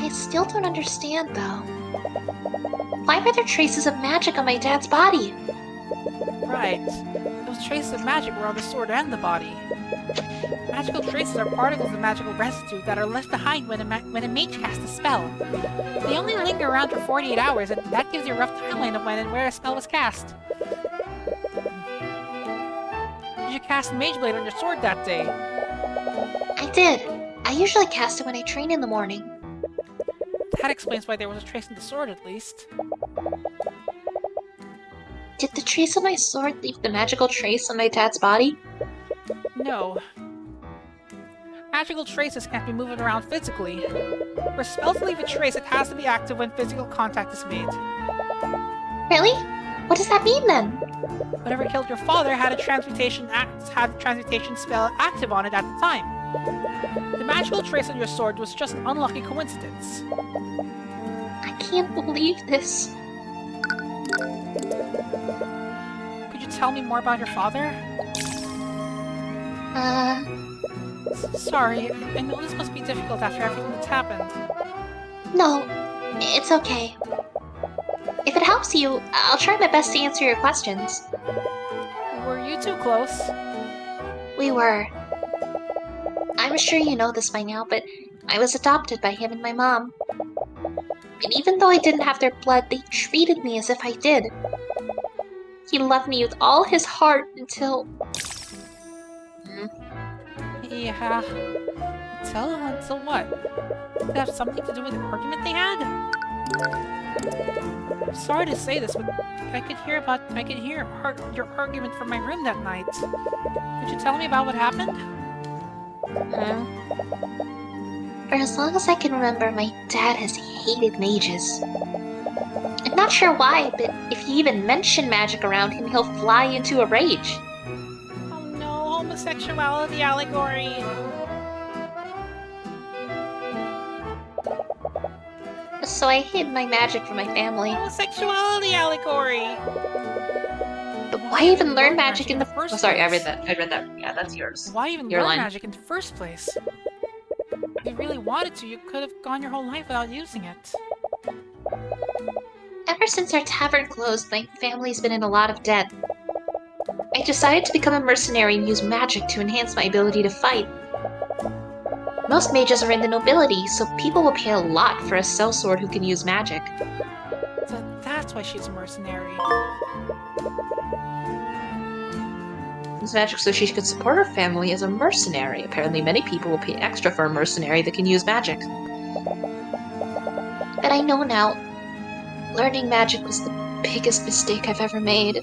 I still don't understand, though. Why were there traces of magic on my dad's body? Right. It Those traces of magic were on the sword and the body. Magical traces are particles of magical residue that are left behind when a mage casts a spell. They only linger around for 48 hours, and that gives you a rough timeline of when and where a spell was cast. Did you cast Mage Blade on your sword that day? I did. I usually cast it when I train in the morning. That explains why there was a trace in the sword, at least. Did the trace on my sword leave the magical trace on my dad's body? No. Magical traces can't be moving around physically. For a spell to leave a trace, it has to be active when physical contact is made. Really? What does that mean then? Whatever killed your father had a transmutation spell active on it at the time. The magical trace on your sword was just an unlucky coincidence. I can't believe this. Could you tell me more about your father? Sorry, I know this must be difficult after everything that's happened. No, it's okay. If it helps you, I'll try my best to answer your questions. Were you two close? We were. I'm sure you know this by now, but I was adopted by him and my mom. And even though I didn't have their blood, they treated me as if I did. He loved me with all his heart until... Yeah. Until what? Did it have something to do with the argument they had? I'm sorry to say this, but I could hear your argument from my room that night. Could you tell me about what happened? For as long as I can remember, my dad has hated mages. I'm not sure why, but if you even mention magic around him, he'll fly into a rage. Oh no, homosexuality allegory! So I hid my magic from my family. Homosexuality allegory! But why even learn magic in the first Oh, sorry, I place? read that. Yeah, that's yours. Why even Your learn line. magic in the first place? If you really wanted to, you could have gone your whole life without using it. Ever since our tavern closed, my family's been in a lot of debt. I decided to become a mercenary and use magic to enhance my ability to fight. Most mages are in the nobility, so people will pay a lot for a sellsword who can use magic. So that's why she's a mercenary. Use magic so she could support her family as a mercenary. Apparently many people will pay extra for a mercenary that can use magic. But I know now, learning magic was the biggest mistake I've ever made.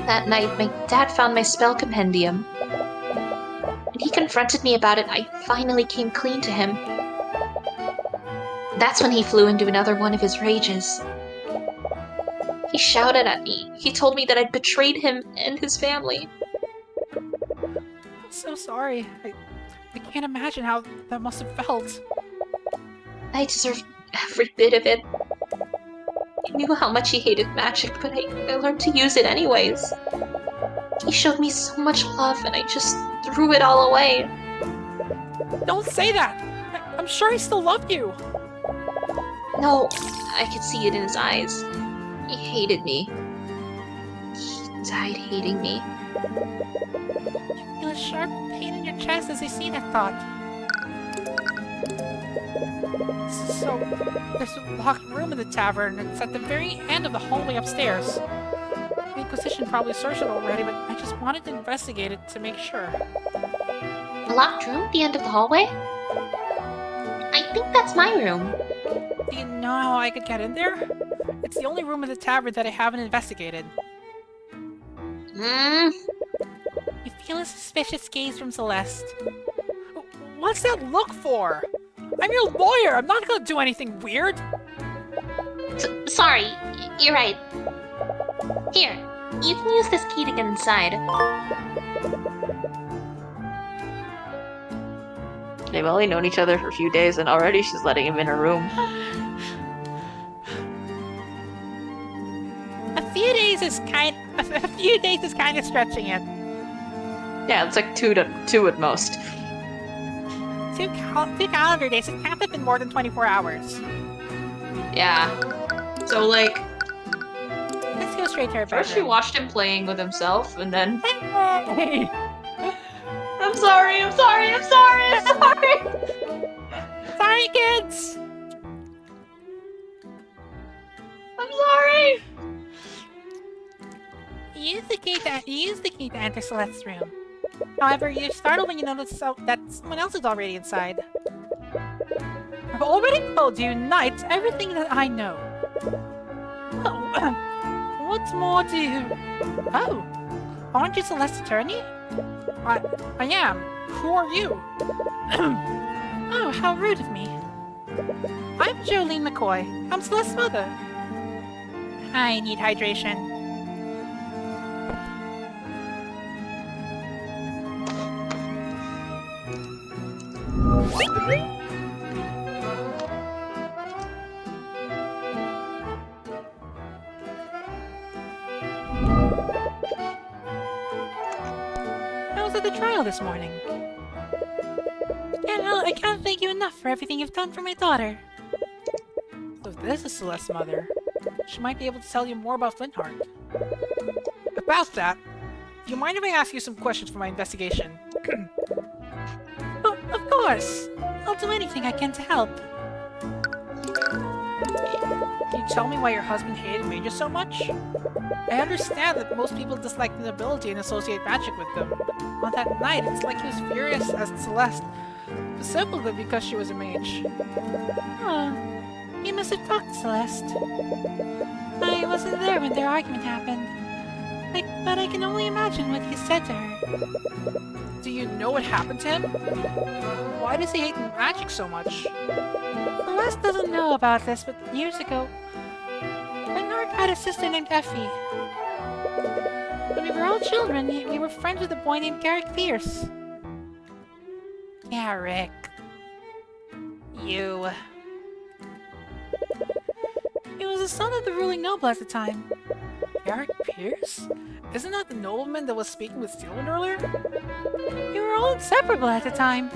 That night, my dad found my spell compendium. When he confronted me about it, I finally came clean to him. That's when he flew into another one of his rages. He shouted at me. He told me that I'd betrayed him and his family. I'm so sorry. I can't imagine how that must have felt. I deserved every bit of it. I knew how much he hated magic, but I learned to use it anyways. He showed me so much love, and I just threw it all away. Don't say that! I'm sure he still loved you! No, I could see it in his eyes. He hated me. He died hating me. You feel a sharp pain in your chest as I see that thought. So, there's a locked room in the tavern. It's at the very end of the hallway upstairs. The Inquisition probably searched it already, but I just wanted to investigate it to make sure. A locked room at the end of the hallway? I think that's my room. Do you know how I could get in there? It's the only room in the tavern that I haven't investigated. You feel a suspicious gaze from Celeste. What's that look for? I'm your lawyer! I'm not gonna do anything weird! Sorry, you're right. Here, you can use this key to get inside. They've only known each other for a few days and already she's letting him in her room. A few days is kind of stretching it. Yeah, it's like two at most. Two calendar days. It can't have been more than 24 hours. Yeah. So like, This feels straight to her bedroom. First she watched him playing with himself, and then... Hey! I'm sorry! Sorry, kids! I'm sorry! You used the key to enter Celeste's room. However, you're startled when you notice that someone else is already inside. I've already told you, Knight, everything that I know. Oh, what's more do you... Oh, aren't you Celeste's attorney? I am. Who are you? Oh, how rude of me. I'm Jolene McCoy. I'm Celeste's mother. I need hydration. I was at the trial this morning. I can't thank you enough for everything you've done for my daughter. So if this is Celeste's mother, she might be able to tell you more about Flintheart. About that, do you mind if I ask you some questions for my investigation? Oh, of course! I'll do anything I can to help. Can you tell me why your husband hated mages so much? I understand that most people dislike the ability and associate magic with them. On that night, it's like he was furious as Celeste, specifically because she was a mage. Oh, you must have talked to Celeste. I wasn't there when their argument happened. But I can only imagine what he said to her. Do you know what happened to him? Why does he hate magic so much? Celeste doesn't know about this, but years ago, Flintheart had a sister named Effie. When we were all children, we were friends with a boy named Garrick Pierce. Garrick. You. He was the son of the ruling noble at the time. Garrick Pierce? Isn't that the nobleman that was speaking with Tyrion earlier? We were all inseparable at the time.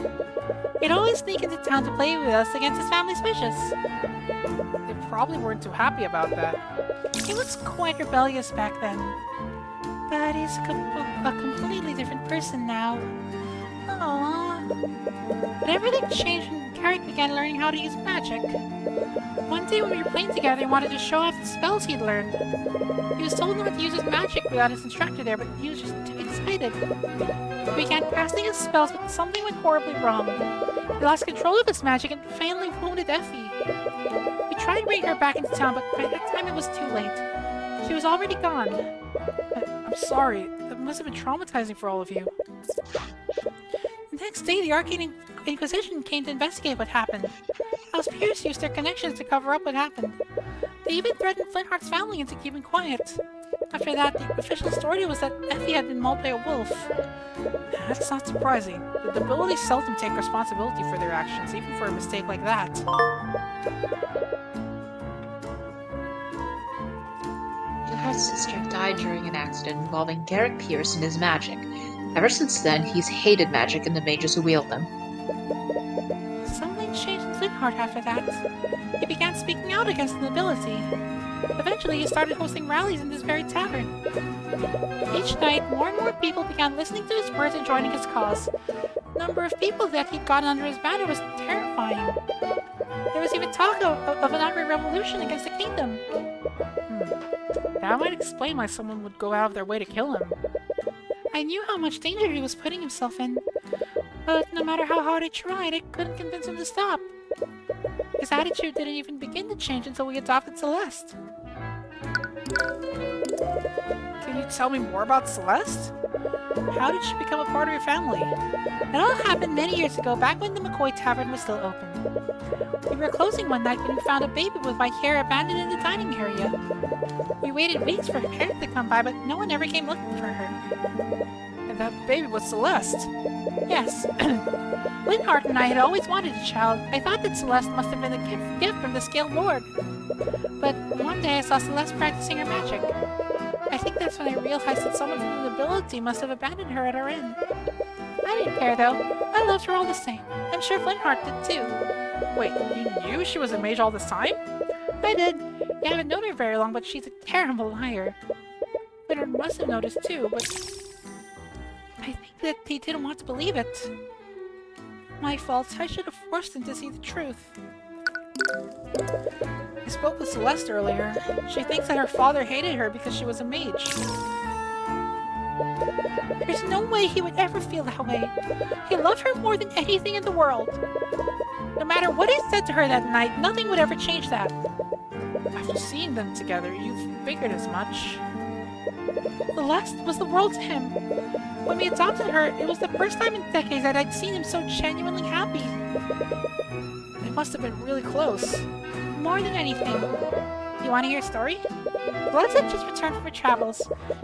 He'd always sneak into town to play with us against his family's wishes. They probably weren't too happy about that. He was quite rebellious back then. But he's a completely different person now. Aww. But everything changed when Garrick began learning how to use magic. One day when we were playing together, he wanted to show off the spells he'd learned. He was told not to use his magic without his instructor there, but he was just too excited. He began casting his spells, but something went horribly wrong. He lost control of his magic and finally wounded Effie. We tried to bring her back into town, but by that time it was too late. She was already gone. I'm sorry. That must have been traumatizing for all of you. The next day, the Arcane Inquisition came to investigate what happened. House Pierce used their connections to cover up what happened. They even threatened Flintheart's family into keeping quiet. After that, the official story was that Effie had been mauled by a wolf. That's not surprising. The nobility seldom take responsibility for their actions, even for a mistake like that. Your sister died during an accident involving Garrick Pierce and his magic. Ever since then, he's hated magic and the mages who wield them. Something changed in Flintheart after that. He began speaking out against the nobility. Eventually, he started hosting rallies in this very tavern. Each night, more and more people began listening to his words and joining his cause. The number of people that he'd gotten under his banner was terrifying. There was even talk of an angry revolution against the kingdom. That might explain why someone would go out of their way to kill him. I knew how much danger he was putting himself in, but no matter how hard I tried, I couldn't convince him to stop. His attitude didn't even begin to change until we adopted Celeste. Can you tell me more about Celeste? How did she become a part of your family? It all happened many years ago, back when the McCoy Tavern was still open. We were closing one night when we found a baby with white hair abandoned in the dining area. We waited weeks for her parents to come by, but no one ever came looking for her. And that baby was Celeste? Yes. Flintheart and I had always wanted a child. I thought that Celeste must have been a gift from the Scaled Lord. But one day I saw Celeste practicing her magic. I think that's when I realized that someone from the nobility must have abandoned her at our inn. I didn't care though. I loved her all the same. I'm sure Flintheart did too. Wait, you knew she was a mage all this time? I did. I haven't known her very long, but she's a terrible liar. must have noticed too, but I think that he didn't want to believe it. My fault. I should have forced him to see the truth. I spoke with Celeste earlier. She thinks that her father hated her because she was a mage. There's no way he would ever feel that way. He loved her more than anything in the world. No matter what he said to her that night, nothing would ever change that. After seeing them together, you've figured as much. Celeste was the world to him. When we adopted her, it was the first time in decades that I'd seen him so genuinely happy. They must have been really close. More than anything. You want to hear a story? Celeste had just returned from her travels.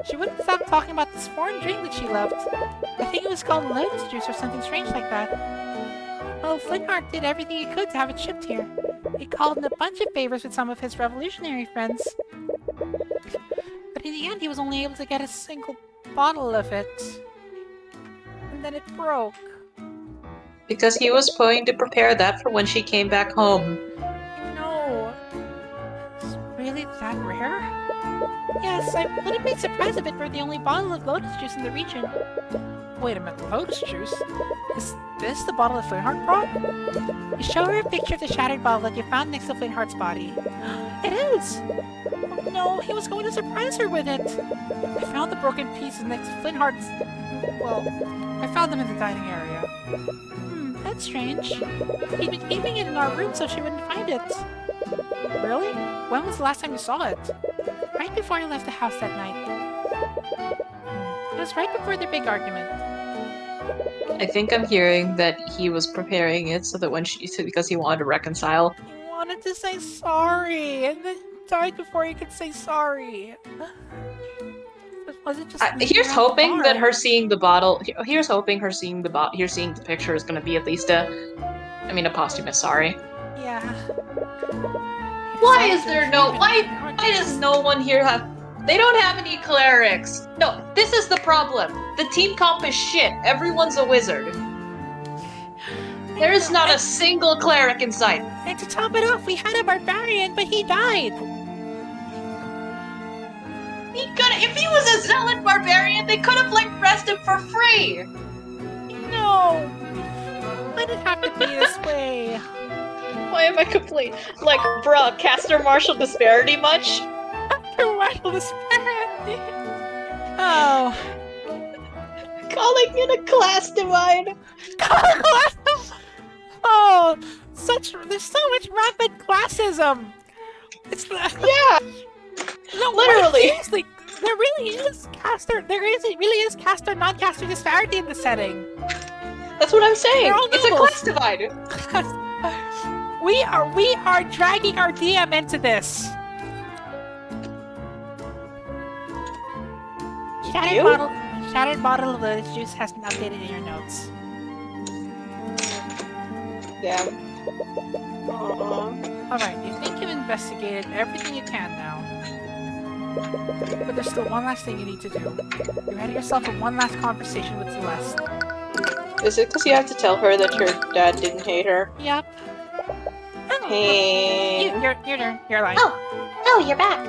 She wouldn't stop talking about this foreign drink that she loved. I think it was called lotus juice or something strange like that. Well, Flintheart did everything he could to have it shipped here. He called in a bunch of favors with some of his revolutionary friends. But in the end, he was only able to get a single bottle of it. And then it broke. Because he was going to prepare that for when she came back home. No. It's really that rare? Yes, I wouldn't be surprised if it were the only bottle of lotus juice in the region. Wait a minute, lotus juice? Is this the bottle that Flintheart brought? You show her a picture of the shattered bottle that you found next to Flintheart's body. It is! Oh no, he was going to surprise her with it! I found the broken pieces next to Flintheart's... Well, I found them in the dining area. That's strange. He'd been keeping it in our room so she wouldn't find it. Really? When was the last time you saw it? Right before I left the house that night. It was right before their big argument. I think I'm hearing that he was preparing it so that when because he wanted to reconcile. He wanted to say sorry, and then died before he could say sorry. Was it just Here's hoping that her seeing the bottle. Here's hoping her seeing the picture is going to be at least a posthumous sorry. Yeah. Why is there no? Why does no one here have? They don't have any clerics. No, this is the problem. The team comp is shit. Everyone's a wizard. There is not a single cleric in sight. And to top it off, we had a barbarian, but he died. If he was a zealot barbarian, they could have pressed him for free. No. Why did it have to be this way? Why am I complete? Bruh, caster martial disparity much? Martial disparity. Oh. Calling it a class divide. Oh, there's so much rampant classism. It's Yeah. No, literally. Seriously, there really is caster, non-caster disparity in the setting. That's what I'm saying. They're all It's a nobles. class divide. We are dragging our DM into this. Shattered bottle of lotus juice has been updated in your notes. Damn. Alright, you think you've investigated everything you can now. But there's still one last thing you need to do. You had yourself in one last conversation with Celeste. Is it because you have to tell her that your dad didn't hate her? Yep. Oh, Hey. your turn. You're like. Oh, you're back.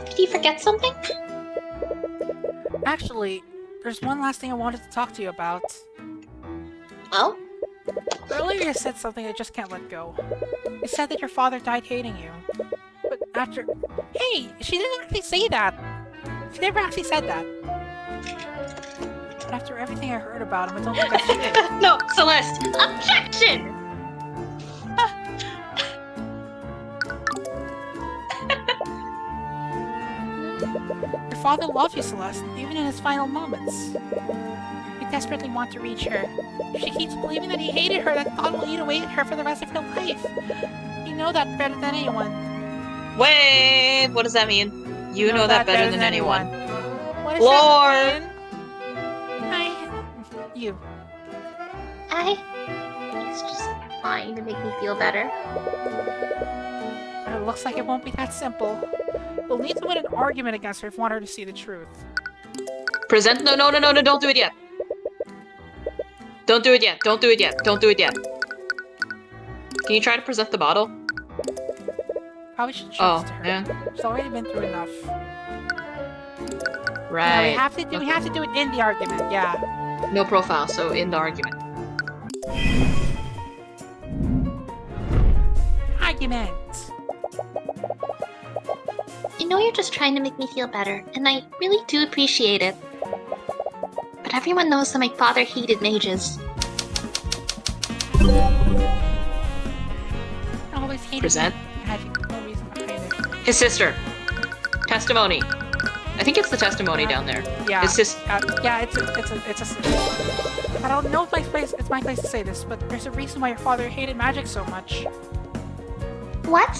Did you forget something? Actually, there's one last thing I wanted to talk to you about. Oh? Earlier you said something I just can't let go. You said that your father died hating you. But after... Hey! She didn't actually say that! She never actually said that. But after everything I heard about him, I don't think that's true. No, Celeste. Objection. Your father loved you, Celeste, even in his final moments. You desperately want to reach her. If she keeps believing that he hated her, that thought will eat away at her for the rest of her life. You know that better than anyone. Wait, what does that mean? You know that better than anyone. What does Lore. that mean? You. It's just fine to make me feel better. But it looks like it won't be that simple. You'll need to win an argument against her if you want her to see the truth. Present. No, don't do it yet. Don't do it yet. Don't do it yet. Don't do it yet. Can you try to present the bottle? Probably should show Oh, this to her. yeah. She's already been through enough. Right. We have to do it in the argument. Yeah. No profile, so in the argument. Argument. I know you're just trying to make me feel better, and I really do appreciate it. But everyone knows that my father hated mages. Always hated Present. magic. No reason behind it. His sister. Testimony. I think it's the testimony down there. Yeah. It's just Yeah. It's a. I don't know if it's my place to say this, but there's a reason why your father hated magic so much. What?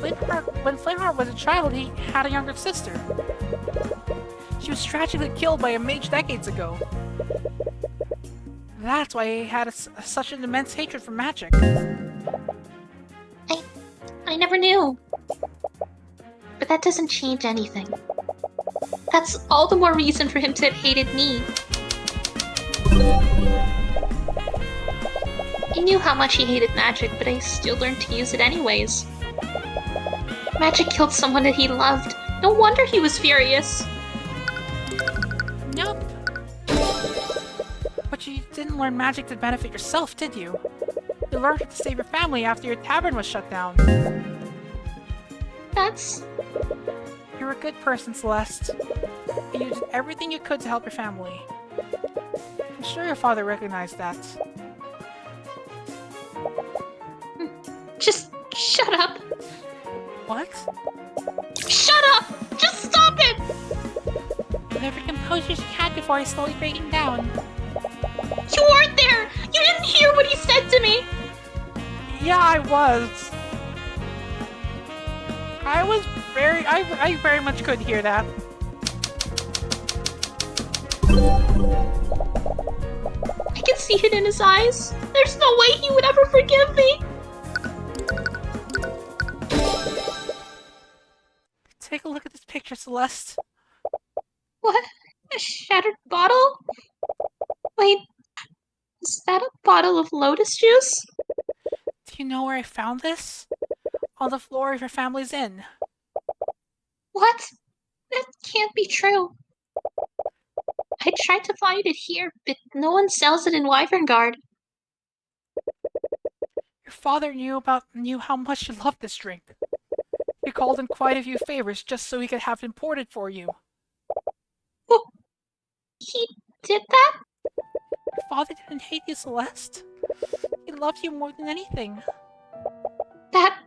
When Flameheart was a child, he had a younger sister. She was tragically killed by a mage decades ago. That's why he had such an immense hatred for magic. I never knew. But that doesn't change anything. That's all the more reason for him to have hated me. I knew how much he hated magic, but I still learned to use it anyways. Magic killed someone that he loved. No wonder he was furious. Nope. But you didn't learn magic to benefit yourself, did you? You learned it to save your family after your tavern was shut down. That's... You're a good person, Celeste. And you did everything you could to help your family. I'm sure your father recognized that. Just shut up. What? Shut up! Just stop it! Whatever composure you had before he's slowly breaking down. You weren't there! You didn't hear what he said to me! Yeah, I was. I very much could hear that. I can see it in his eyes. There's no way he would ever forgive me. Take a look at this picture, Celeste. What? A shattered bottle? Wait, is that a bottle of lotus juice? Do you know where I found this? On the floor of your family's inn. What? That can't be true. I tried to find it here, but no one sells it in Wyverngard. Your father knew how much you loved this drink. He called in quite a few favors just so he could have it imported for you. He did that? Your father didn't hate you, Celeste. He loved you more than anything. That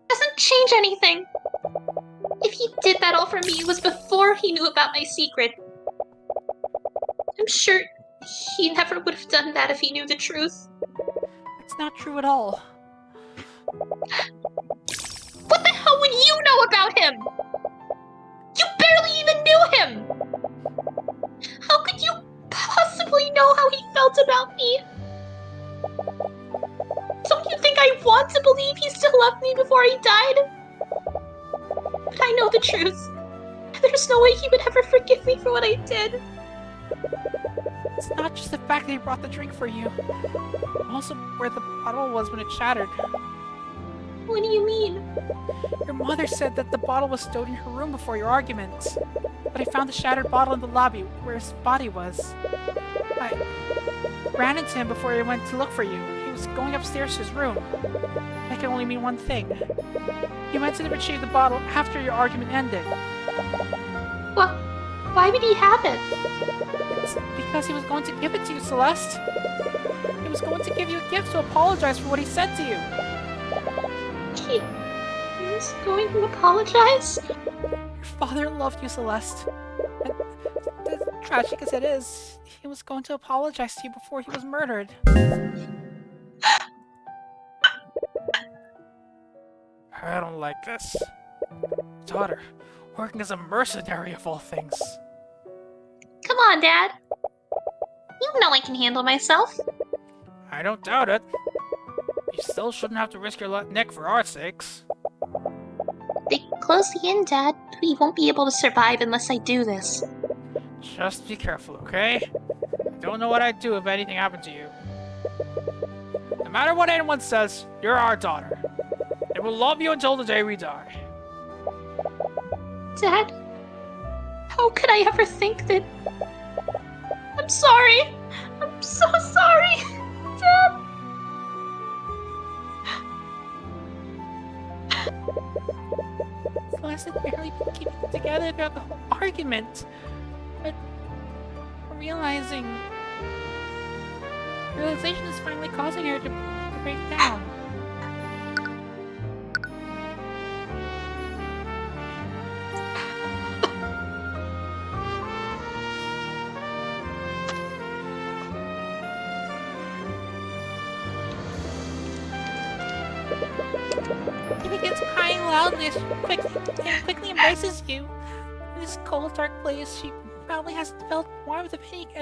doesn't change anything. If he did that all for me, it was before he knew about my secret. I'm sure he never would have done that if he knew the truth. It's not true at all. What the hell would you know about him? You barely even knew him! How could you possibly know how he felt about me? Don't you think I want to believe he still loved me before he died? But I know the truth. There's no way he would ever forgive me for what I did. It's not just the fact that he brought the drink for you. Also where the bottle was when it shattered. What do you mean? Your mother said that the bottle was stowed in her room before your argument. But I found the shattered bottle in the lobby where his body was. I ran into him before I went to look for you. He was going upstairs to his room. That can only mean one thing. He went to retrieve the bottle after your argument ended. Well, why would he have it? It's because he was going to give it to you, Celeste. He was going to give you a gift to apologize for what he said to you. He was going to apologize? Your father loved you, Celeste. And as tragic as it is, he was going to apologize to you before he was murdered. I don't like this. Daughter, working as a mercenary of all things. Come on, Dad. You know I can handle myself. I don't doubt it. You still shouldn't have to risk your neck for our sakes. They close the inn, Dad. We won't be able to survive unless I do this. Just be careful, okay? I don't know what I'd do if anything happened to you. No matter what anyone says, you're our daughter. And we'll love you until the day we die. Dad, How could I ever think that? I'm sorry. I'm so sorry, Dad. Celeste had barely been keeping it together throughout the whole argument. But realization is finally causing her to break down. He begins crying loudly as she quickly embraces you. In this cold, dark place, she probably hasn't felt warmth of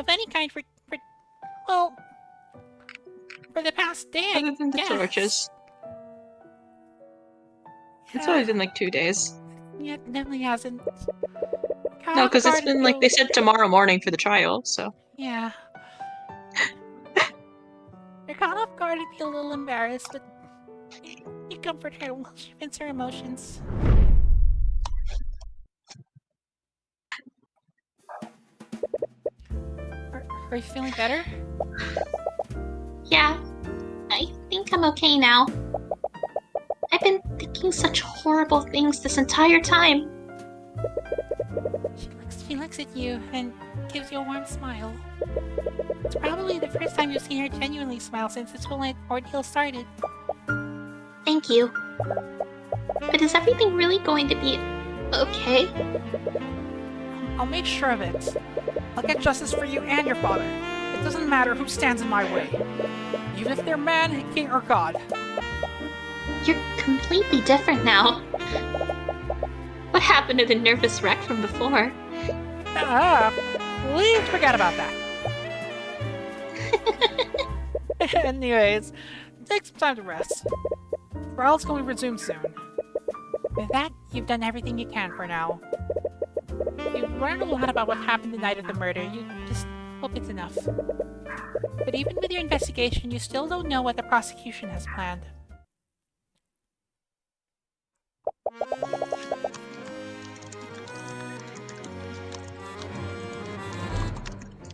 any kind for the past day, I Other than the guess. torches. It's Yeah. only been like 2 days. Yeah, it definitely hasn't. Caught No, off because it's guard been and like they feel- said tomorrow morning for the trial, so. Yeah. You're caught off guard and feel a little embarrassed, but you comfort her while she vents her emotions. Are you feeling better? Yeah, I think I'm okay now. I've been thinking such horrible things this entire time. She looks at you and gives you a warm smile. It's probably the first time you've seen her genuinely smile since this whole ordeal started. Thank you. But is everything really going to be okay? I'll make sure of it. I'll get justice for you and your father. It doesn't matter who stands in my way. Even if they're man, king, or god. You're completely different now. What happened to the nervous wreck from before? Please forget about that. Anyways, take some time to rest. Trial's going to resume soon. With that, you've done everything you can for now. You've learned a lot about what happened the night of the murder. You just hope it's enough. But even with your investigation, you still don't know what the prosecution has planned.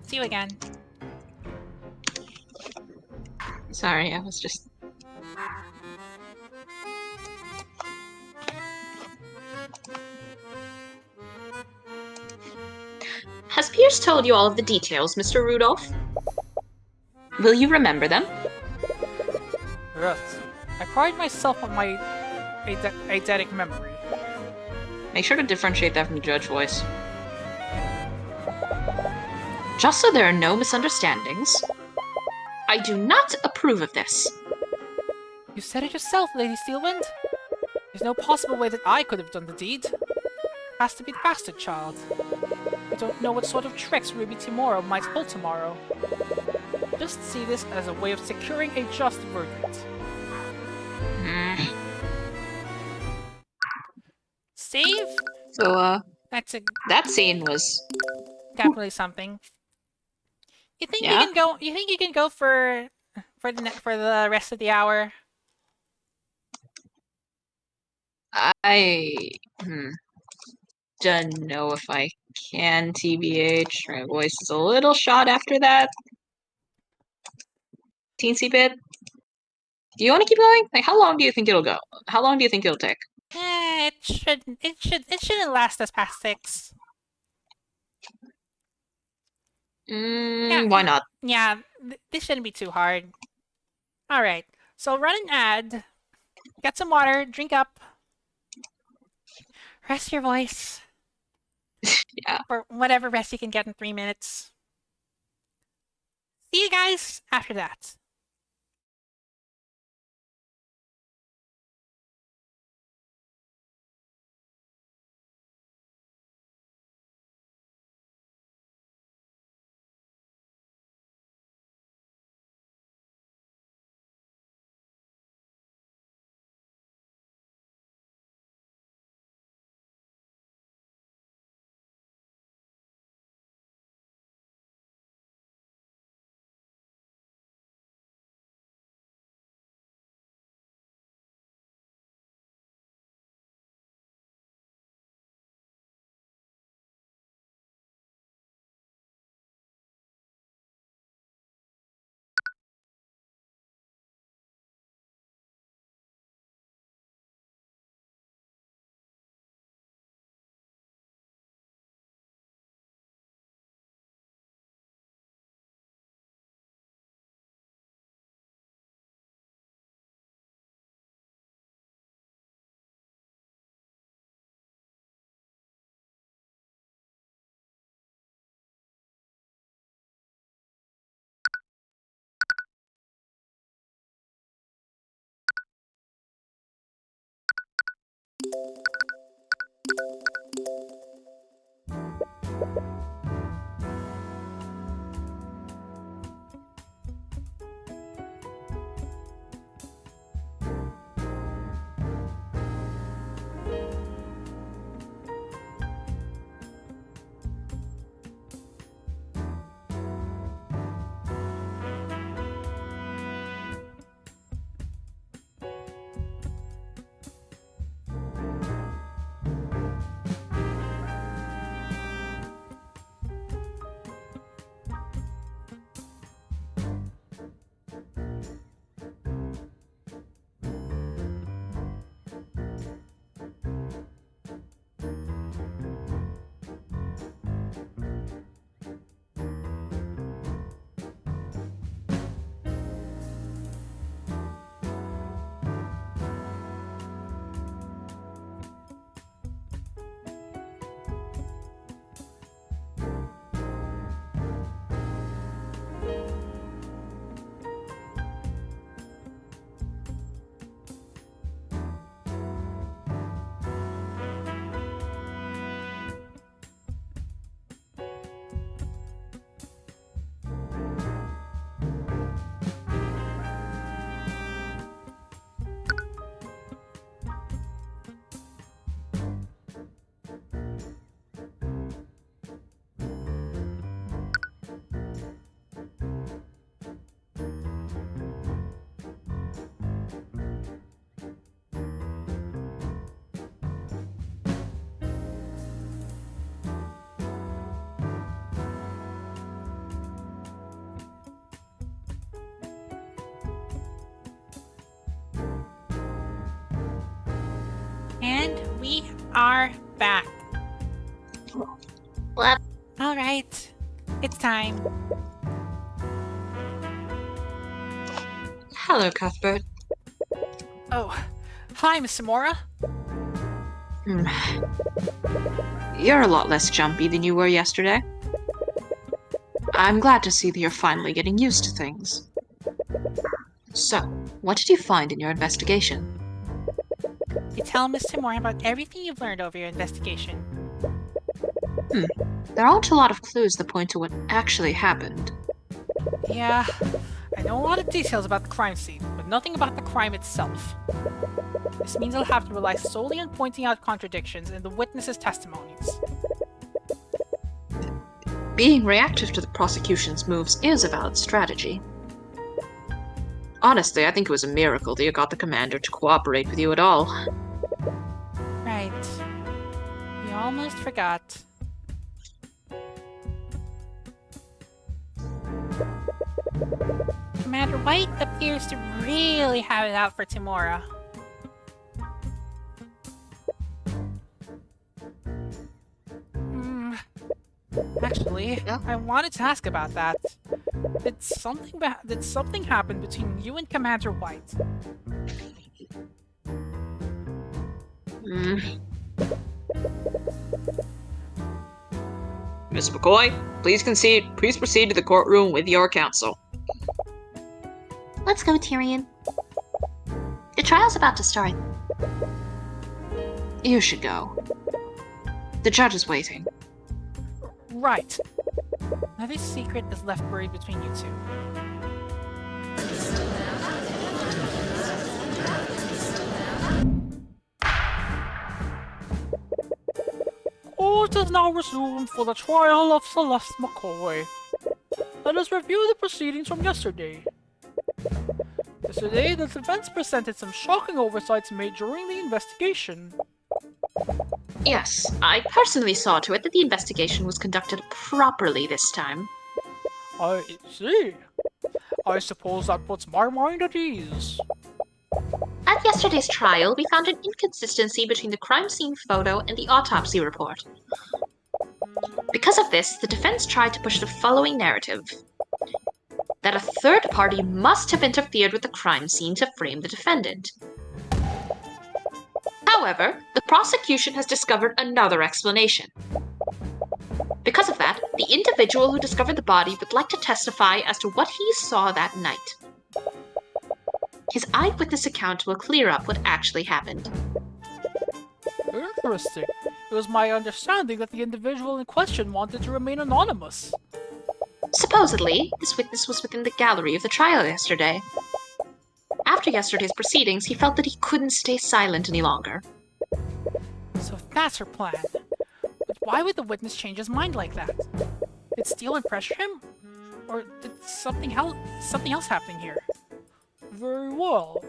See you again. Sorry, I was just. Has Pierce told you all of the details, Mr. Rudolph? Will you remember them? Yes. I pride myself on my eidetic memory. Make sure to differentiate that from the judge voice. Just so there are no misunderstandings, I do not approve of this. You said it yourself, Lady Steelwind. There's no possible way that I could have done the deed. It has to be the bastard child. We don't know what sort of tricks Ruby tomorrow might pull tomorrow. Just see this as a way of securing a just verdict. Save? So, That's that scene was. definitely something. You think Yeah? you can go? You think you can go for the rest of the hour? I. Don't know if I can, TBH. My voice is a little shot after that. Teensy bit. Do you want to keep going? Like, how long do you think it'll go? How long do you think it'll take? It shouldn't last us past 6. Yeah. Why not? Yeah, this shouldn't be too hard. Alright, so run an ad. Get some water, drink up. Rest your voice. Yeah. Or whatever rest you can get in 3 minutes. See you guys after that. And we are back. What? Alright, it's time. Hello, Cuthbert. Oh, hi, Miss Samora. You're a lot less jumpy than you were yesterday. I'm glad to see that you're finally getting used to things. So, what did you find in your investigation? You tell Miss Samora about everything you've learned over your investigation. There aren't a lot of clues that point to what actually happened. Yeah, I know a lot of details about the crime scene, but nothing about the crime itself. This means I'll have to rely solely on pointing out contradictions in the witnesses' testimonies. Being reactive to the prosecution's moves is a valid strategy. Honestly, I think it was a miracle that you got the commander to cooperate with you at all. Right. We almost forgot. Commander White appears to really have it out for Timora. Actually, Yeah? I wanted to ask about that. Did something happen between you and Commander White? Miss McCoy, please proceed to the courtroom with your counsel. Let's go, Tyrion. The trial's about to start. You should go. The judge is waiting. Right. Now this secret is left buried between you two. Court is now resumed for the trial of Celeste McCoy. Let us review the proceedings from yesterday. Yesterday, the defense presented some shocking oversights made during the investigation. Yes, I personally saw to it that the investigation was conducted properly this time. I see. I suppose that puts my mind at ease. At yesterday's trial, we found an inconsistency between the crime scene photo and the autopsy report. Because of this, the defense tried to push the following narrative: that a third party must have interfered with the crime scene to frame the defendant. However, the prosecution has discovered another explanation. Because of that, the individual who discovered the body would like to testify as to what he saw that night. His eyewitness account will clear up what actually happened. Interesting. It was my understanding that the individual in question wanted to remain anonymous. Supposedly, this witness was within the gallery of the trial yesterday. After yesterday's proceedings, he felt that he couldn't stay silent any longer. So that's her plan. But why would the witness change his mind like that? Did Steele impressure him? Or did something else happening here? Very well.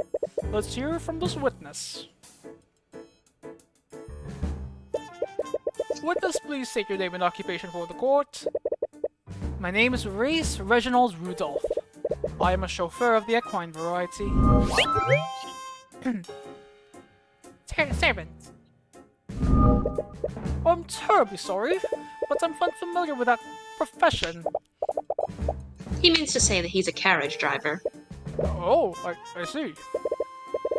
Let's hear from this witness. Witness, please state your name and occupation for the court. My name is Reese Reginald Rudolph. I am a chauffeur of the equine variety. Servant. I'm terribly sorry, but I'm unfamiliar with that profession. He means to say that he's a carriage driver. Oh, I see.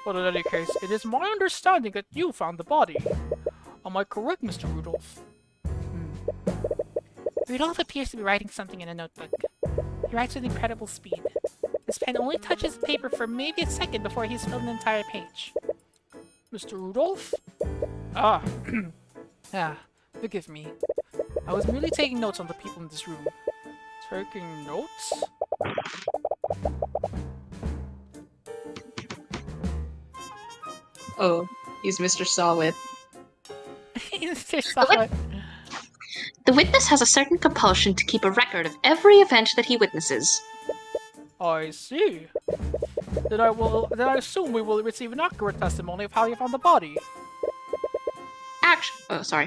But in any case, it is my understanding that you found the body. Am I correct, Mr. Rudolph? Rudolph appears to be writing something in a notebook. He writes with incredible speed. His pen only touches paper for maybe a second before he's filled an entire page. Mr. Rudolph? Ah. Forgive me. I was merely taking notes on the people in this room. Taking notes? Oh, he's Mr. Solid. Mr. Solid. The witness has a certain compulsion to keep a record of every event that he witnesses. I see. Then I assume we will receive an accurate testimony of how you found the body.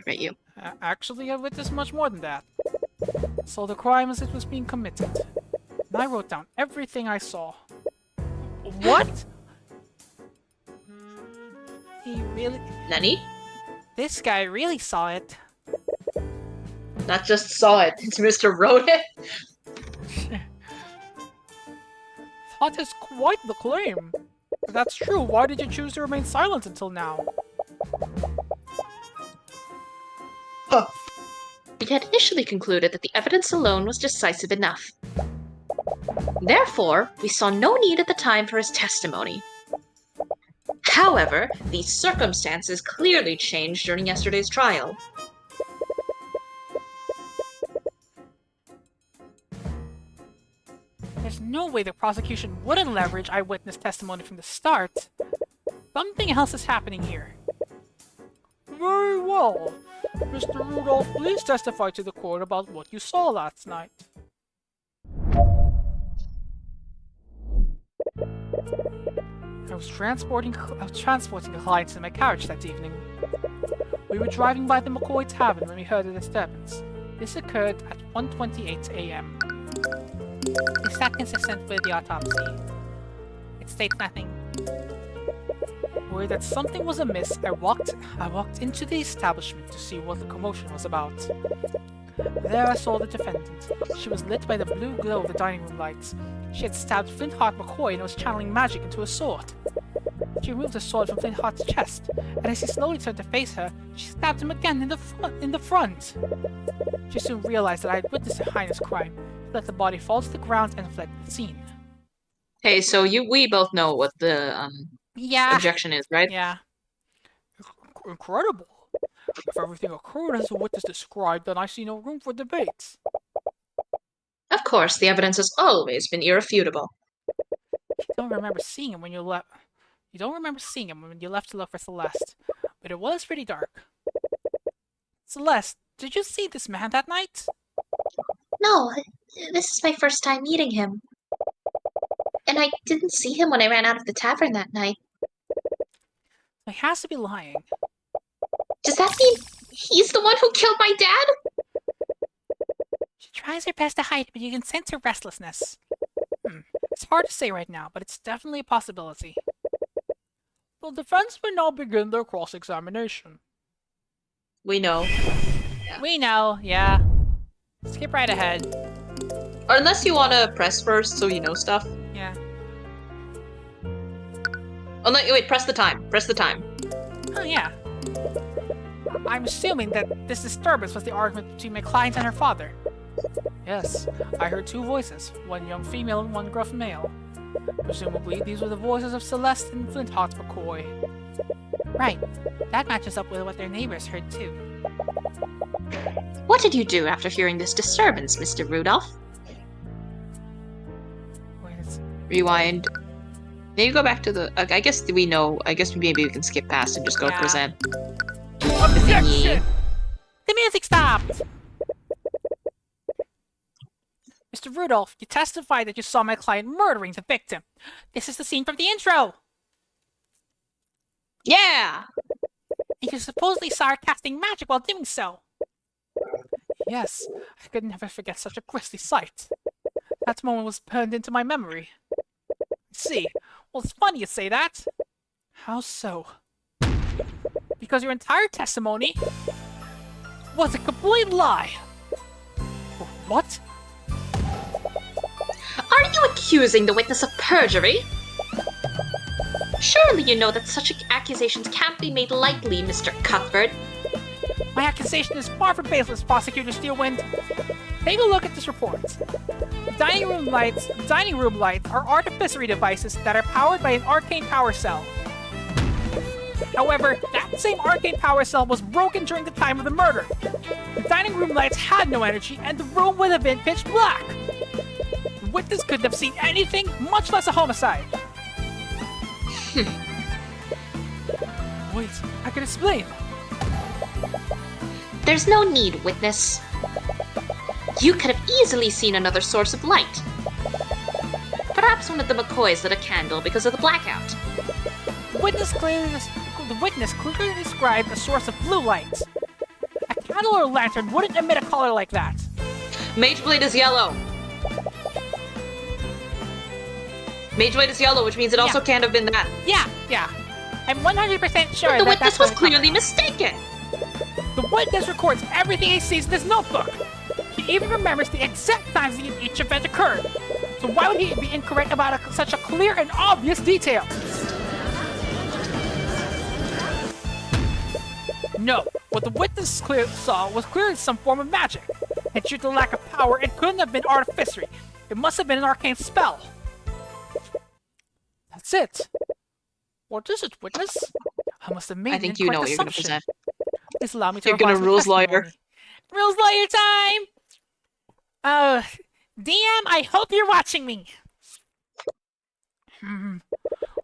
You. Actually, I witnessed much more than that. Saw the crime as it was being committed. And I wrote down everything I saw. What? He really... Nani? This guy really saw it. Not just saw it, it's Mr. Wrote it. That is quite the claim. If that's true, why did you choose to remain silent until now? We had initially concluded that the evidence alone was decisive enough. Therefore, we saw no need at the time for his testimony. However, these circumstances clearly changed during yesterday's trial. There's no way the prosecution wouldn't leverage eyewitness testimony from the start. Something else is happening here. Very well. Mr. Rudolph, please testify to the court about what you saw last night. I was transporting clients in my carriage that evening. We were driving by the McCoy Tavern when we heard a disturbance. This occurred at 1:28 a.m. Is that consistent with the autopsy? It states nothing. Worried that something was amiss, I walked into the establishment to see what the commotion was about. There I saw the defendant. She was lit by the blue glow of the dining room lights. She had stabbed Flintheart McCoy and was channeling magic into a sword. She removed the sword from Flintheart's chest, and as he slowly turned to face her, she stabbed him again in the front. She soon realized that I had witnessed her highness crime, let the body fall to the ground and fled the scene. Hey, so we both know what the Yeah. objection is, right? Yeah. Incredible. If everything occurred as the witness described, then I see no room for debates. Of course, the evidence has always been irrefutable. You don't remember seeing him when you left. You don't remember seeing him when you left to look for Celeste, but it was pretty dark. Celeste, did you see this man that night? No, this is my first time meeting him. And I didn't see him when I ran out of the tavern that night. He has to be lying. Does that mean he's the one who killed my dad? She tries her best to hide it, but you can sense her restlessness. It's hard to say right now, but it's definitely a possibility. The defense may now begin their cross-examination. We know. We know, yeah. Skip right ahead. Or unless you want to press first so you know stuff. Yeah. Oh no, wait, press the time. Press the time. Oh, yeah. I'm assuming that this disturbance was the argument between my client and her father. Yes, I heard two voices, one young female and one gruff male. Presumably, these were the voices of Celeste and Flintheart McCoy. Right. That matches up with what their neighbors heard too. What did you do after hearing this disturbance, Mr. Rudolph? Wait, it's... Rewind. Maybe go back to the... I guess we know. I guess maybe we can skip past and just go to Yeah. present. Objection! The music stopped! Mr. Rudolph, you testified that you saw my client murdering the victim. This is the scene from the intro! Yeah! And you supposedly saw her casting magic while doing so. Yes, I could never forget such a grisly sight. That moment was burned into my memory. See, well, it's funny you say that. How so? Because your entire testimony was a complete lie. What? Are you accusing the witness of perjury? Surely you know that such accusations can't be made lightly, Mr. Cuthbert. My accusation is far from baseless, Prosecutor Steelwind. Take a look at this report. Dining room lights are artificery devices that are powered by an arcane power cell. However, that same arcane power cell was broken during the time of the murder. The dining room lights had no energy, and the room would have been pitch black. The witness couldn't have seen anything, much less a homicide. Wait, I can explain. There's no need, witness. You could have easily seen another source of light. Perhaps one of the McCoys lit a candle because of the blackout. The witness clearly described a source of blue light. A candle or lantern wouldn't emit a color like that. Mage Blade is yellow. Mage Blade is yellow, which means it also can't have been that. Yeah. I'm 100% sure But the that witness that's was what it clearly mistaken. The witness records everything he sees in his notebook. He even remembers the exact times each event occurred. So why would he be incorrect about such a clear and obvious detail? No, what the witness saw was clearly some form of magic. And due to the lack of power, it couldn't have been artificery. It must have been an arcane spell. That's it. What is it, witness? I must have made I think you know what you're going to assumption. present. Please allow me to You're gonna revise my rules lawyer. testimony. Rules lawyer time! DM, I hope you're watching me.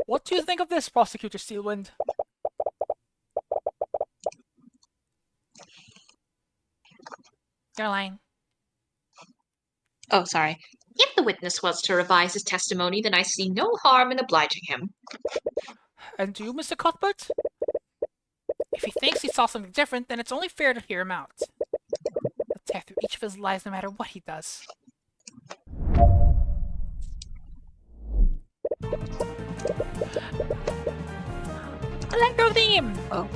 What do you think of this, Prosecutor Steelwind? Caroline. Oh, sorry. If the witness was to revise his testimony, then I see no harm in obliging him. And you, Mr. Cuthbert? If he thinks he saw something different, then it's only fair to hear him out. I'll tear through each of his lies no matter what he does. Electro theme! Oh.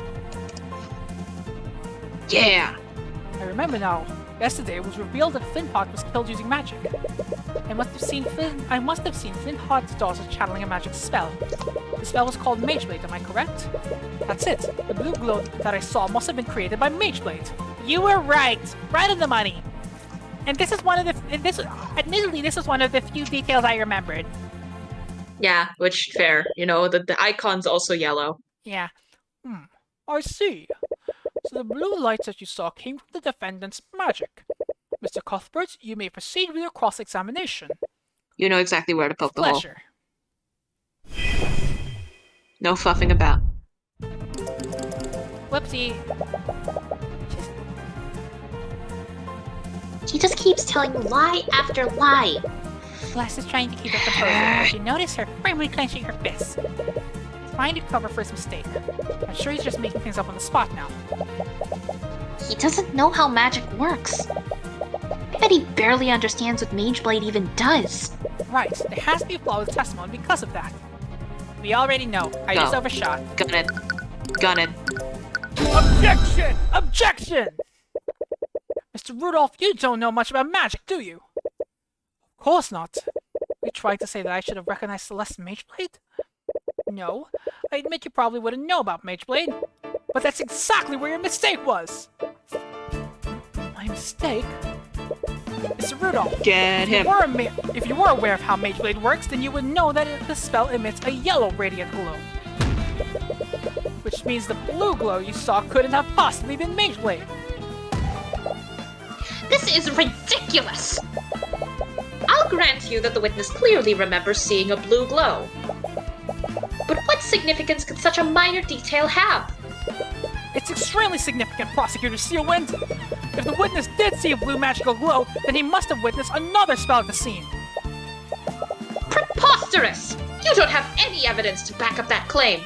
Yeah! I remember now. Yesterday it was revealed that Flintheart was killed using magic. I must have seen Flintheart's daughter channeling a magic spell. The spell was called Mageblade, am I correct? That's it. The blue glow that I saw must have been created by Mageblade. You were right! Right on the money! And this is one of the admittedly this is one of the few details I remembered. Yeah, which, fair. You know, the icon's also yellow. Yeah. I see. So the blue lights that you saw came from the defendant's magic. Mr. Cuthbert, you may proceed with your cross-examination. You know exactly where to poke the hole. Pleasure. No fluffing about. Whoopsie. She just keeps telling lie after lie. Glass is trying to keep her composure, but you notice her firmly clenching her fists. Trying to cover for his mistake. I'm sure he's just making things up on the spot now. He doesn't know how magic works. I bet he barely understands what Mageblade even does. Right, there has to be a flaw with testimony because of that. We already know. I Go. just overshot. Gun it. Gun it. Objection! Objection! Mr. Rudolph, you don't know much about magic, do you? Of course not. You tried to say that I should have recognized Celeste's Mageblade? No, I admit you probably wouldn't know about Mageblade, but that's exactly where your mistake was! My mistake? Mr. Rudolph, Get him. if you were aware of how Mageblade works, then you would know that the spell emits a yellow radiant glow. Which means the blue glow you saw couldn't have possibly been Mageblade. This is ridiculous! I'll grant you that the witness clearly remembers seeing a blue glow. But what significance could such a minor detail have? It's extremely significant, Prosecutor Steelwind. If the witness did see a blue magical glow, then he must have witnessed another spell at the scene. Preposterous! You don't have any evidence to back up that claim.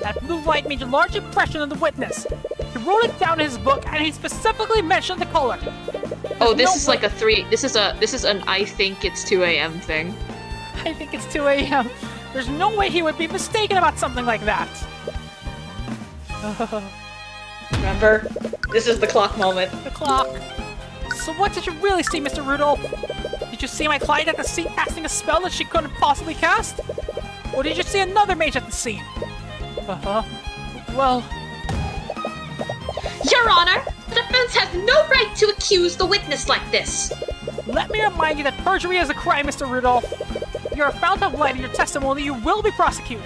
That blue light made a large impression on the witness. He wrote it down in his book, and he specifically mentioned the color. Oh, this no is way- like a 3. This is an I think it's 2 a.m. thing. I think it's 2 a.m. There's no way he would be mistaken about something like that. Remember? This is the clock moment. The clock. So what did you really see, Mr. Rudolph? Did you see my client at the scene casting a spell that she couldn't possibly cast? Or did you see another mage at the scene? Well, Your Honor, the defense has no right to accuse the witness like this. let me remind you that perjury is a crime, Mr. Rudolph. If you're found to have lied in your testimony, you will be prosecuted.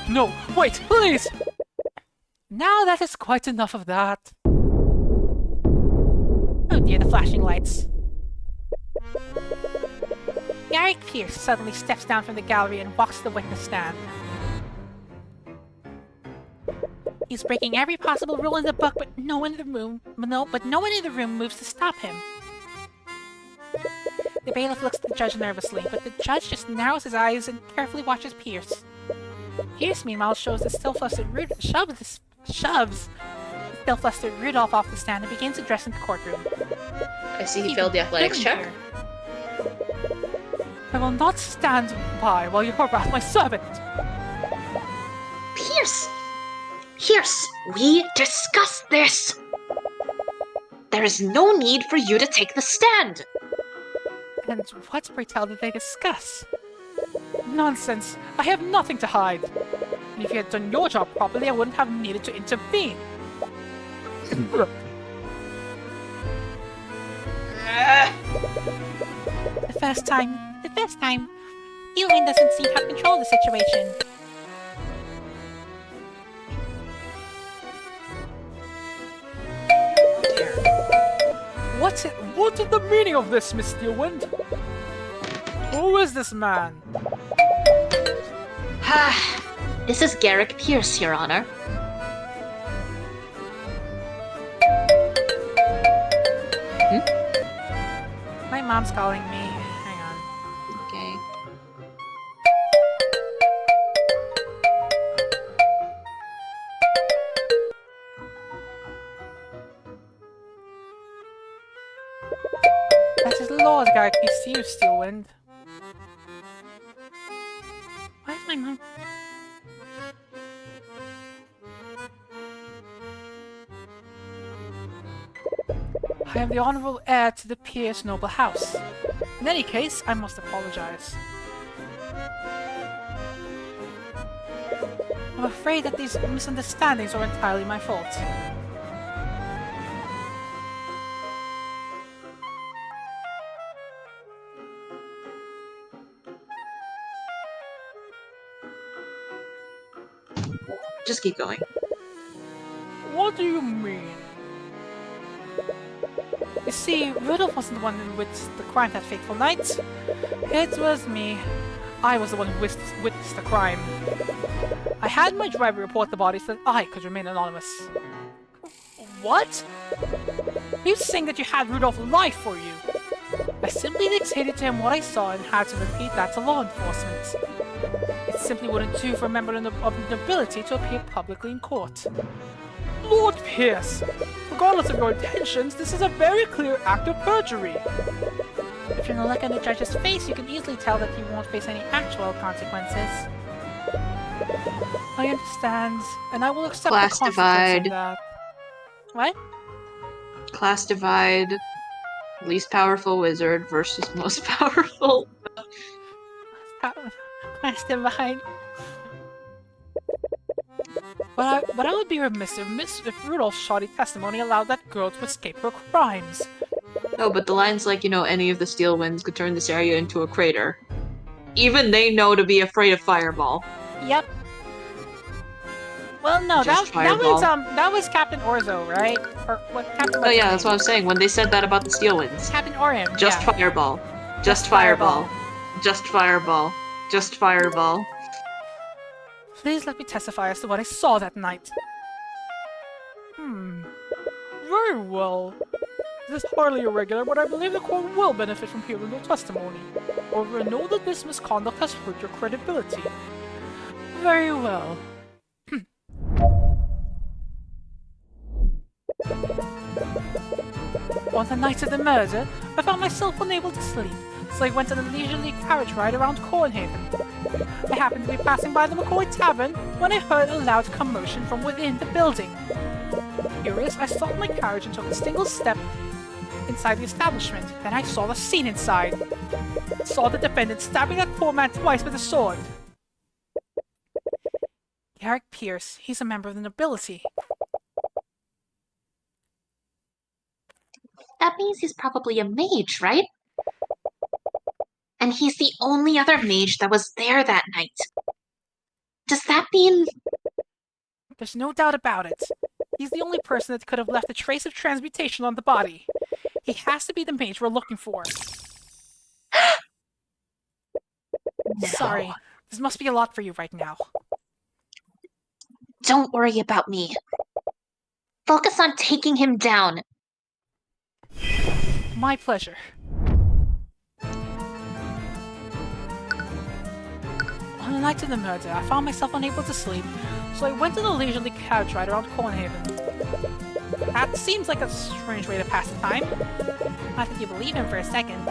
No, wait, please! Now that is quite enough of that. Oh dear, the flashing lights. Garrick Pierce suddenly steps down from the gallery and walks to the witness stand. He's breaking every possible rule in the book, but no one in the room moves to stop him. The bailiff looks at the judge nervously, but the judge just narrows his eyes and carefully watches Pierce. Pierce, meanwhile, shoves the still-flustered Rudolph off the stand and begins addressing the courtroom. I see he failed the athletics check. I will not stand by while you harass my servant. Pierce, we discussed this! There is no need for you to take the stand! And what, pray tell, did they discuss? Nonsense. I have nothing to hide. And if you had done your job properly, I wouldn't have needed to intervene. The first time, Tyrion doesn't seem to have control of the situation. What is the meaning of this, Miss Steelwind? Who is this man? This is Garrick Pierce, Your Honor. My mom's calling me. Hang on. Okay. That is Lord Garrick Pierce to you, Steelwind. Why is my mom? I am the honorable heir to the Pierce noble house. In any case, I must apologize. I'm afraid that these misunderstandings are entirely my fault. Just keep going. What do you mean? You see, Rudolph wasn't the one who witnessed the crime that fateful night. It was me. I was the one who witnessed the crime. I had my driver report the body so that I could remain anonymous. What? Are you saying that you had Rudolph lie for you? I simply dictated to him what I saw and had to repeat that to law enforcement. It simply wouldn't do for a member of the nobility to appear publicly in court. Lord Pierce, regardless of your intentions, this is a very clear act of perjury. If you're not looking at the judge's face, you can easily tell that he won't face any actual consequences. I understand, and I will accept Class the consequences divide. of that. What? Class divide. Least powerful wizard versus most powerful. Class divide. But I would be remiss if Rudolph's shoddy testimony allowed that girl to escape her crimes. No, but the line's like, any of the steel winds could turn this area into a crater. Even they know to be afraid of Fireball. Yep. Well, no, Just that was Captain Orzo, right? Or what? Captain? Oh yeah, that's what I'm saying. When they said that about the steel winds. Captain Orion. Just yeah. Fireball. Just Fireball. Just Fireball. Just Fireball. Please let me testify as to what I saw that night. Very well. This is hardly irregular, but I believe the court will benefit from hearing your testimony. However, know that this misconduct has hurt your credibility. Very well. On the night of the murder, I found myself unable to sleep, so I went on a leisurely carriage ride around Cornhaven. I happened to be passing by the McCoy Tavern when I heard a loud commotion from within the building. Curious, I stopped my carriage and took a single step inside the establishment. Then I saw the scene inside. I saw the defendant stabbing that poor man twice with a sword. Garrick Pierce, he's a member of the nobility. That means he's probably a mage, right? And he's the only other mage that was there that night. Does that mean... There's no doubt about it. He's the only person that could have left a trace of transmutation on the body. He has to be the mage we're looking for. No. Sorry, this must be a lot for you right now. Don't worry about me. Focus on taking him down. My pleasure. On the night of the murder, I found myself unable to sleep, so I went on a leisurely carriage ride around Cornhaven. That seems like a strange way to pass the time. Not that you believe him for a second.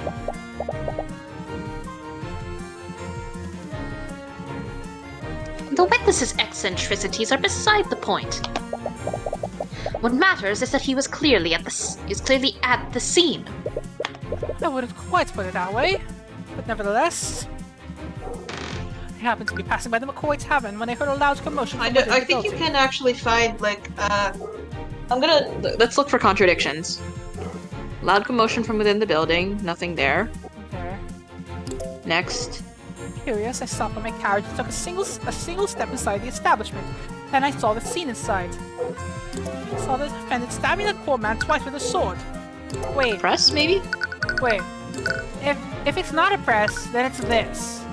The witness's eccentricities are beside the point. What matters is that he was clearly at the scene. I wouldn't quite put it that way, but nevertheless, I happened to be passing by the McCoy Tavern when I heard a loud commotion. I from within the think you building. can actually find, like, let's look for contradictions. Loud commotion from within the building, nothing there. There. Next. Curious, I stopped by my carriage and took a single step inside the establishment. Then I saw the scene inside. I saw the defendant stabbing the poor man twice with a sword. Wait, Press, maybe? wait. If it's not a press, then it's this.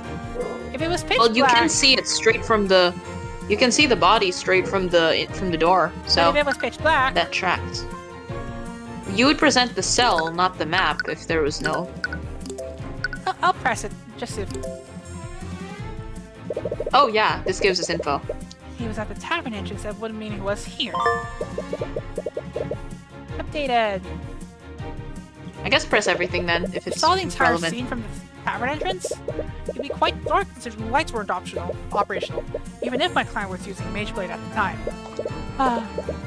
If it was pitch Well, you black, can see it straight from the... You can see the body straight from the door, but so if it was pitch black, that tracks. You would present the cell, not the map, if there was no... I'll press it. Just if Oh yeah, this gives us info. he was at the tavern entrance, that wouldn't mean he was here. Updated. I guess press everything then, if If you it's saw the entire relevant. scene from the tavern entrance, it'd be quite dark considering the lights weren't operational, even if my client was using Mage Blade at the time.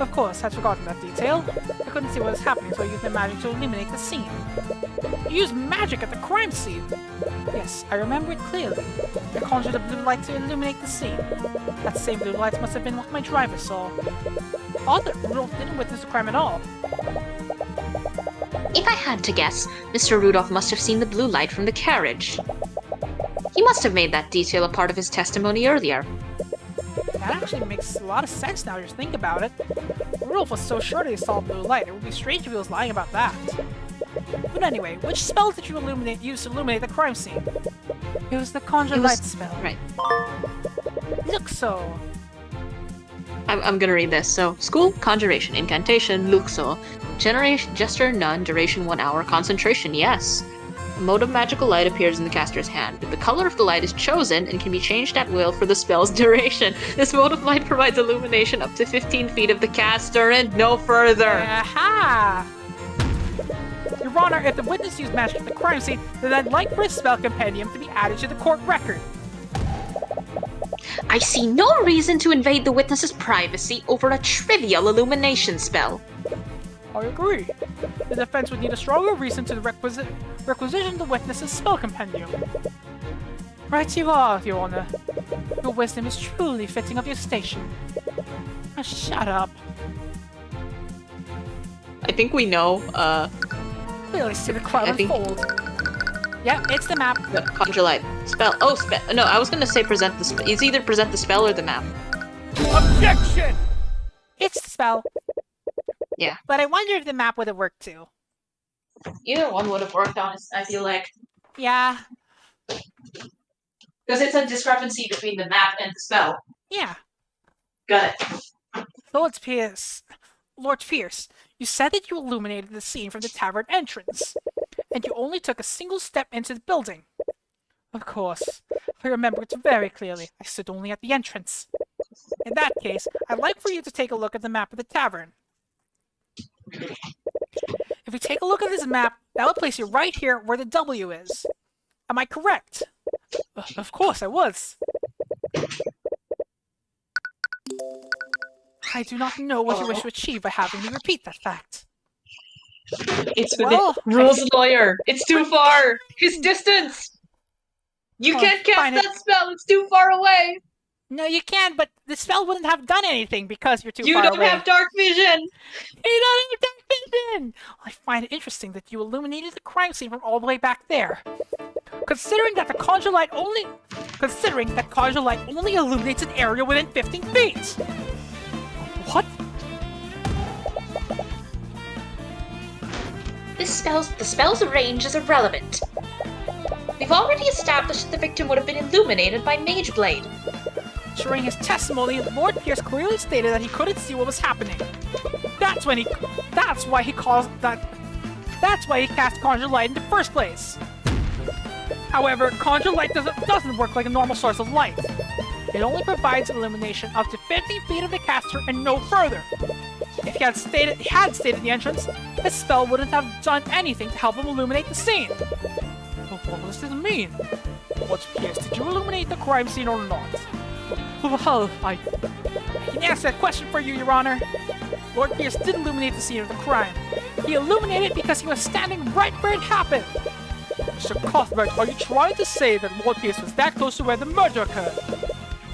Of course, I'd forgotten that detail. I couldn't see what was happening, so I used my magic to illuminate the scene. You used magic at the crime scene! Yes, I remember it clearly. I conjured a blue light to illuminate the scene. That same blue light must have been what my driver saw. Odd that Rudolph didn't witness the crime at all. If I had to guess, Mr. Rudolph must have seen the blue light from the carriage. He must have made that detail a part of his testimony earlier. That actually makes a lot of sense now you just think about it. Rudolph was so sure that he saw a blue light, it would be strange if he was lying about that. But anyway, which spell did you use to illuminate the crime scene? It was the Conjure It was- Light spell. Right. Luxo. I'm gonna read this. So, school, conjuration, incantation, luxo, generation, gesture, none, duration 1 hour, concentration, yes. A mode of magical light appears in the caster's hand. The color of the light is chosen and can be changed at will for the spell's duration. This mode of light provides illumination up to 15 feet of the caster and no further. Aha! Your Honor, if the witness used magic at the crime scene, then I'd like for his spell compendium to be added to the court record. I see no reason to invade the witness's privacy over a trivial illumination spell. I agree. The defense would need a stronger reason to requisition the witness's spell compendium. Right you are, Your Honor. Your wisdom is truly fitting of your station. Now shut up. I think we know, Clearly see the cloud I think- unfold. Yep, it's the map. the conjure light. Spell. Oh, no, I was gonna say present the spell. It's either present the spell or the map. Objection! It's the spell. Yeah. But I wonder if the map would have worked too. Either one would have worked on it, I feel like. Yeah. Because it's a discrepancy between the map and the spell. Yeah. Got it. Lord Pierce, you said that you illuminated the scene from the tavern entrance, and you only took a single step into the building. Of course, I remember it very clearly. I stood only at the entrance. In that case, I'd like for you to take a look at the map of the tavern. If you take a look at this map, that will place you right here where the W is. Am I correct? Of course I was. I do not know what you wish to achieve by having me repeat that fact. It's Well, rules lawyer. It's too far. His distance. You Oh, can't cast fine, that spell. It's too far away. No, you can, but the spell wouldn't have done anything because you're too You far don't away. have dark vision. You don't have dark vision! I find it interesting that you illuminated the crime scene from all the way back there. Considering that Conjure Light only illuminates an area within 15 feet. What? The spell's range is irrelevant. We've already established that the victim would have been illuminated by Mage Blade. During his testimony, Lord Pierce clearly stated that he couldn't see what was happening. That's why he cast Conjure Light in the first place. However, Conjure Light doesn't work like a normal source of light. It only provides illumination up to 15 feet of the caster and no further. If he had stated the entrance, his spell wouldn't have done anything to help him illuminate the scene. But what does this mean? What's Pierce? Did you illuminate the crime scene or not? Well, I can answer that question for you, Your Honor. Lord Pierce did illuminate the scene of the crime. He illuminated because he was standing right where it happened. Mr. Cuthbert, are you trying to say that Lord Pierce was that close to where the murder occurred?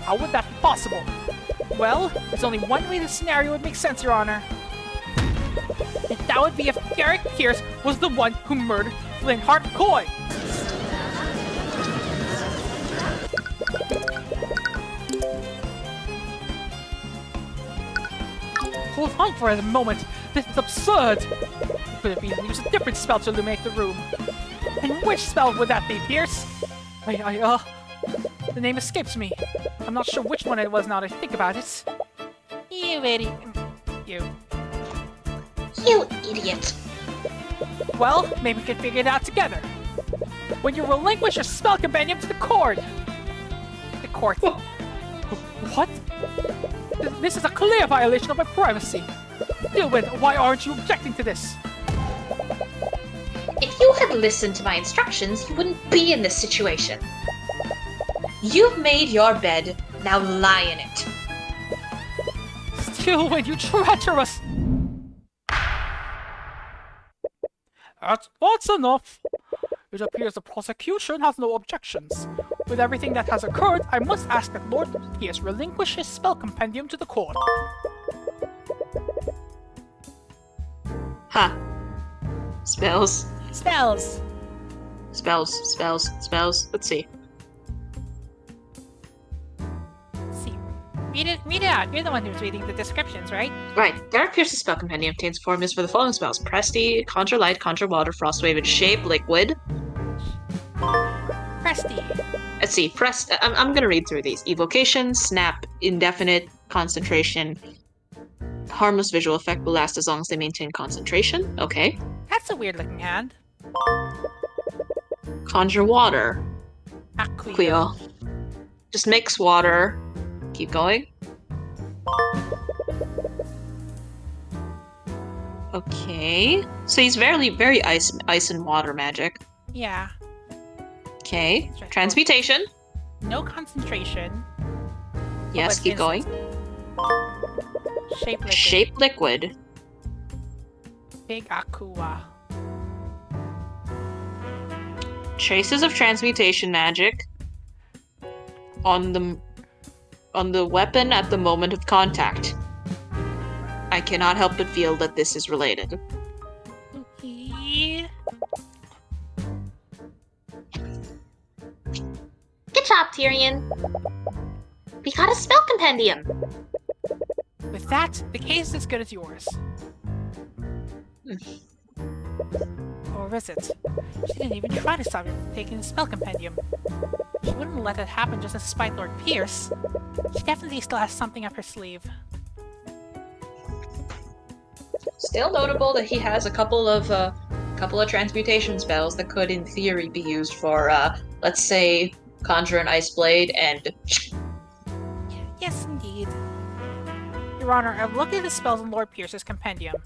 How would that be possible? Well, there's only one way this scenario would make sense, Your Honor. And that would be if Derek Pierce was the one who murdered Flintheart McCoy. Hold on for a moment. This is absurd. Could it be that we use a different spell to illuminate the room? And which spell would that be, Pierce? The name escapes me. I'm not sure which one it was now that I think about it. You idiot. You idiot. Well, maybe we can figure it out together. When you relinquish your spell companion to the court. The court. What? This is a clear violation of my privacy. Deal with it. Why aren't you objecting to this? If you had listened to my instructions, you wouldn't be in this situation. You've made your bed, now lie in it. Still, when you treacherous... That's enough. It appears the prosecution has no objections. With everything that has occurred, I must ask that Lord Pierce relinquish his spell compendium to the court. Ha. Spells. Spells. Spells. Let's see. Read it out. You're the one who's reading the descriptions, right? Right. Derek Pierce's spell compendium contains formulas for the following spells: Presty, Conjure Light, Conjure Water, Frostwave, and Shape Liquid. Presty. Let's see. I'm gonna read through these. Evocation, Snap, Indefinite, Concentration. Harmless visual effect will last as long as they maintain concentration. Okay. That's a weird looking hand. Conjure Water. Acquio. Just mix water. Keep going. Okay. So he's very ice and water magic. Yeah. Okay. Transmutation. No concentration. Yes, keep going. Shape liquid. Shape liquid. Big aqua. Traces of transmutation magic on the weapon at the moment of contact. I cannot help but feel that this is related. Okay. Good job, Tyrion. We got a spell compendium. With that, the case is as good as yours. Or is it? She didn't even try to stop you from taking the spell compendium. She wouldn't let it happen just to spite Lord Pierce. She definitely still has something up her sleeve. Still notable that he has a couple of transmutation spells that could, in theory, be used for, let's say, conjure an ice blade and. Yes, indeed. Your Honor, I've looked at the spells in Lord Pierce's compendium.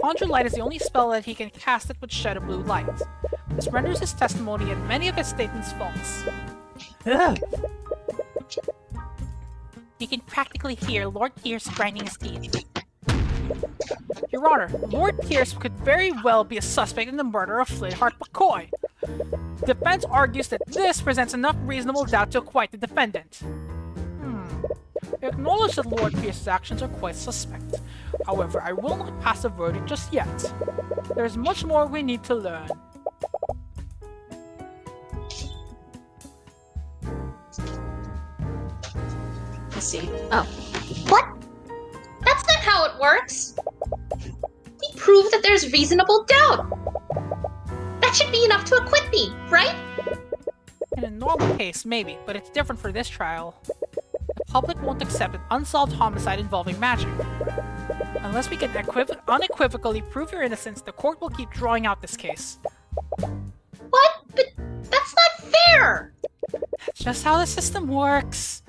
Conjure Light is the only spell that he can cast that would shed a blue light. This renders his testimony and many of his statements false. You can practically hear Lord Pierce grinding his teeth. Your Honor, Lord Pierce could very well be a suspect in the murder of Flintheart McCoy. The defense argues that this presents enough reasonable doubt to acquit the defendant. I acknowledge that Lord Pierce's actions are quite suspect. However, I will not pass a verdict just yet. There is much more we need to learn. Let's see. Oh. What? That's not how it works. We proved that there's reasonable doubt. That should be enough to acquit me, right? In a normal case, maybe, but it's different for this trial. The public won't accept an unsolved homicide involving magic. Unless we can unequivocally prove your innocence, the court will keep drawing out this case. What? But that's not fair! That's just how the system works.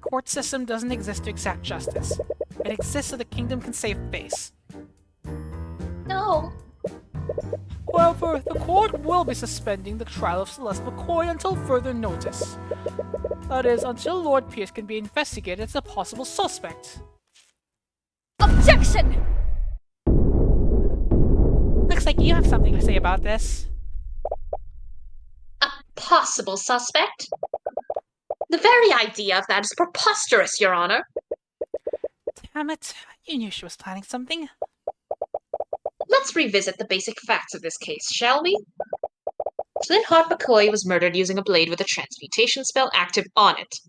Court system doesn't exist to exact justice. It exists so the kingdom can save face. No. However, the court will be suspending the trial of Celeste McCoy until further notice. That is, until Lord Pierce can be investigated as a possible suspect. Objection! Looks like you have something to say about this. A possible suspect? The very idea of that is preposterous, Your Honor. Damn it, you knew she was planning something. Let's revisit the basic facts of this case, shall we? Flintheart McCoy was murdered using a blade with a transmutation spell active on it.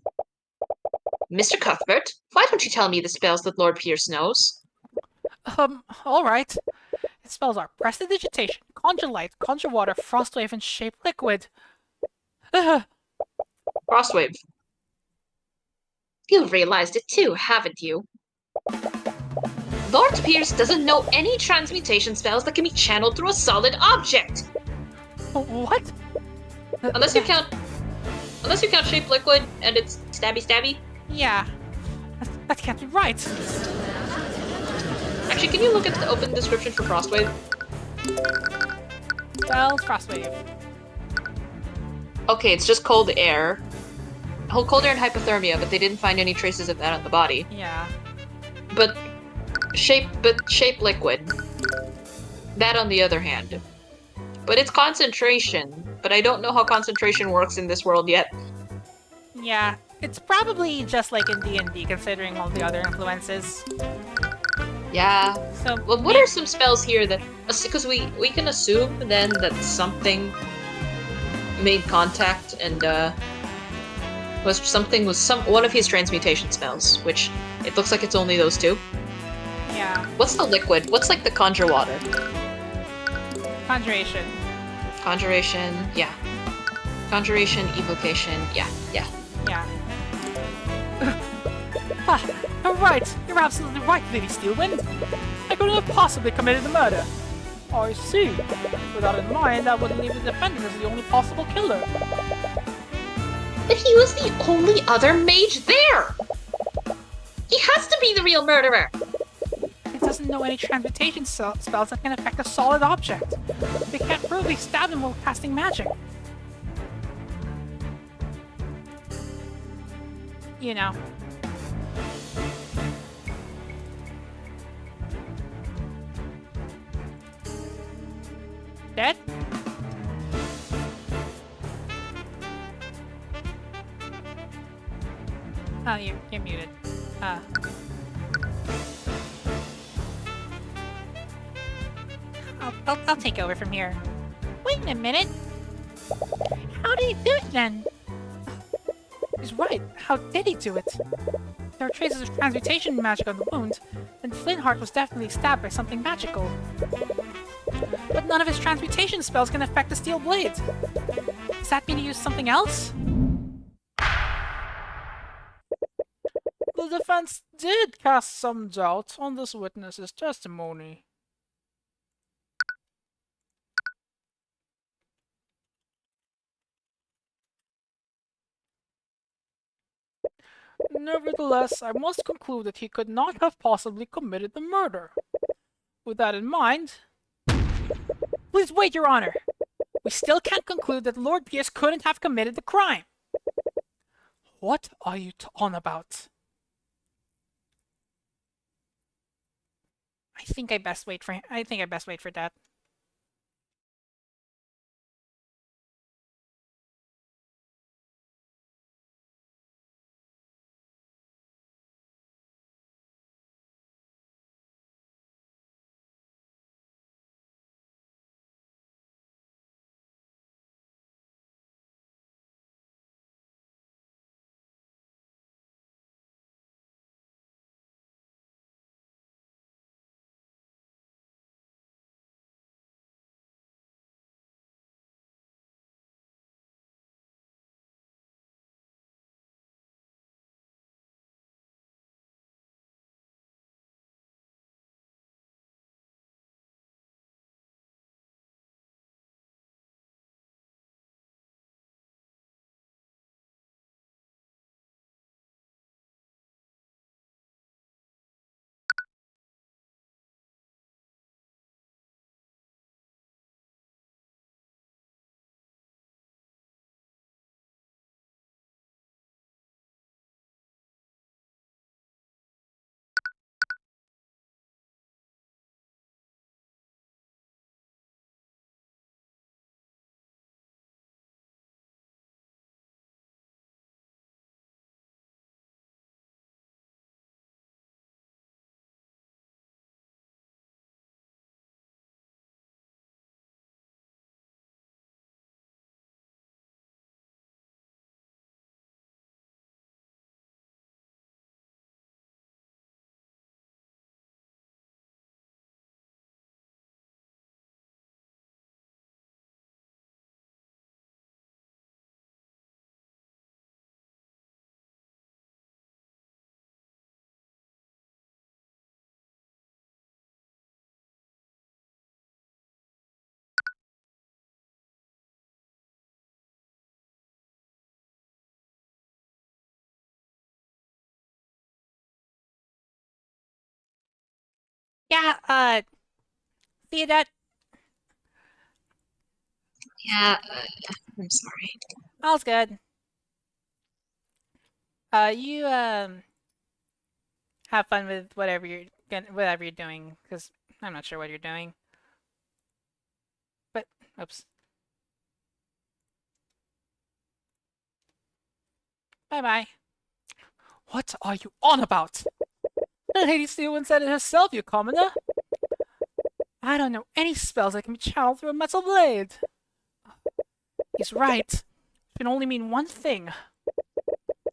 Mr. Cuthbert, why don't you tell me the spells that Lord Pierce knows? Alright. Its spells are Prestidigitation, Conjure Light, Conjure Water, Frostwave, and Shape Liquid. Frostwave. You've realized it too, haven't you? Lord Pierce doesn't know any transmutation spells that can be channeled through a solid object. What? Unless you count Shape Liquid and it's stabby. Yeah. That can't be right. Actually, can you look at the open description for Frostwave? Spells, Frostwave. Okay, it's just cold air. Cold air and hypothermia, but they didn't find any traces of that on the body. Yeah. But shape liquid. That on the other hand. But it's concentration. But I don't know how concentration works in this world yet. Yeah. It's probably just like in D&D, considering all the other influences. Yeah. So, Well, what are some spells here that... Because we can assume then that something made contact and one of his transmutation spells, which it looks like it's only those two. Yeah. What's the liquid? What's like the conjure water? Conjuration. Conjuration, yeah. Conjuration, evocation, yeah. Yeah. You're right. You're absolutely right, Lady Steelwind. I couldn't have possibly committed the murder. I see. With that in mind, that would leave the defendant as the only possible killer. But he was the only other mage there! He has to be the real murderer! It doesn't know any transmutation spells that can affect a solid object. They can't prove they stabbed him while casting magic. You know. Dead? Oh, you're muted. I'll take over from here. Wait a minute. How did he do it then? He's right. How did he do it? There are traces of transmutation magic on the wound, and Flintheart was definitely stabbed by something magical. But none of his transmutation spells can affect the steel blade. Does that mean he used something else? The defense did cast some doubt on this witness's testimony. Nevertheless, I must conclude that he could not have possibly committed the murder. With that in mind... Please wait, Your Honor! We still can't conclude that Lord Pierce couldn't have committed the crime! What are you on about? I think I best wait for that. Yeah, see that? Yeah, I'm sorry. All's good. You, have fun with whatever you're doing, because I'm not sure what you're doing. But, oops. Bye-bye. What are you on about? The lady Steven said it herself, you commoner. I don't know any spells that can be channeled through a metal blade. He's right. It can only mean one thing.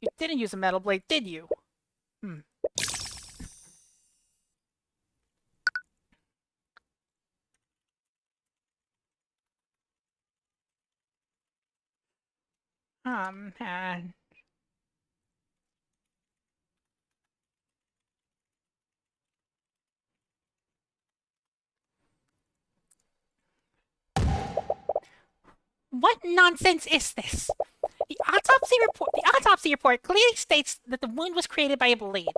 You didn't use a metal blade, did you? Man. What nonsense is this? The autopsy report clearly states that the wound was created by a blade.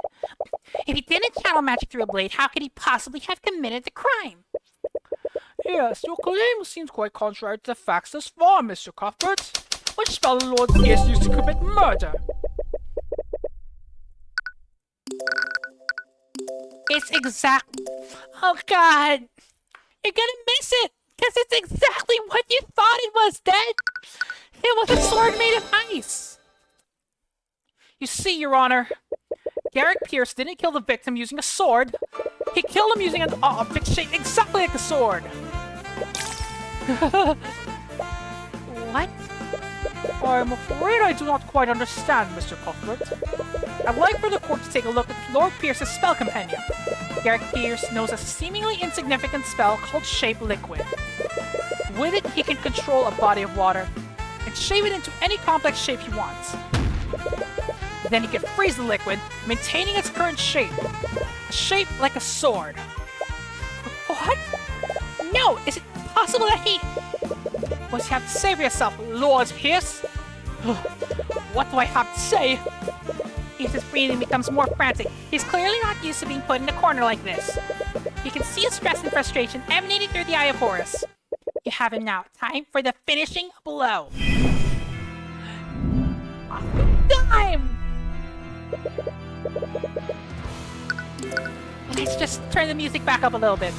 If he didn't channel magic through a blade, how could he possibly have committed the crime? Yes, your claim seems quite contrary to the facts thus far, Mr. Cuthbert. Which spell the Lord Pierce used to commit murder? It's exact. Oh God, you're gonna miss it, cause it's exactly what you thought it was, Dad. It was a sword made of ice. You see, Your Honor, Garrick Pierce didn't kill the victim using a sword. He killed him using an object shaped exactly like a sword. What? I'm afraid I do not quite understand, Mr. Cuthbert. I'd like for the court to take a look at Lord Pierce's spell compendium. Garrick Pierce knows a seemingly insignificant spell called Shape Liquid. With it, he can control a body of water and shape it into any complex shape he wants. Then he can freeze the liquid, maintaining its current shape. A shape like a sword. What? No! Is it possible that he... What do you have to say for yourself, Lord Pierce? What do I have to say? His breathing becomes more frantic. He's clearly not used to being put in a corner like this. You can see his stress and frustration emanating through the eye of Horus. You have him now. Time for the finishing blow. Time! Let's just turn the music back up a little bit.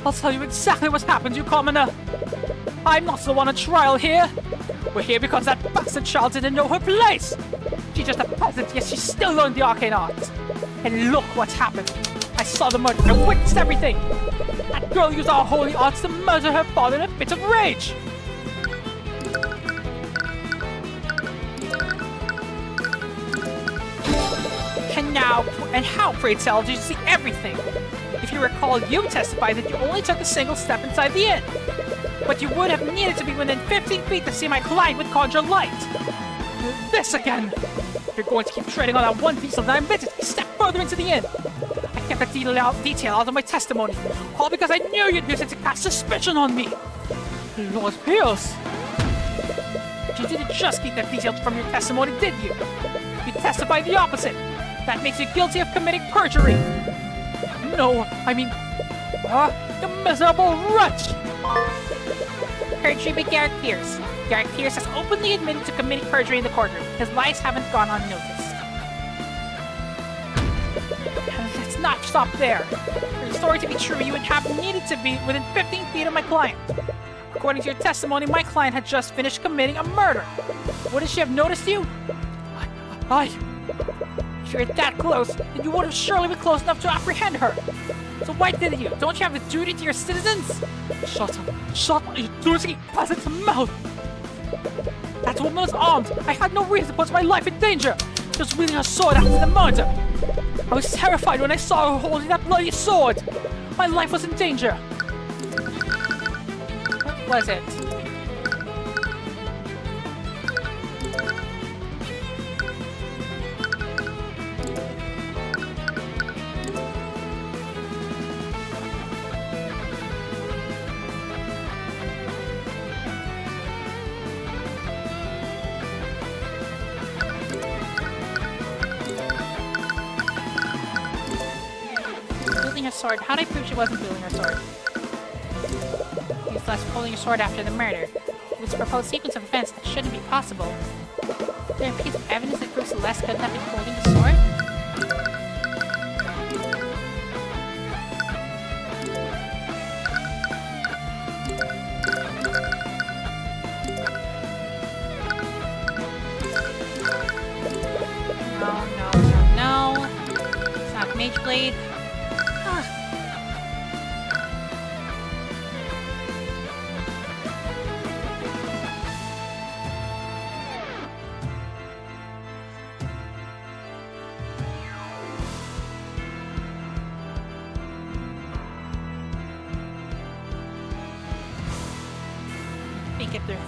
I'll tell you exactly what's happened, you commoner. I'm not the one on trial here. We're here because that bastard child didn't know her place. She's just a peasant, yet she still learned the arcane art. And look what's happened. I saw the murder. I witnessed everything. That girl used our holy arts to murder her father in a fit of rage. And how, pray tell, did you see everything? If you recall, you testified that you only took a single step inside the inn. But you would have needed to be within 15 feet to see my client would conjure light. This again! If you're going to keep treading on that one piece of that, I admitted a step further into the inn. I kept that detail out of my testimony, all because I knew you'd use it to cast suspicion on me. Lord Pierce! You didn't just keep that detail from your testimony, did you? You testified the opposite. That makes you guilty of committing perjury. No, I mean... you miserable wretch! Perjury by Garrick Pierce. Garrick Pierce has openly admitted to committing perjury in the courtroom. His lies haven't gone unnoticed. Let's not stop there. For the story to be true, you would have needed to be within 15 feet of my client. According to your testimony, my client had just finished committing a murder. Wouldn't she have noticed you? If you're that close, then you would have surely been close enough to apprehend her. So why didn't you? Don't you have a duty to your citizens? Shut up, you dirty peasant's mouth! That woman was armed. I had no reason to put my life in danger. Just wielding a sword after the murder. I was terrified when I saw her holding that bloody sword. My life was in danger. What was it? sword. How'd I prove she wasn't wielding her sword? Useless holding your sword after the murder. With a proposed sequence of events that shouldn't be possible. Is there a piece of evidence that proves Celeste couldn't have been holding the sword? No. It's not Mage Blade.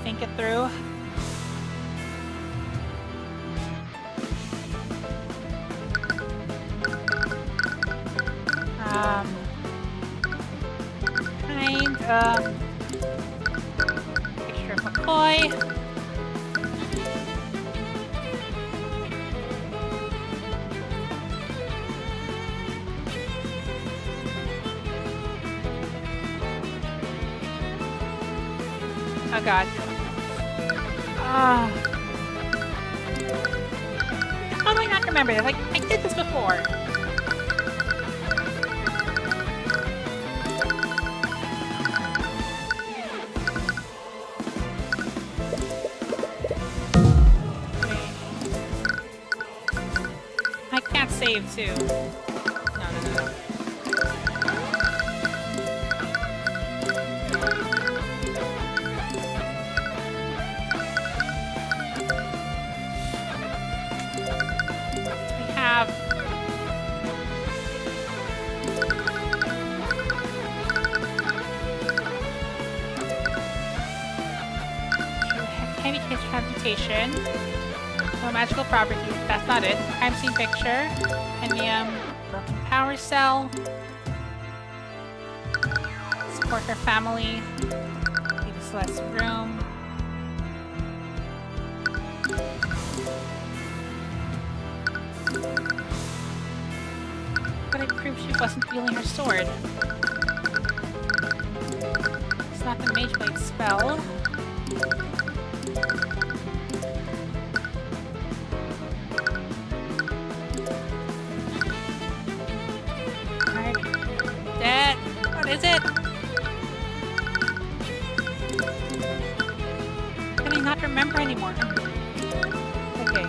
Think it through. Picture of McCoy. Oh god. How do I not remember this? Like, I did this before. I can't save too. No. Transmutation. No magical properties. That's not it. Crime scene picture. Pentium. Broken power cell. Support her family. Leave a Celeste's room. But it proves she wasn't wielding her sword. It's not the Mage Blade spell. Is it? Can I not remember anymore? Okay.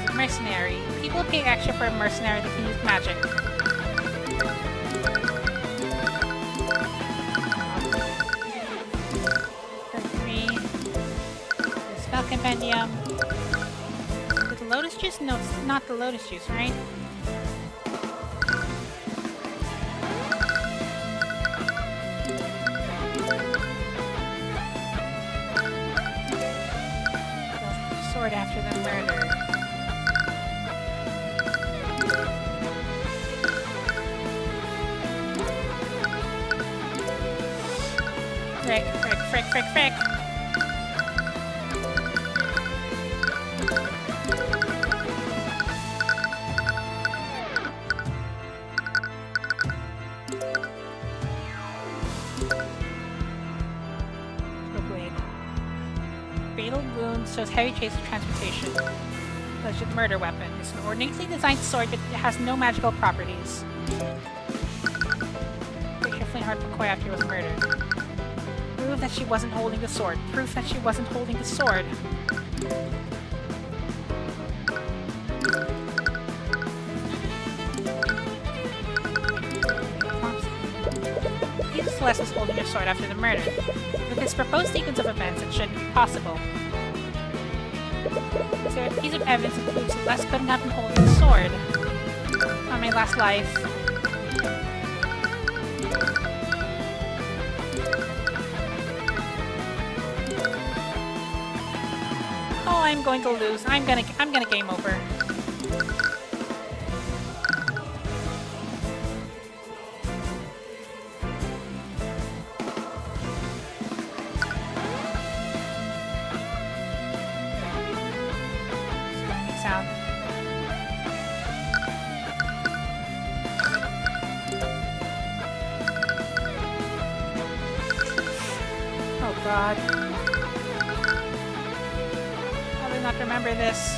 He's a mercenary. People pay extra for a mercenary that can use magic. The spell compendium. Lotus juice? No, it's not the lotus juice, right? Sword after the murder. Frick. Shows heavy chase of transportation. Alleged murder weapon. It's an ordinarily designed sword, but it has no magical properties. Very carefully hard McCoy after he was murdered. Proof that she wasn't holding the sword. Proof that she wasn't holding the sword. Celeste was holding her sword after the murder. With this proposed sequence of events, it shouldn't be possible. Is there a piece of evidence that proves Celeste couldn't have been holding the sword? On my last life. Oh, I'm going to lose. I'm gonna game over. Sound. God. How do I not remember this?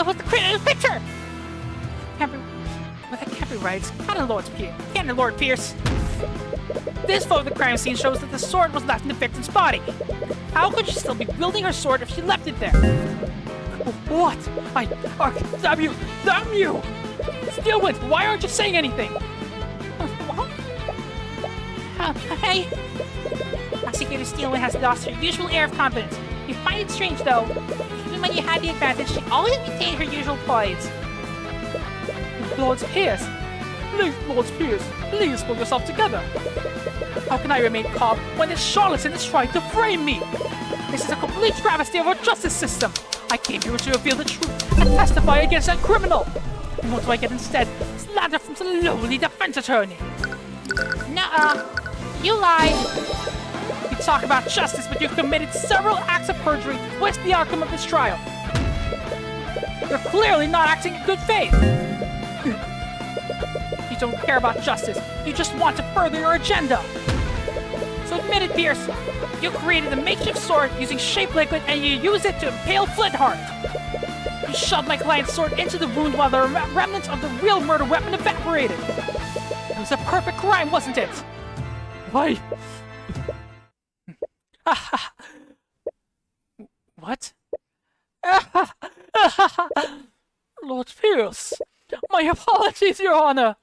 Oh, what's the creative picture? Can't be, well, that can't be right. It's Cannon Lord Pierce. This photo of the crime scene shows that the sword was left in the victim's body. How could she still be wielding her sword if she left it there? What? Damn you! Damn you! Steelwind, why aren't you saying anything? What? Hey? Prosecutor Steelwind has lost her usual air of confidence. You find it strange, though. Even when you had the advantage, she always maintained her usual poise. Lord Pierce, please pull yourself together. How can I remain calm when this charlatan is trying to frame me? This is a complete travesty of our justice system. I came here to reveal the truth and testify against that criminal. And what do I get instead? Slander from some lowly defense attorney. Nuh-uh. You lied. You talk about justice, but you've committed several acts of perjury to twist the outcome of this trial. You're clearly not acting in good faith. You don't care about justice. You just want to further your agenda. So admit it, Pierce. You created a makeshift sword using shape liquid and you used it to impale Flintheart. You shoved my client's sword into the wound while the remnants of the real murder weapon evaporated. It was a perfect crime, wasn't it? Why? What? Lord Pierce, my apologies, Your Honor.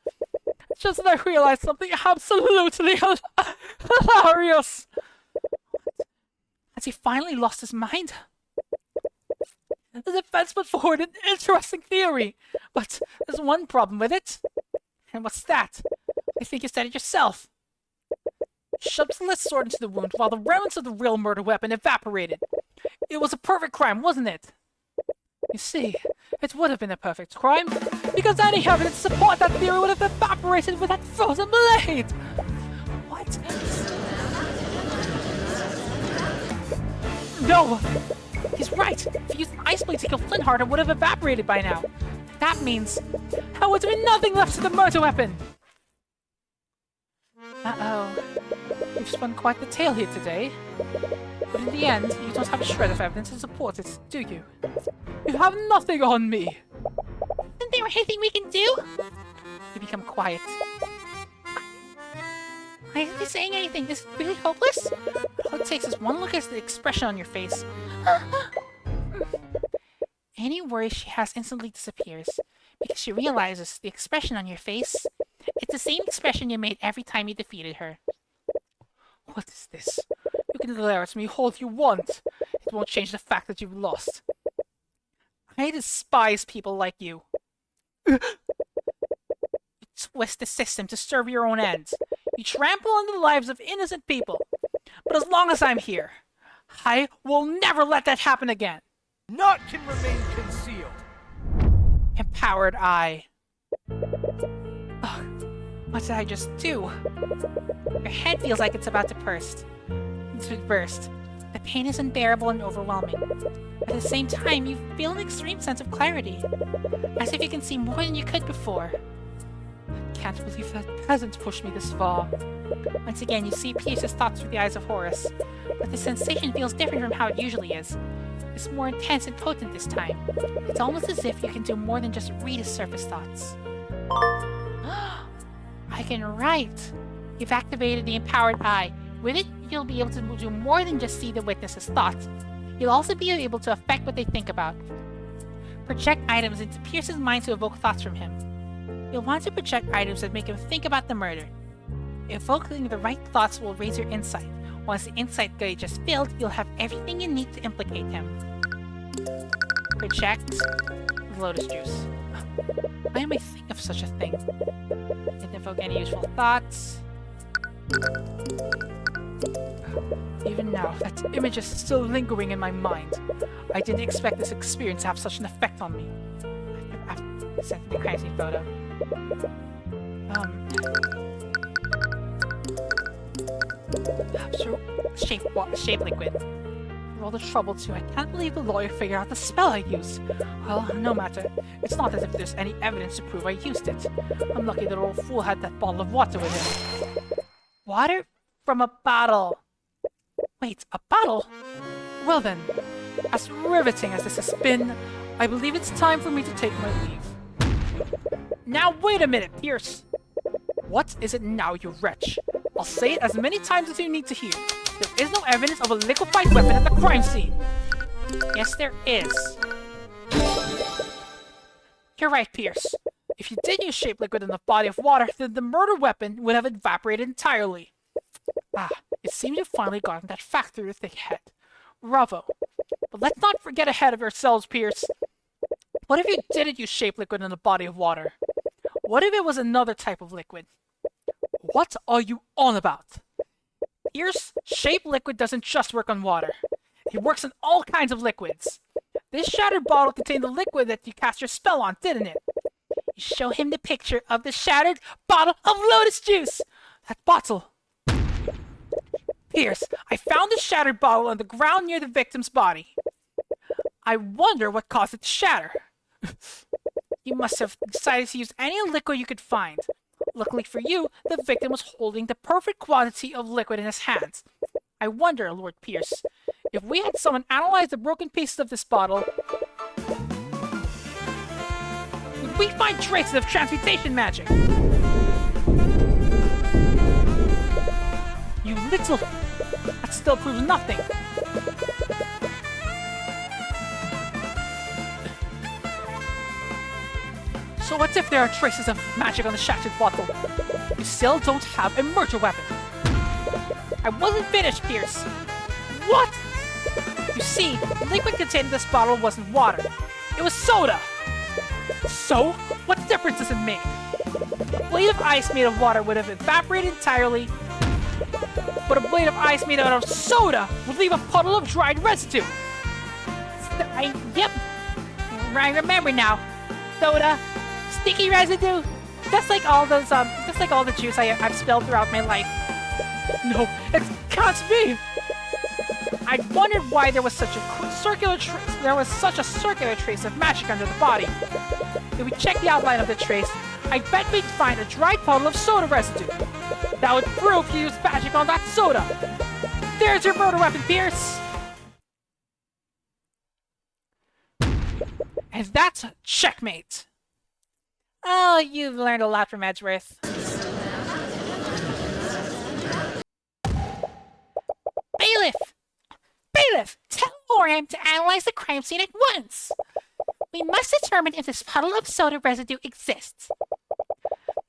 Just as I realized something absolutely hilarious. Has he finally lost his mind? The defense put forward an interesting theory, but there's one problem with it. And what's that? I think you said it yourself. Shoved the sword into the wound while the remnants of the real murder weapon evaporated. It was a perfect crime, wasn't it? You see, it would have been a perfect crime, because any evidence to support that theory would have evaporated with that frozen blade! What? No! He's right! If he used an ice blade to kill Flintheart, it would have evaporated by now. That means there would have been nothing left of the murder weapon! Uh-oh. We've spun quite the tale here today. But in the end, you don't have a shred of evidence to support it, do you? You have nothing on me! Isn't there anything we can do? You become quiet. Why isn't he saying anything? This is really hopeless? All it takes is one look at the expression on your face. Any worry she has instantly disappears, because she realizes the expression on your face. It's the same expression you made every time you defeated her. What is this? You can glare at me all you want. It won't change the fact that you've lost. I despise people like you. You twist the system to serve your own ends. You trample on the lives of innocent people. But as long as I'm here, I will never let that happen again. Naught can remain concealed. Empowered Eye. Ugh, what did I just do? Your head feels like it's about to burst. The pain is unbearable and overwhelming. At the same time, you feel an extreme sense of clarity, as if you can see more than you could before. I can't believe that peasant pushed me this far. Once again, you see Pierce's thoughts through the eyes of Horus, but the sensation feels different from how it usually is. It's more intense and potent this time. It's almost as if you can do more than just read his surface thoughts. I can write! You've activated the Empowered Eye. With it, you'll be able to do more than just see the witness's thoughts. You'll also be able to affect what they think about. Project items into Pierce's mind to evoke thoughts from him. You'll want to project items that make him think about the murder. Evoking the right thoughts will raise your insight. Once the insight gauge is filled, you'll have everything you need to implicate him. Project Lotus Juice. Why am I thinking of such a thing? Didn't evoke any useful thoughts. Even now, that image is still lingering in my mind. I didn't expect this experience to have such an effect on me. I've sent the crazy photo. Shape liquid. For all the trouble too, I can't believe the lawyer figured out the spell I used. Well, no matter. It's not as if there's any evidence to prove I used it. I'm lucky the old fool had that bottle of water with him. Water from a bottle. Wait, a bottle? Well then, as riveting as this has been, I believe it's time for me to take my leave. Now wait a minute, Pierce! What is it now, you wretch? I'll say it as many times as you need to hear. There is no evidence of a liquefied weapon at the crime scene. Yes, there is. You're right, Pierce. If you did use shape liquid in the body of water, then the murder weapon would have evaporated entirely. Ah, it seems you've finally gotten that fact through your thick head. Bravo. But let's not forget ahead of ourselves, Pierce. What if you didn't use shape liquid in the body of water? What if it was another type of liquid? What are you on about? Pierce, shape liquid doesn't just work on water. It works on all kinds of liquids. This shattered bottle contained the liquid that you cast your spell on, didn't it? You show him the picture of the shattered bottle of lotus juice! That bottle! Pierce, I found the shattered bottle on the ground near the victim's body. I wonder what caused it to shatter. You must have decided to use any liquid you could find. Luckily for you, the victim was holding the perfect quantity of liquid in his hands. I wonder, Lord Pierce, if we had someone analyze the broken pieces of this bottle, would we find traces of transmutation magic? You little... That still proves nothing. So what if there are traces of magic on the shattered bottle? You still don't have a murder weapon. I wasn't finished, Pierce. What? You see, the liquid contained in this bottle wasn't water. It was soda. So, what difference does it make? A blade of ice made of water would have evaporated entirely, but a blade of ice made out of soda would leave a puddle of dried residue. Yep. I remember now. Soda. Sticky residue. Just like all those, just like all the juice I've spilled throughout my life. No, it can't be. I wondered why there was such a circular trace of magic under the body. If we check the outline of the trace, I bet we'd find a dried puddle of soda residue. That would prove you used magic on that soda. There's your murder weapon, Pierce. And that's checkmate. Oh, you've learned a lot from Edgeworth. Bailiff! Bailiff! Tell Orem to analyze the crime scene at once! We must determine if this puddle of soda residue exists.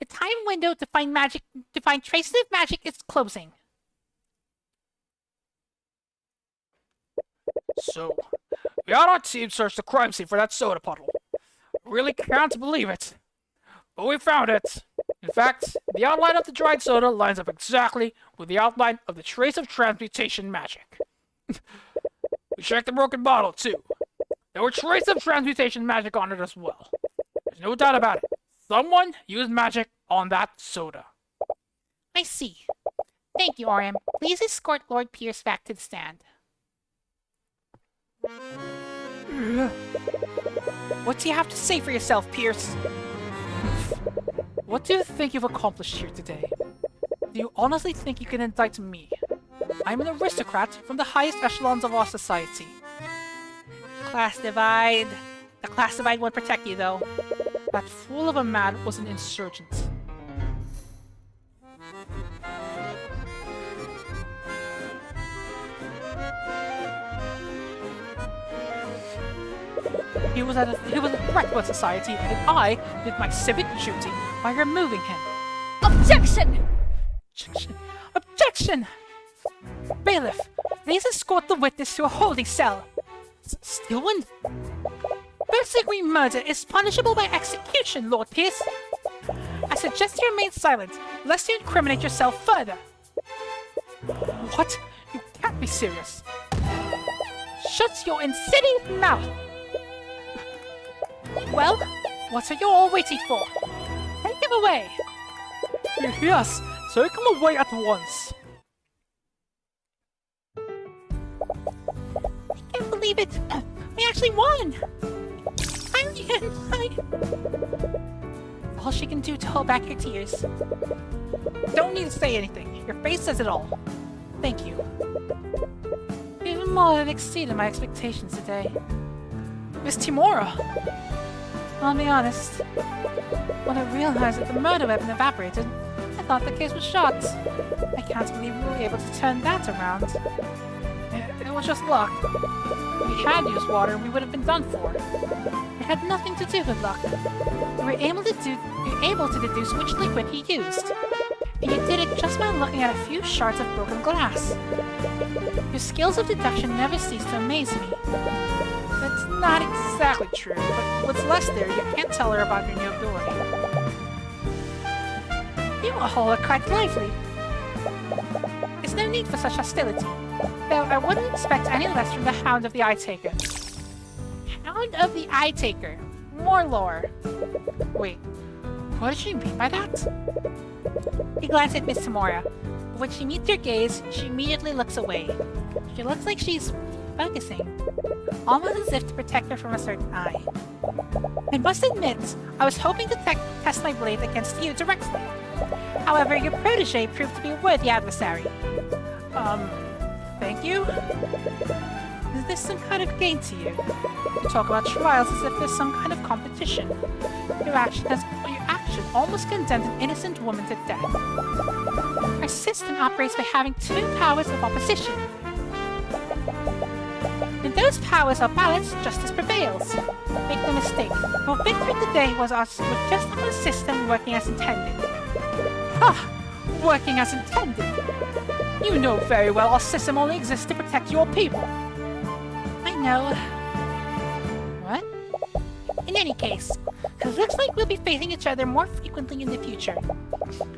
The time window to find traces of magic is closing. So, we had our team search the crime scene for that soda puddle. Really can't believe it. But we found it. In fact, the outline of the dried soda lines up exactly with the outline of the trace of transmutation magic. We checked the broken bottle, too. There were traces of transmutation magic on it as well. There's no doubt about it. Someone used magic on that soda. I see. Thank you, Orem. Please escort Lord Pierce back to the stand. What do you have to say for yourself, Pierce? What do you think you've accomplished here today? Do you honestly think you can indict me? I'm an aristocrat from the highest echelons of our society. Class divide. The class divide won't protect you, though. That fool of a man was an insurgent. He was a threat to society, and I did my civic duty by removing him. Objection! Objection! Bailiff, please escort the witness to a holding cell. Still one? First-degree murder is punishable by execution, Lord Pierce. I suggest you remain silent, lest you incriminate yourself further. What? You can't be serious. Shut your insidious mouth! Well, what are you all waiting for? Take him away! Yes, take him away at once. believe it! I actually won! All she can do to hold back her tears. Don't need to say anything. Your face says it all. Thank you. Even more than exceeded my expectations today. Miss Timora! I'll be honest. When I realized that the murder weapon evaporated, I thought the case was shot. I can't believe we were able to turn that around. It was just luck. If we had used water, we would have been done for. It had nothing to do with luck. We were able to deduce which liquid he used. And you did it just by looking at a few shards of broken glass. Your skills of deduction never cease to amaze me. That's not exactly true, but what's less there, you can't tell her about your new ability. You all are quite lively. There's no need for such hostility, though I wouldn't expect any less from the Hound of the Eye Taker. Hound of the Eye Taker. More lore. Wait, what did she mean by that? He glanced at Miss Timora, but when she meets your gaze, she immediately looks away. She looks like she's focusing, almost as if to protect her from a certain eye. I must admit, I was hoping to test my blade against you directly. However, your protege proved to be a worthy adversary. Thank you? Is this some kind of gain to you? You talk about trials as if there's some kind of competition. Your action almost condemned an innocent woman to death. Our system operates by having two powers of opposition. When those powers are balanced, justice prevails. Make no mistake, our victory today was just our system working as intended. Ha! Working as intended! You know very well our system only exists to protect your people. I know. What? In any case, it looks like we'll be facing each other more frequently in the future.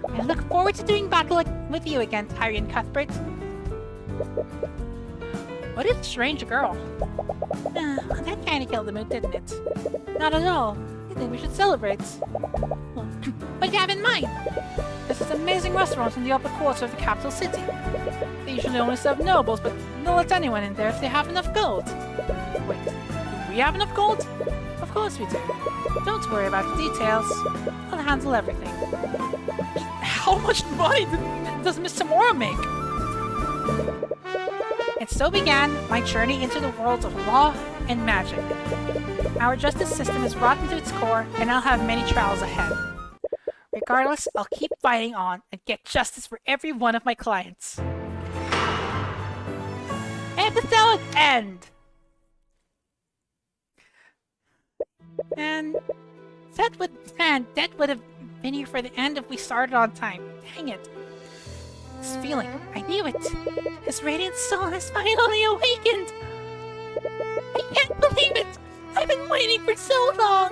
I look forward to doing battle with you again, Tyrion Cuthbert. What a strange girl. That kinda killed the mood, didn't it? Not at all. I think we should celebrate. What do you have in mind? There's this amazing restaurant in the upper quarter of the capital city. They usually only serve nobles, but they'll let anyone in there if they have enough gold. Wait, do we have enough gold? Of course we do. Don't worry about the details. I'll handle everything. How much money does Miss Timora make? And so began my journey into the worlds of law and magic. Our justice system is rotten to its core, and I'll have many trials ahead. Regardless, I'll keep fighting on and get justice for every one of my clients. Episode end! And that would have been here for the end if we started on time. Dang it. This feeling, I knew it. His radiant soul has finally awakened. I can't believe it. I've been waiting for so long.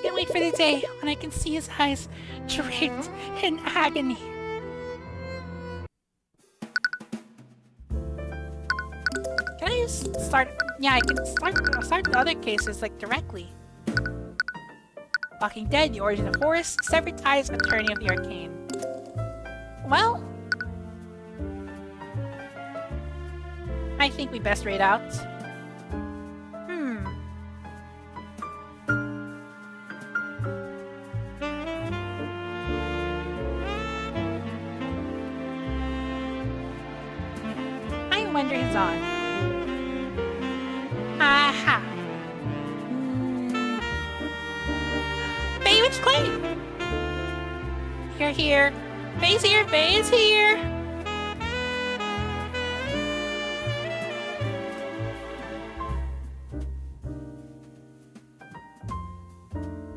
Can't wait for the day when I can see his eyes draped in agony. Can I just start? Yeah, I can start the other cases like directly. Walking Dead, The Origin of Horus, Severed Ties, Attorney of the Arcane. Well, I think we best rate out. I wonder who's on. Aha! Faye, Clay! You're here. Faye's here! Faye's here!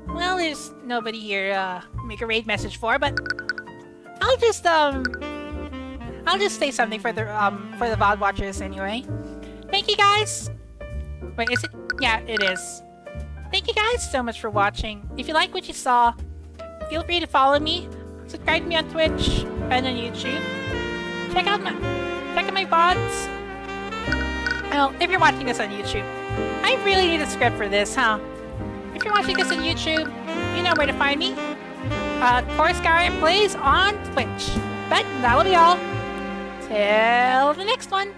Well, there's nobody here to make a raid message for, but I'll just say something for the VOD watchers anyway. Thank you guys! Wait, is it? Yeah, it is. Thank you guys so much for watching. If you like what you saw, feel free to follow me. Subscribe to me on Twitch and on YouTube. Check out my VODs. Well, if you're watching this on YouTube, I really need a script for this, huh? If you're watching this on YouTube, you know where to find me. Skyrim plays on Twitch. But that'll be all. Till the next one.